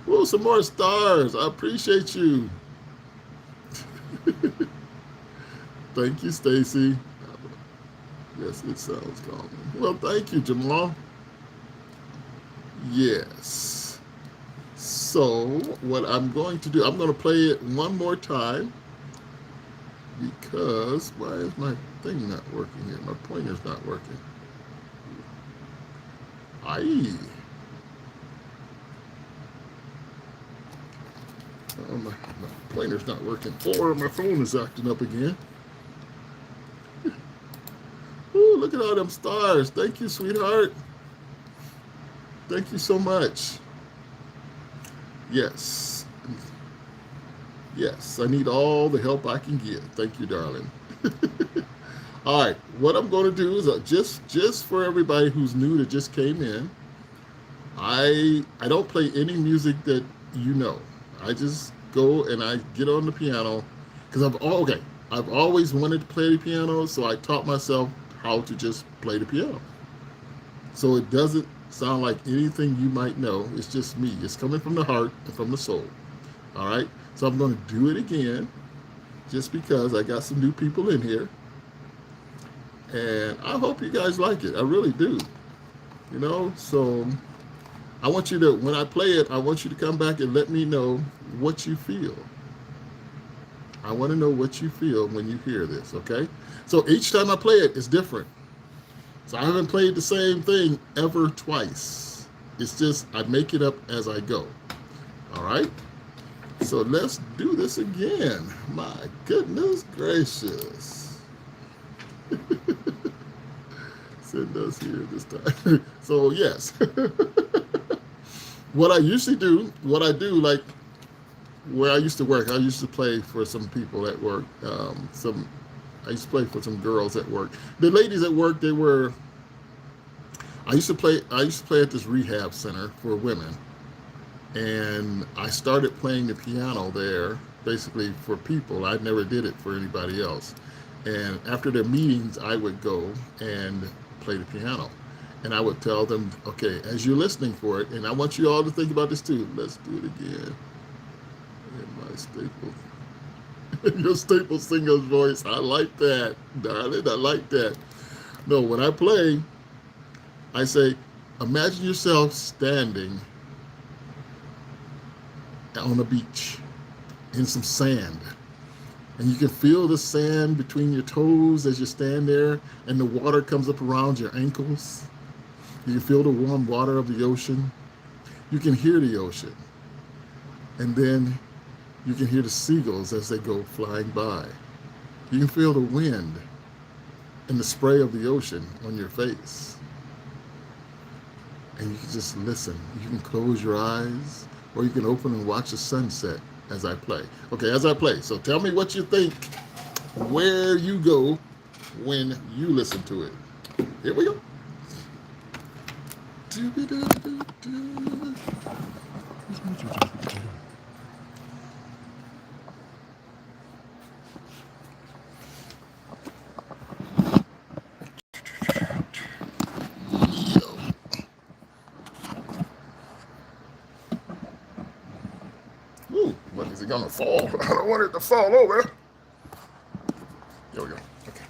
Whoa, some more stars. I appreciate you. Thank you, Stacy. Yes, it sounds calming. Well, thank you, Jamal. Yes. So, what I'm going to do, I'm going to play it one more time because why is my thing not working here? My pointer's not working. Aye. My pointer's not working. Or my phone is acting up again. Ooh, look at all them stars. Thank you, sweetheart. Thank you so much. Yes. Yes, I need all the help I can get. Thank you, darling. All right, what I'm going to do is just for everybody who's new that just came in, I don't play any music that you know. I just go and I get on the piano because I've always wanted to play the piano, so I taught myself how to just play the piano. So it doesn't sound like anything you might know. It's just me. It's coming from the heart and from the soul. All right. So I'm going to do it again just because I got some new people in here. And I hope you guys like it. I really do. So I want you to, when I play it, I want you to come back and let me know what you feel. I want to know what you feel when you hear this, okay? So each time I play it, it's different. So I haven't played the same thing ever twice. It's just I make it up as I go. All right? So let's do this again. My goodness gracious. Send us here this time. So yes. What I do, like where I used to work, I used to play for some people at work. I used to play for some girls at work. The ladies at work, I used to play at this rehab center for women. And I started playing the piano there, basically for people. I never did it for anybody else. And after their meetings, I would go and play the piano. And I would tell them, okay, as you're listening for it, and I want you all to think about this too. Let's do it again. In my staple, your staple singer's voice. I like that, darling. I like that. No, when I play, I say, imagine yourself standing on a beach in some sand. And you can feel the sand between your toes as you stand there, and the water comes up around your ankles. You can feel the warm water of the ocean. You can hear the ocean. And then you can hear the seagulls as they go flying by. You can feel the wind and the spray of the ocean on your face. And you can just listen. You can close your eyes, or you can open and watch the sunset as I play. Okay, as I play. So tell me what you think, where you go when you listen to it. Here we go. gonna fall. I don't want it to fall over. Here we go. Okay.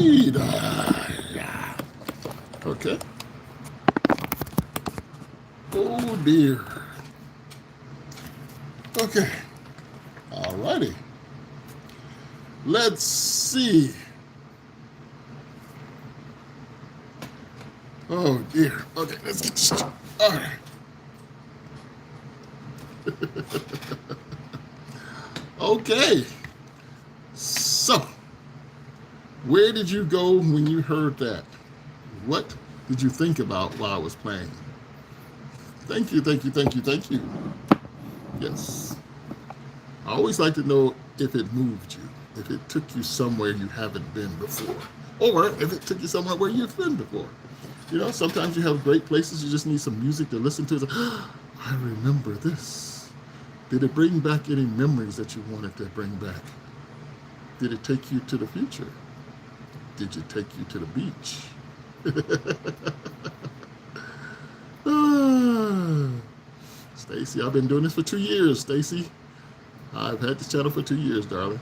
weed. Yeah. Okay. Oh dear. Okay. Alrighty. Let's see. Oh dear. Okay, let's get this. All right. Okay. So, where did you go when you heard that? What did you think about while I was playing? Thank you, thank you, thank you, thank you. Yes. I always like to know if it moved you, if it took you somewhere you haven't been before, or if it took you somewhere where you've been before. You know, sometimes you have great places, you just need some music to listen to. It's like, I remember this. Did it bring back any memories that you wanted to bring back? Did it take you to the future? Did it take you to the beach? Stacy, I've been doing this for 2 years, Stacy. I've had this channel for 2 years, darling.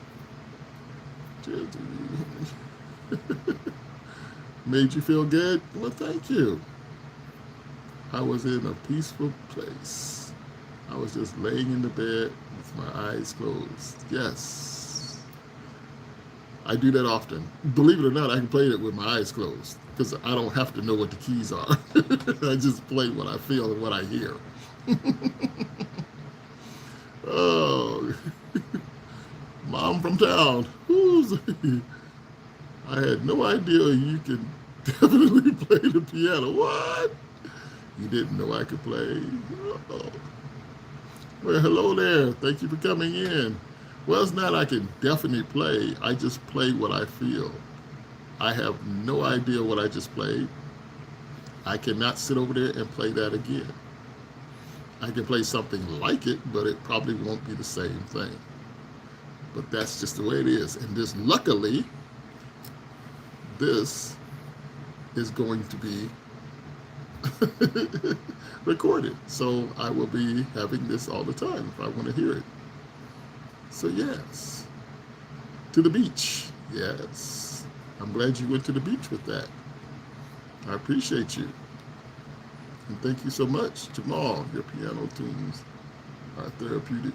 Made you feel good? Well, thank you. I was in a peaceful place. I was just laying in the bed with my eyes closed. Yes. I do that often. Believe it or not, I can play it with my eyes closed because I don't have to know what the keys are. I just play what I feel and what I hear. Oh, mom from town. I had no idea you could definitely play the piano. What? You didn't know I could play? Uh-oh. Well, hello there. Thank you for coming in. Well, it's not I can definitely play. I just play what I feel. I have no idea what I just played. I cannot sit over there and play that again. I can play something like it, but it probably won't be the same thing. But that's just the way it is. And this, luckily, this is going to be recorded. So I will be having this all the time if I want to hear it. So yes, to the beach. Yes, I'm glad you went to the beach with that. I appreciate you. And thank you so much, Jamal. Your piano tunes are therapeutic.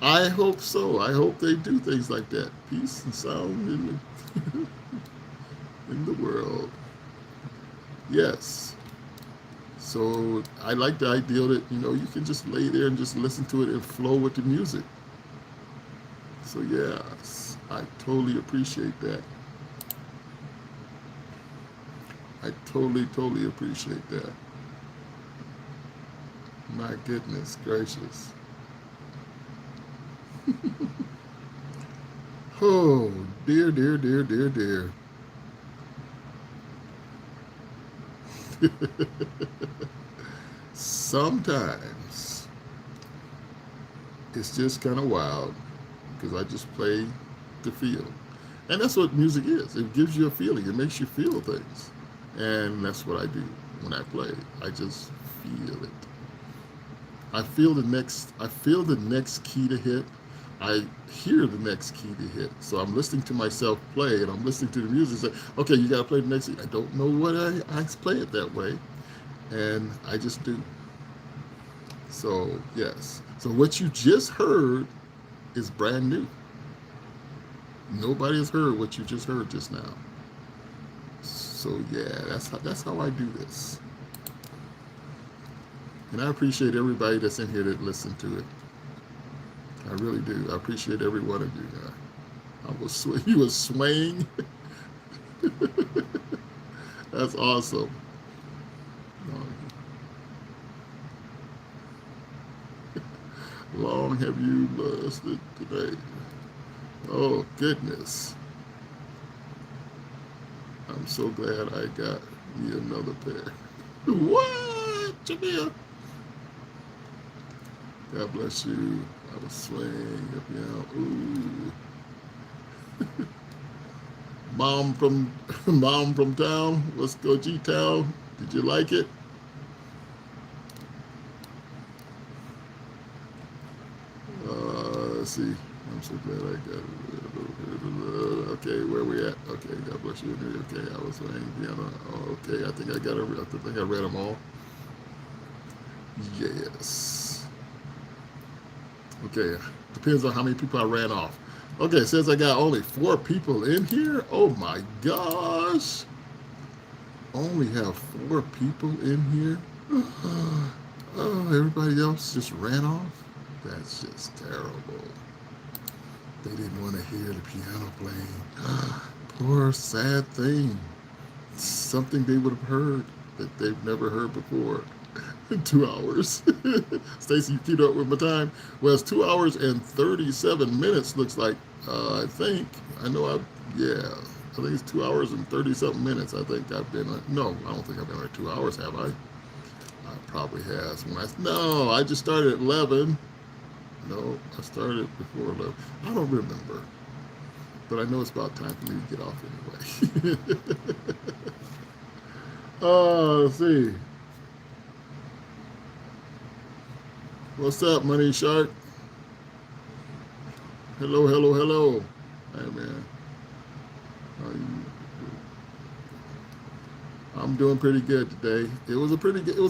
I hope so. I hope they do things like that. Peace and sound in the world. Yes. So I like the idea that, you know, you can just lay there and just listen to it and flow with the music. So yes, I totally appreciate that. I totally appreciate that. My goodness gracious. Oh, dear, dear, dear, dear, dear. Sometimes it's just kind of wild because I just play to feel. And that's what music is. It gives you a feeling. It makes you feel things. And that's what I do when I play. I just feel it. I feel the next key to hit. I hear the next key to hit. So I'm listening to myself play and I'm listening to the music and say, okay, you gotta play the next key. I don't know what I play it that way. And I just do. So yes. So what you just heard is brand new. Nobody has heard what you just heard just now. So yeah, that's how I do this. And I appreciate everybody that's in here that listened to it. I really do. I appreciate every one of you. You was swaying. That's awesome. Long have you lasted today? Oh goodness. I'm so glad I got me another pair. What, Jamil? God bless you. I was swaying up and ooh. Mom from town. Let's go G-Town. Did you like it? Let's see. I'm so glad I got it. Okay, where we at? Okay, God bless you. Okay, I was playing piano. Oh, okay, I think I got it. I think I read them all. Yes. Okay, depends on how many people I ran off. Okay, it says I got only 4 people in here. Oh my gosh. Only have 4 people in here. Oh, everybody else just ran off. That's just terrible. They didn't want to hear the piano playing. Poor sad thing. Something they would have heard that they've never heard before. In 2 hours. Stacy, you keep up with my time. Well, it's 2 hours and 37 minutes. Looks like. I think. I know. Yeah. I think it's 2 hours and 30 something minutes. I think I've been. No, I don't think I've been like 2 hours. Have I? I probably has. No, I just started at 11. No, I started before 11. I don't remember. But I know it's about time for me to get off anyway. Let's see. What's up, Money Shark? Hello, hello, hello. Hey, man. I'm doing pretty good today. It was a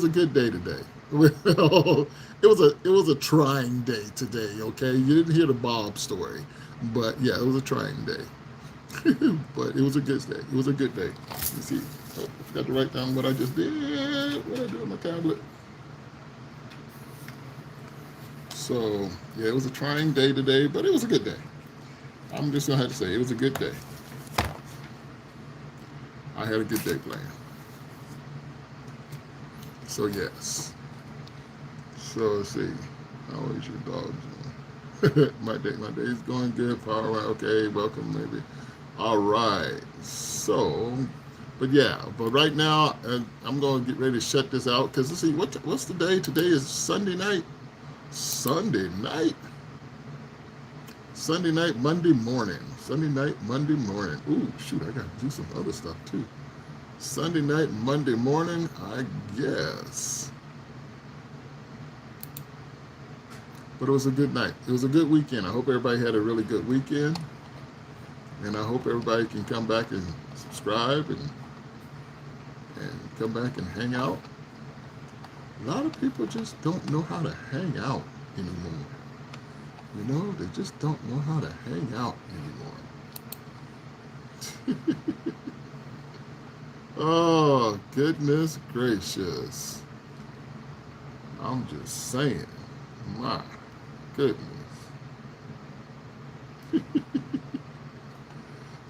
good day today. It was a trying day today, okay? You didn't hear the Bob story. But yeah, it was a trying day. But it was a good day. It was a good day. You see, I forgot to write down what I just did. What I did on my tablet. So yeah, it was a trying day today, but it was a good day. I'm just gonna have to say it was a good day. I had a good day planned. So yes. So let's see. How is your dog doing? my day's going good. Power. Okay, welcome maybe. All right. So, but yeah, but right now I'm gonna get ready to shut this out because let's see what's the day? Today is Sunday night. Sunday night. Sunday night, Monday morning. Sunday night, Monday morning. Ooh, shoot, I gotta do some other stuff too. Sunday night, Monday morning, I guess. But it was a good night. It was a good weekend. I hope everybody had a really good weekend. And I hope everybody can come back and subscribe and come back and hang out. A lot of people just don't know how to hang out anymore. You know, they just don't know how to hang out anymore. Oh, goodness gracious. I'm just saying. My goodness.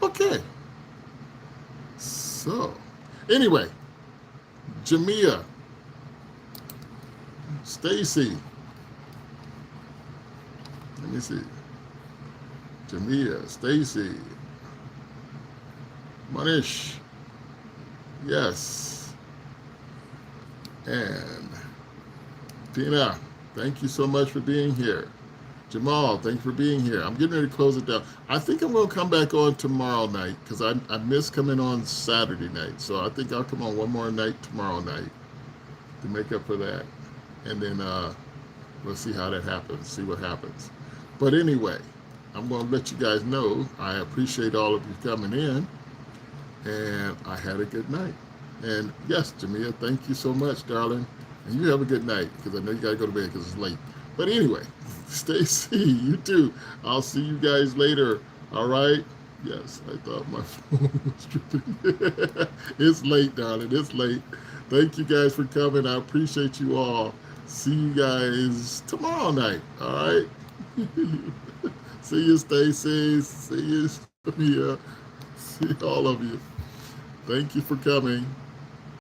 Okay. So, anyway, Jamia, Stacy, let me see. Jamia, Stacy, Manish, yes, and Tina, thank you so much for being here. Jamal, thanks for being here. I'm getting ready to close it down. I think I'm going to come back on tomorrow night because I missed coming on Saturday night. So I think I'll come on one more night tomorrow night to make up for that. And then we'll see how that happens, see what happens. But anyway, I'm going to let you guys know I appreciate all of you coming in. And I had a good night. And yes, Jamia, thank you so much, darling. And you have a good night because I know you got to go to bed because it's late. But anyway, Stacy, you too. I'll see you guys later. All right? Yes, I thought my phone was tripping. It's late, darling. It's late. Thank you guys for coming. I appreciate you all. See you guys tomorrow night. All right? See you, Stacy. See you, Sonia. See all of you. Thank you for coming.